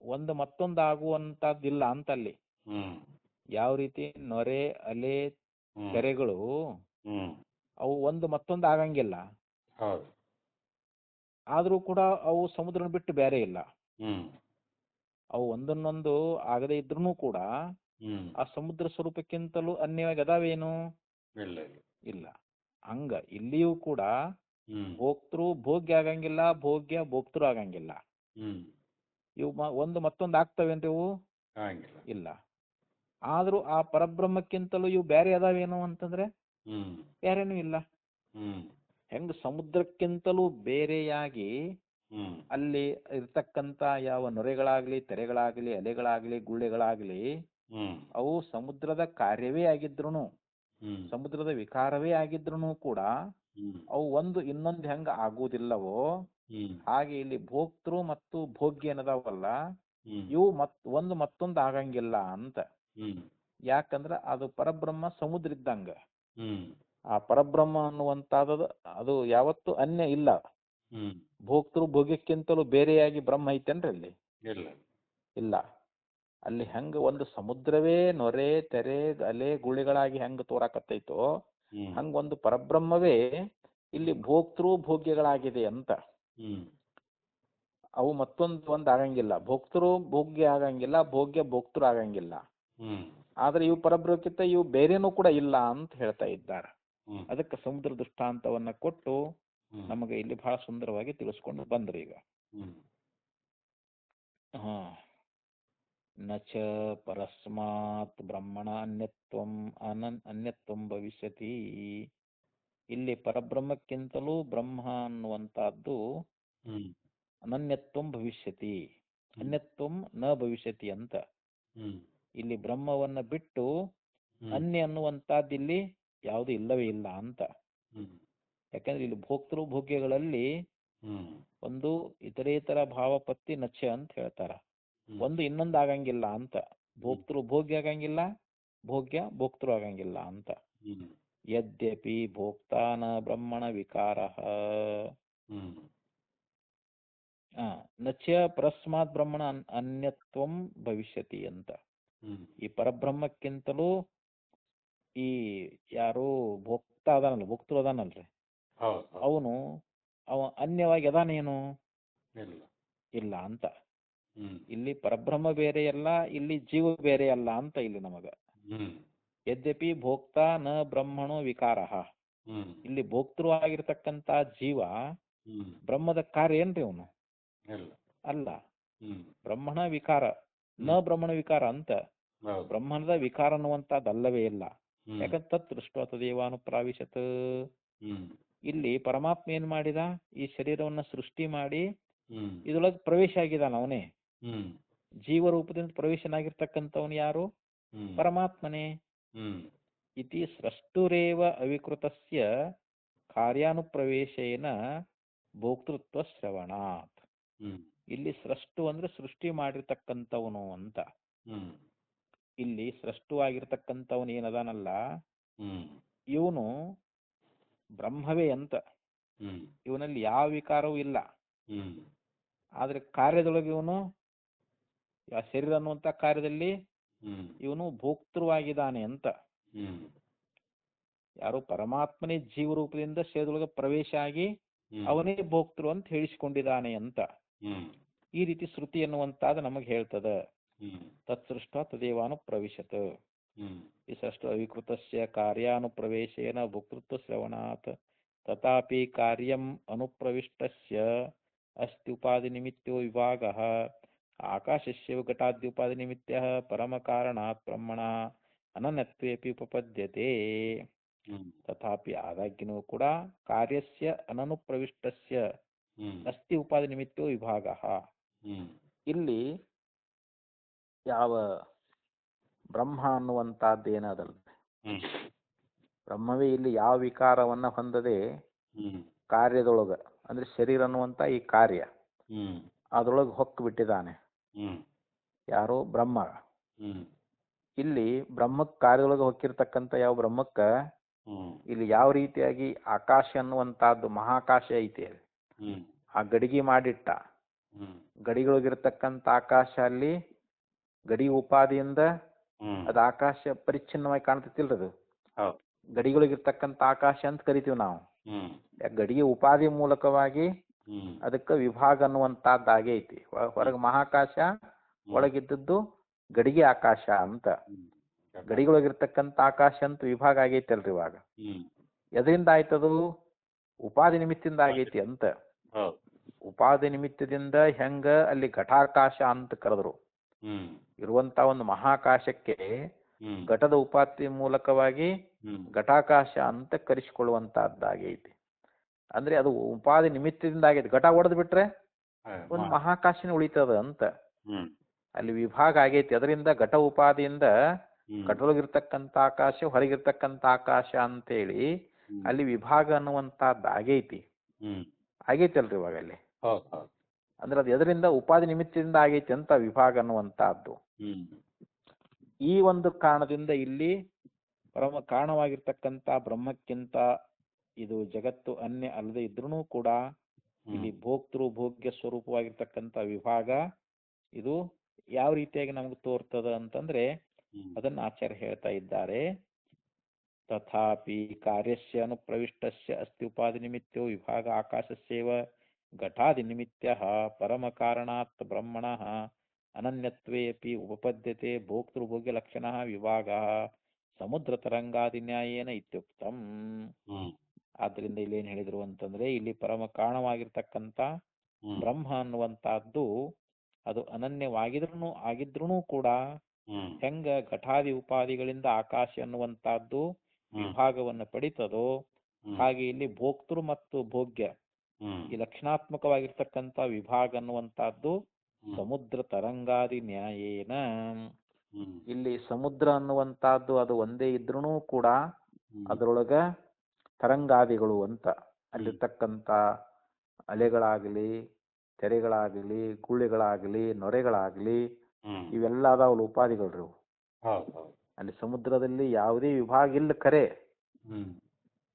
ಒಂದು ಮತ್ತೊಂದು ಆಗುವಂತದ್ದಿಲ್ಲ ಅಂತ ಅಲ್ಲಿ. ಯಾವ ರೀತಿ ನೊರೆ, ಅಲೆ, ಕೆರೆಗಳು ಅವು ಒಂದು ಮತ್ತೊಂದು ಆಗಂಗಿಲ್ಲ. ಆದ್ರೂ ಕೂಡ ಅವು ಸಮುದ್ರನ ಬಿಟ್ಟು ಬೇರೆ ಇಲ್ಲ. ಅವು ಒಂದನ್ನೊಂದು ಆಗದೆ ಇದ್ರೂ ಕೂಡ ಆ ಸಮುದ್ರ ಸ್ವರೂಪಕ್ಕಿಂತಲೂ ಅನ್ಯವಾಗಿ ಅದಾವೇನು ಇಲ್ಲ. ಹಂಗ ಇಲ್ಲಿಯೂ ಕೂಡ ಭೋಕ್ತೃ ಭೋಗ್ಯ ಆಗಂಗಿಲ್ಲ, ಭೋಗ್ಯ ಭೋಕ್ತೃ ಆಗಂಗಿಲ್ಲ. ಇವು ಒಂದು ಮತ್ತೊಂದು ಆಗ್ತವೇನ್ರಿ? ಇವು ಇಲ್ಲ. ಆದ್ರೂ ಆ ಪರಬ್ರಹ್ಮಕ್ಕಿಂತಲೂ ಇವು ಬೇರೆ ಅದಾವೇನು ಅಂತಂದ್ರೆ ಬೇರೆನೂ ಇಲ್ಲ. ಹೆಂಗ ಸಮುದ್ರಕ್ಕಿಂತಲೂ ಬೇರೆಯಾಗಿ ಅಲ್ಲಿ ಇರ್ತಕ್ಕಂತ ಯಾವ ನೊರೆಗಳಾಗ್ಲಿ, ತೆರೆಗಳಾಗ್ಲಿ, ಅಲೆಗಳಾಗ್ಲಿ, ಗುಳ್ಳೆಗಳಾಗ್ಲಿ ಅವು ಸಮುದ್ರದ ಕಾರ್ಯವೇ ಆಗಿದ್ರು, ಸಮುದ್ರದ ವಿಕಾರವೇ ಆಗಿದ್ರು ಕೂಡ ಅವು ಒಂದು ಇನ್ನೊಂದು ಹೆಂಗ ಆಗುವುದಿಲ್ಲವೋ ಹಾಗೆ ಇಲ್ಲಿ ಭೋಕ್ತೃ ಮತ್ತು ಭೋಗ್ಯ ಏನದಾವಲ್ಲ ಇವು ಒಂದು ಮತ್ತೊಂದು ಆಗಂಗಿಲ್ಲ ಅಂತ. ಯಾಕಂದ್ರೆ ಅದು ಪರಬ್ರಹ್ಮ ಸಮುದ್ರ ಇದ್ದಂಗ. ಹ್ಮ್ ಆ ಪರಬ್ರಹ್ಮ ಅನ್ನುವಂತಾದದು ಅದು ಯಾವತ್ತೂ ಅನ್ಯ ಇಲ್ಲ. ಹ್ಮ್ ಭೋಕ್ತೃ ಭೋಗ್ಯಕ್ಕಿಂತಲೂ ಬೇರೆಯಾಗಿ ಬ್ರಹ್ಮ ಐತೇನ್ರಿ ಅಲ್ಲಿ? ಇಲ್ಲ. ಇಲ್ಲ. ಅಲ್ಲಿ ಹೆಂಗ ಒಂದು ಸಮುದ್ರವೇ ನೊರೆ ತೆರೆ ಅಲೆ ಗುಳಿಗಳಾಗಿ ಹೆಂಗ ತೋರಾಕತ್ತೈತೋ ಹ್ಮ್ ಹಂಗೊಂದು ಪರಬ್ರಹ್ಮವೇ ಇಲ್ಲಿ ಭೋಕ್ತೃ ಭೋಗ್ಯಗಳಾಗಿದೆ ಅಂತ. ಹ್ಮ್ ಅವು ಒಂದ್ ಆಗಂಗಿಲ್ಲ. ಭೋಕ್ತೃ ಭೋಗ್ಯ ಆಗಂಗಿಲ್ಲ, ಭೋಗ್ಯ ಭೋಕ್ತೃ ಆಗಂಗಿಲ್ಲ. ಹ್ಮ್ ಆದ್ರೆ ಇವು ಪರಬ್ರಹ್ಮಕ್ಕಿಂತ ಇವು ಬೇರೆನೂ ಕೂಡ ಇಲ್ಲ ಅಂತ ಹೇಳ್ತಾ ಇದ್ದಾರೆ. ಹ್ಮ್ ಅದಕ್ಕೆ ಸಮುದ್ರ ದೃಷ್ಟಾಂತವನ್ನ ಕೊಟ್ಟು ಹ್ಮ್ ನಮಗೆ ಇಲ್ಲಿ ಬಹಳ ಸುಂದರವಾಗಿ ತಿಳಿಸ್ಕೊಂಡು ಬಂದ್ರಿ ಈಗ. ಹ್ಮ್ ಹಾ ನಚ ಪರಸ್ಮಾತ್ ಬ್ರಹ್ಮಣ ಅನ್ಯತ್ವಂ ಭವಿಷ್ಯತಿ. ಇಲ್ಲಿ ಪರಬ್ರಹ್ಮಕ್ಕಿಂತಲೂ ಬ್ರಹ್ಮ ಅನ್ನುವಂತಹದ್ದು ಹ್ಮ್ ಅನನ್ಯತ್ವಂ ಭವಿಷ್ಯತಿ, ಅನ್ಯತ್ವಂ ನ ಭವಿಷ್ಯತಿ ಅಂತ. ಹ್ಮ್ ಇಲ್ಲಿ ಬ್ರಹ್ಮವನ್ನ ಬಿಟ್ಟು ಹ್ಮ್ ಅನ್ಯ ಅನ್ನುವಂತಹದ್ದು ಇಲ್ಲಿ ಯಾವುದು ಇಲ್ಲವೇ ಇಲ್ಲ ಅಂತ. ಹ್ಮ್ ಯಾಕಂದ್ರೆ ಇಲ್ಲಿ ಭೋಕ್ತೃ ಭೋಗ್ಯಗಳಲ್ಲಿ ಹ್ಮ್ ಒಂದು ಇತರೇತರ ಭಾವಪತ್ತಿ ನಚ ಅಂತ ಹೇಳ್ತಾರ. ಒಂದು ಇನ್ನೊಂದು ಆಗಂಗಿಲ್ಲ ಅಂತ. ಭೋಕ್ತೃ ಭೋಗ್ಯ ಆಗಂಗಿಲ್ಲ, ಭೋಗ್ಯ ಭೋಕ್ತೃ ಆಗಂಗಿಲ್ಲ ಅಂತ. ಹ್ಮ್ ಯದ್ಯಪಿ ಭೋಕ್ತಾನ ಬ್ರಹ್ಮಣ ವಿಕಾರ ಹ್ಮ್ ನಚ ಪರಸ್ಮಾತ್ ಬ್ರಹ್ಮಣ ಅನ್ಯತ್ವಂ ಭವಿಷ್ಯತಿ ಅಂತ. ಹ್ಮ್ ಈ ಪರಬ್ರಹ್ಮಕ್ಕಿಂತಲೂ ಈ ಯಾರು ಭೋಕ್ತ ಅದಾನಲ್ಲ, ಭೋಕ್ತೃ ಅದಾನಲ್ರಿ, ಹೌದು ಹೌದು. ಅವನು ಅನ್ಯವಾಗಿ ಅದಾನೇನು? ಇಲ್ಲ. ಇಲ್ಲ ಅಂತ. ಹ್ಮ್ ಇಲ್ಲಿ ಪರಬ್ರಹ್ಮ ಬೇರೆ ಅಲ್ಲ, ಇಲ್ಲಿ ಜೀವ ಬೇರೆ ಅಲ್ಲ ಅಂತ ಇಲ್ಲಿ ನಮಗ. ಹ್ಮ್ ಯದ್ಯಪಿ ಭೋಕ್ತ ನ ಬ್ರಹ್ಮಣೋ ವಿಕಾರ. ಹ್ಮ್ ಇಲ್ಲಿ ಭೋಕ್ತೃ ಆಗಿರ್ತಕ್ಕಂತ ಜೀವ ಹ್ಮ್ ಬ್ರಹ್ಮದ ಕಾರ್ಯ ಏನ್ರಿ ಅವನು? ಇಲ್ಲ. ಅಲ್ಲ. ಹ್ಮ್ ಬ್ರಹ್ಮಣ ವಿಕಾರ, ನ ಬ್ರಹ್ಮಣ ವಿಕಾರ ಅಂತ. ಹೌದು. ಬ್ರಹ್ಮಣದ ವಿಕಾರ ಅನ್ನುವಂತದ್ದು ಅಲ್ಲವೇ ಇಲ್ಲ. ಹ್ಮ್ ಯಾಕಂದ್ರೆ ತತ್ ದೃಷ್ಟ ತದೇವಾನುಪ್ರಾವಿಶತ್. ಹ್ಮ್ ಇಲ್ಲಿ ಪರಮಾತ್ಮ ಏನ್ ಮಾಡಿದ? ಈ ಶರೀರವನ್ನ ಸೃಷ್ಟಿ ಮಾಡಿ ಹ್ಮ್ ಇದ್ರೊಳಗೆ ಪ್ರವೇಶ ಆಗಿದಾನ ಅವನೇ. ಹ್ಮ್ ಜೀವ ರೂಪದಿಂದ ಪ್ರವೇಶನಾಗಿರ್ತಕ್ಕಂಥವನು ಯಾರು? ಹ್ಮ್ ಪರಮಾತ್ಮನೇ. ಹ್ಮ್ ಇತಿ ಸ್ರಷ್ಟುರೇವ ಅವಿಕೃತಸ್ಯ ಕಾರ್ಯಾನುಪ್ರವೇಶೇನ ಭೋಕ್ತೃತ್ವ ಶ್ರವಣಾತ್. ಹ್ಮ್ ಇಲ್ಲಿ ಸ್ರಷ್ಟು ಅಂದ್ರೆ ಸೃಷ್ಟಿ ಮಾಡಿರ್ತಕ್ಕಂಥವನು ಅಂತ. ಹ್ಮ್ ಇಲ್ಲಿ ಸೃಷ್ಟು ಆಗಿರ್ತಕ್ಕಂಥವನು ಏನದಾನಲ್ಲ, ಹ್ಮ್ ಇವನು ಬ್ರಹ್ಮವೇ ಅಂತ. ಹ್ಮ್ ಇವನಲ್ಲಿ ಯಾವ ವಿಕಾರವೂ ಇಲ್ಲ. ಹ್ಮ್ ಆದ್ರೆ ಕಾರ್ಯದೊಳಗೆ ಇವನು ಶರೀರ ಅನ್ನುವಂತ ಕಾರ್ಯದಲ್ಲಿ ಹ್ಮ್ ಇವನು ಭೋಕ್ತೃವಾಗಿದ್ದಾನೆ ಅಂತ. ಹ್ಮ್ ಯಾರು ಪರಮಾತ್ಮನೇ ಜೀವರೂಪದಿಂದ ಶರೀರದೊಳಗೆ ಪ್ರವೇಶ ಆಗಿ ಅವನೇ ಭೋಕ್ತೃ ಅಂತ ಹೇಳಿಸಿಕೊಂಡಿದ್ದಾನೆ ಅಂತ. ಹ್ಮ್ ಈ ರೀತಿ ಶ್ರುತಿ ಅನ್ನುವಂತಾದ ನಮಗೆ ಹೇಳ್ತದ. ಹ್ಮ್ ತತ್ಸೃಷ್ಟ ತದೇವಾನು ಪ್ರವಿಶತ್. ಹ್ಮ್ ಈ ಸೃಷ್ಟ ಅವಿಕೃತಸ್ಯ ಕಾರ್ಯಾನುಪ್ರವೇಶೇನ ಭೋಕ್ತೃತ್ವ ಶ್ರವಣಾತ್ ತಥಾಪಿ ಕಾರ್ಯಂ ಅನುಪ್ರವಿಷ್ಟಸ್ಯ ಅಸ್ತಿ ಉಪಾಧಿ ನಿಮಿತ್ತೋ ವಿಭಾಗಃ ಆಕಾಶಸ್ಯ ಘಟಾದ್ಯುಪಾಧಿ ನಿಮಿತ್ತಃ ಪರಮ ಕಾರಣಾತ್ ಬ್ರಹ್ಮಣ ಅನನ್ಯತ್ವೇಪಿ ಉಪಪದ್ಯತೆ. ತಥಾಪಿ ಆದಾಗ್ಯೂ ಕೂಡ ಕಾರ್ಯಸ್ಯ ಅನನುಪ್ರವಿಷ್ಟಸ್ಯ ಅಸ್ತಿ ಉಪಾಧಿ ನಿಮಿತ್ತೋ ವಿಭಾಗಃ. ಇಲ್ಲಿ ಯಾವ ಬ್ರಹ್ಮ ಅನ್ನುವಂತಹದ್ದೇನದಲ್ಲ, ಬ್ರಹ್ಮವೇ ಇಲ್ಲಿ ಯಾವ ವಿಕಾರವನ್ನ ಹೊಂದದೆ ಕಾರ್ಯದೊಳಗ ಅಂದ್ರೆ ಶರೀರ ಅನ್ನುವಂತ ಈ ಕಾರ್ಯ ಅದ್ರೊಳಗೆ ಹೊಕ್ಕು ಬಿಟ್ಟಿದ್ದಾನೆ. ಯಾರು? ಬ್ರಹ್ಮ. ಇಲ್ಲಿ ಬ್ರಹ್ಮಕ್ ಕಾರ್ಯದೊಳಗೆ ಹೊಕ್ಕಿರ್ತಕ್ಕಂಥ ಯಾವ ಬ್ರಹ್ಮಕ್ಕ ಇಲ್ಲಿ ಯಾವ ರೀತಿಯಾಗಿ ಆಕಾಶ ಅನ್ನುವಂತಹದ್ದು ಮಹಾಕಾಶ ಐತಿ, ಆ ಗಡಿಗೆ ಮಾಡಿಟ್ಟ. ಗಡಿಗಳೊಳಗಿರ್ತಕ್ಕಂಥ ಆಕಾಶ ಅಲ್ಲಿ ಗಡಿ ಉಪಾದಿಯಿಂದ ಅದು ಆಕಾಶ ಪರಿಚ್ಛಿನ್ನವಾಗಿ ಕಾಣ್ತತಿಲ್ರದು. ಗಡಿಗಳಿಗಿರ್ತಕ್ಕಂಥ ಆಕಾಶ ಅಂತ ಕರಿತೀವಿ ನಾವು. ಗಡಿಗೆ ಉಪಾಧಿ ಮೂಲಕವಾಗಿ ಅದಕ್ಕೆ ವಿಭಾಗ ಅನ್ನುವಂತಹದ್ದಾಗೆ ಐತಿ. ಹೊರಗೆ ಮಹಾಕಾಶ, ಒಳಗಿದ್ದದ್ದು ಗಡಿಗೆ ಆಕಾಶ ಅಂತ. ಗಡಿಗಳೊಳಗಿರ್ತಕ್ಕಂಥ ಆಕಾಶ ಅಂತ ವಿಭಾಗ ಆಗೈತಿ ಅಲ್ರಿ ಇವಾಗ. ಎದರಿಂದ ಆಯ್ತದು? ಉಪಾಧಿ ನಿಮಿತ್ತದಿಂದ ಆಗೈತಿ ಅಂತ. ಉಪಾಧಿ ನಿಮಿತ್ತದಿಂದ ಹೆಂಗ ಅಲ್ಲಿ ಘಟಾಕಾಶ ಅಂತ ಕರೆದ್ರು, ಇರುವಂತ ಒಂದು ಮಹಾಕಾಶಕ್ಕೆ ಘಟದ ಉಪಾಧಿ ಮೂಲಕವಾಗಿ ಘಟಾಕಾಶ ಅಂತ ಕರೆಸಿಕೊಳ್ಳುವಂತಹದ್ದಾಗೈತಿ. ಅಂದ್ರೆ ಅದು ಉಪಾಧಿ ನಿಮಿತ್ತದಿಂದ ಆಗೈತಿ. ಘಟ ಒಡೆದು ಬಿಟ್ರೆ ಒಂದು ಮಹಾಕಾಶನೇ ಉಳಿತದ ಅಂತ ಅಲ್ಲಿ ವಿಭಾಗ ಆಗೈತಿ. ಅದರಿಂದ ಘಟ ಉಪಾಧಿಯಿಂದ ಘಟದೊಳಗಿರ್ತಕ್ಕಂಥ ಆಕಾಶ, ಹೊರಗಿರ್ತಕ್ಕಂಥ ಆಕಾಶ ಅಂತೇಳಿ ಅಲ್ಲಿ ವಿಭಾಗ ಅನ್ನುವಂತಹದ್ದು ಆಗೈತಿ. ಆಗೈತಿ ಅಲ್ರಿ ಇವಾಗ ಅಲ್ಲಿ. ಅಂದ್ರೆ ಅದು ಎದರಿಂದ? ಉಪಾಧಿ ನಿಮಿತ್ತದಿಂದ ಆಗೈತಿ ಅಂತ ವಿಭಾಗ ಅನ್ನುವಂತಹದ್ದು. ಈ ಒಂದು ಕಾರಣದಿಂದ ಇಲ್ಲಿ ಪರಮ ಕಾರಣವಾಗಿರ್ತಕ್ಕಂಥ ಬ್ರಹ್ಮಕ್ಕಿಂತ ಇದು ಜಗತ್ತು ಅನ್ಯ ಅಲ್ಲದೆ ಇದ್ರೂ ಕೂಡ ಇಲ್ಲಿ ಭೋಕ್ತೃ ಭೋಗ್ಯ ಸ್ವರೂಪವಾಗಿರ್ತಕ್ಕಂಥ ವಿಭಾಗ ಇದು ಯಾವ ರೀತಿಯಾಗಿ ನಮ್ಗೆ ತೋರ್ತದ ಅಂತಂದ್ರೆ ಅದನ್ನ ಆಚಾರ್ಯ ಹೇಳ್ತಾ ಇದ್ದಾರೆ. ತಥಾಪಿ ಕಾರ್ಯಸ್ಯ ಅನುಪ್ರವಿಷ್ಟಸ್ಯ ಅಸ್ತಿ ಉಪಾಧಿ ನಿಮಿತ್ತೋ ವಿಭಾಗ ಆಕಾಶಸ್ಯೇವ ಘಟಾದಿ ನಿಮಿತ್ತಃ ಪರಮ ಕಾರಣಾತ್ ಬ್ರಹ್ಮಣಃ ಅನನ್ಯತ್ವೇ ಅಪಿ ಉಪಪದ್ಯತೆ ಭೋಕ್ತೃಭೋಗ್ಯ ಲಕ್ಷಣಃ ವಿಭಾಗಃ ಸಮುದ್ರ ತರಂಗಾದಿ ನ್ಯಾಯೇನ ಇತ್ಯುಕ್ತಂ. ಆದ್ದರಿಂದ ಇಲ್ಲಿ ಏನ್ ಹೇಳಿದ್ರು ಅಂತಂದ್ರೆ ಇಲ್ಲಿ ಪರಮ ಕಾರಣವಾಗಿರ್ತಕ್ಕಂಥ ಬ್ರಹ್ಮ ಅನ್ನುವಂತಹದ್ದು ಅದು ಆಗಿದ್ರೂ ಕೂಡ ಹೆಂಗ ಘಟಾದಿ ಉಪಾಧಿಗಳಿಂದ ಆಕಾಶ ಅನ್ನುವಂತಹದ್ದು ವಿಭಾಗವನ್ನು ಪಡಿತದೋ ಹಾಗೆ ಇಲ್ಲಿ ಭೋಕ್ತೃ ಮತ್ತು ಭೋಗ್ಯ ಈ ಲಕ್ಷಣಾತ್ಮಕವಾಗಿರ್ತಕ್ಕಂಥ ವಿಭಾಗ ಅನ್ನುವಂತಹದ್ದು ಸಮುದ್ರ ತರಂಗಾದಿ ನ್ಯಾಯೇನ. ಇಲ್ಲಿ ಸಮುದ್ರ ಅನ್ನುವಂತಹದ್ದು ಅದು ಒಂದೇ ಇದ್ರೂ ಕೂಡ ಅದರೊಳಗ ತರಂಗಾದಿಗಳು ಅಂತ ಅಲ್ಲಿರ್ತಕ್ಕಂಥ ಅಲೆಗಳಾಗಲಿ ತೆರೆಗಳಾಗಲಿ ಗುಳ್ಳೆಗಳಾಗಲಿ ನೊರೆಗಳಾಗಲಿ ಇವೆಲ್ಲ ಅದಾವಲ್ಲ ಉಪಾಧಿಗಳ್ರಿ. ಅಲ್ಲಿ ಸಮುದ್ರದಲ್ಲಿ ಯಾವುದೇ ವಿಭಾಗ ಇಲ್ಲ ಕರೆ,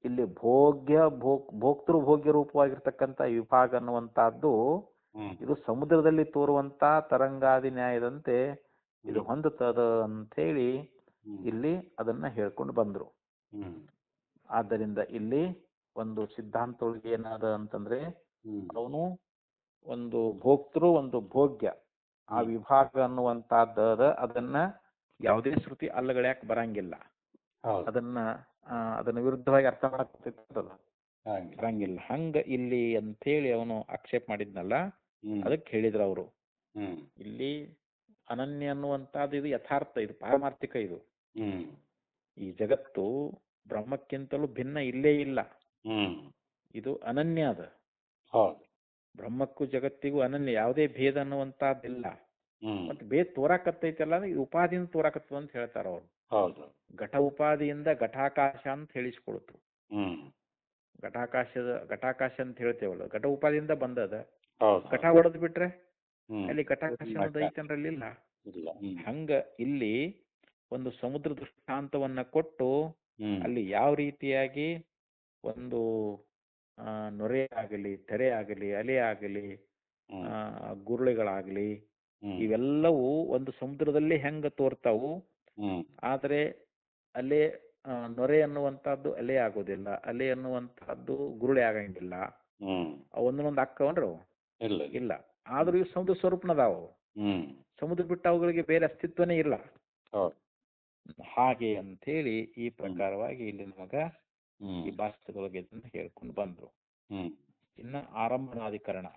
ಇಲ್ಲಿ ಭೋಕ್ತೃ ಭೋಗ್ಯ ರೂಪವಾಗಿರ್ತಕ್ಕಂಥ ವಿಭಾಗ ಅನ್ನುವಂತಹದ್ದು ಇದು ಸಮುದ್ರದಲ್ಲಿ ತೋರುವಂತ ತರಂಗಾದಿ ನ್ಯಾಯದಂತೆ ಇದು ಹೊಂದುತ್ತದ ಅಂತ ಹೇಳಿ ಇಲ್ಲಿ ಅದನ್ನ ಹೇಳ್ಕೊಂಡು ಬಂದ್ರು. ಆದ್ದರಿಂದ ಇಲ್ಲಿ ಒಂದು ಸಿದ್ಧಾಂತೊಳಗೆ ಏನಾದ ಅಂತಂದ್ರೆ ಅವನು ಒಂದು ಭೋಕ್ತೃ ಒಂದು ಭೋಗ್ಯ ಆ ವಿಭಾಗ ಅನ್ನುವಂತಹದ್ದು ಅದನ್ನ ಯಾವುದೇ ಶ್ರುತಿ ಅಲ್ಲಗಳ್ಯಾಕ್ ಬರಂಗಿಲ್ಲ. ಅದನ್ನ ವಿರುದ್ಧವಾಗಿ ಅರ್ಥ ಮಾಡಕ್ಕಿರ್ತದ ಬರಂಗಿಲ್ಲ. ಹಂಗ ಇಲ್ಲಿ ಅಂತೇಳಿ ಅವನು ಆಕ್ಷೇಪ ಮಾಡಿದ್ನಲ್ಲ, ಅದಕ್ಕೆ ಹೇಳಿದ್ರು ಅವರು ಇಲ್ಲಿ ಅನನ್ಯ ಅನ್ನುವಂತಹದ್ದು ಇದು ಯಥಾರ್ಥ, ಇದು ಪಾರಮಾರ್ಥಿಕ. ಇದು ಈ ಜಗತ್ತು ಬ್ರಹ್ಮಕ್ಕಿಂತಲೂ ಭಿನ್ನ ಇಲ್ಲೇ ಇಲ್ಲ, ಇದು ಅನನ್ಯ. ಅದ ಬ್ರಹ್ಮಕ್ಕೂ ಜಗತ್ತಿಗೂ ಅನನ್ಯ, ಯಾವುದೇ ಭೇದ ಅನ್ನುವಂತಹದ್ದಿಲ್ಲ. ಮತ್ತೆ ಭೇದ ತೋರಾಕತ್ತೈತಲ್ಲ ಅಂದ್ರೆ ಇದು ಉಪಾದಿಯಿಂದ ತೋರಾಕತ್ತದ ಅಂತ ಹೇಳ್ತಾರ ಅವರು. ಘಟ ಉಪಾದಿಯಿಂದ ಘಟಾಕಾಶ ಅಂತ ಹೇಳಿಸ್ಕೊಳ್ತು. ಘಟಾಕಾಶ ಅಂತ ಹೇಳ್ತೇವಲ್ಲ, ಘಟ ಉಪಾದಿಯಿಂದ ಬಂದದ. ಘಟ ಹೊಡೆದ್ ಬಿಟ್ರೆ ಅಲ್ಲಿ ಘಟಾಕಾಶ ಅನ್ನೋದು ಐತನ್ರಲ್ಲಿ ಇಲ್ಲ. ಹಂಗ ಇಲ್ಲಿ ಒಂದು ಸಮುದ್ರ ದೃಷ್ಟಾಂತವನ್ನ ಕೊಟ್ಟು ಅಲ್ಲಿ ಯಾವ ರೀತಿಯಾಗಿ ಒಂದು ನೊರೆ ಆಗಲಿ ತೆರೆ ಆಗಲಿ ಅಲೆ ಆಗಲಿ ಗುರುಳೆಗಳಾಗಲಿ ಇವೆಲ್ಲವೂ ಒಂದು ಸಮುದ್ರದಲ್ಲಿ ಹೆಂಗ ತೋರ್ತಾವು, ಆದ್ರೆ ಅಲೆ ನೊರೆ ಅನ್ನುವಂತಹದ್ದು ಅಲೆ ಆಗೋದಿಲ್ಲ, ಅಲೆ ಅನ್ನುವಂತಹದ್ದು ಗುರುಳೆ ಆಗಂಗಿಲ್ಲ. ಒಂದೊಂದು ಅಕ್ಕವನ್ರು ಇಲ್ಲ. ಆದ್ರೂ ಇವು ಸಮುದ್ರ ಸ್ವರೂಪನದಾವು, ಸಮುದ್ರ ಬಿಟ್ಟು ಅವುಗಳಿಗೆ ಬೇರೆ ಅಸ್ತಿತ್ವನೇ ಇಲ್ಲ. ಹಾಗೆ ಅಂತ ಹೇಳಿ ಈ ಪ್ರಕಾರವಾಗಿ ಇಲ್ಲಿ ನಮಗ ಈ ಭಾಷೆಗಳಿಗೆ ಇದನ್ನ ಹೇಳ್ಕೊಂಡು ಬಂದ್ರು. ಇನ್ನ ಆರಂಭನಾಧಿಕರಣ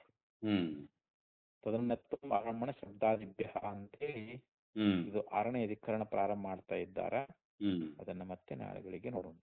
ತದನ್ನತ್ತು ಆರಂಭಣ ಶಬ್ದಾದಿಭ್ಯ ಅಂತೇಳಿ ಇದು 6ನೇ ಅಧಿಕರಣ ಪ್ರಾರಂಭ ಮಾಡ್ತಾ ಇದ್ದಾರ. ಅದನ್ನ ಮತ್ತೆ ನಾಳೆಗಳಿಗೆ ನೋಡೋಣ.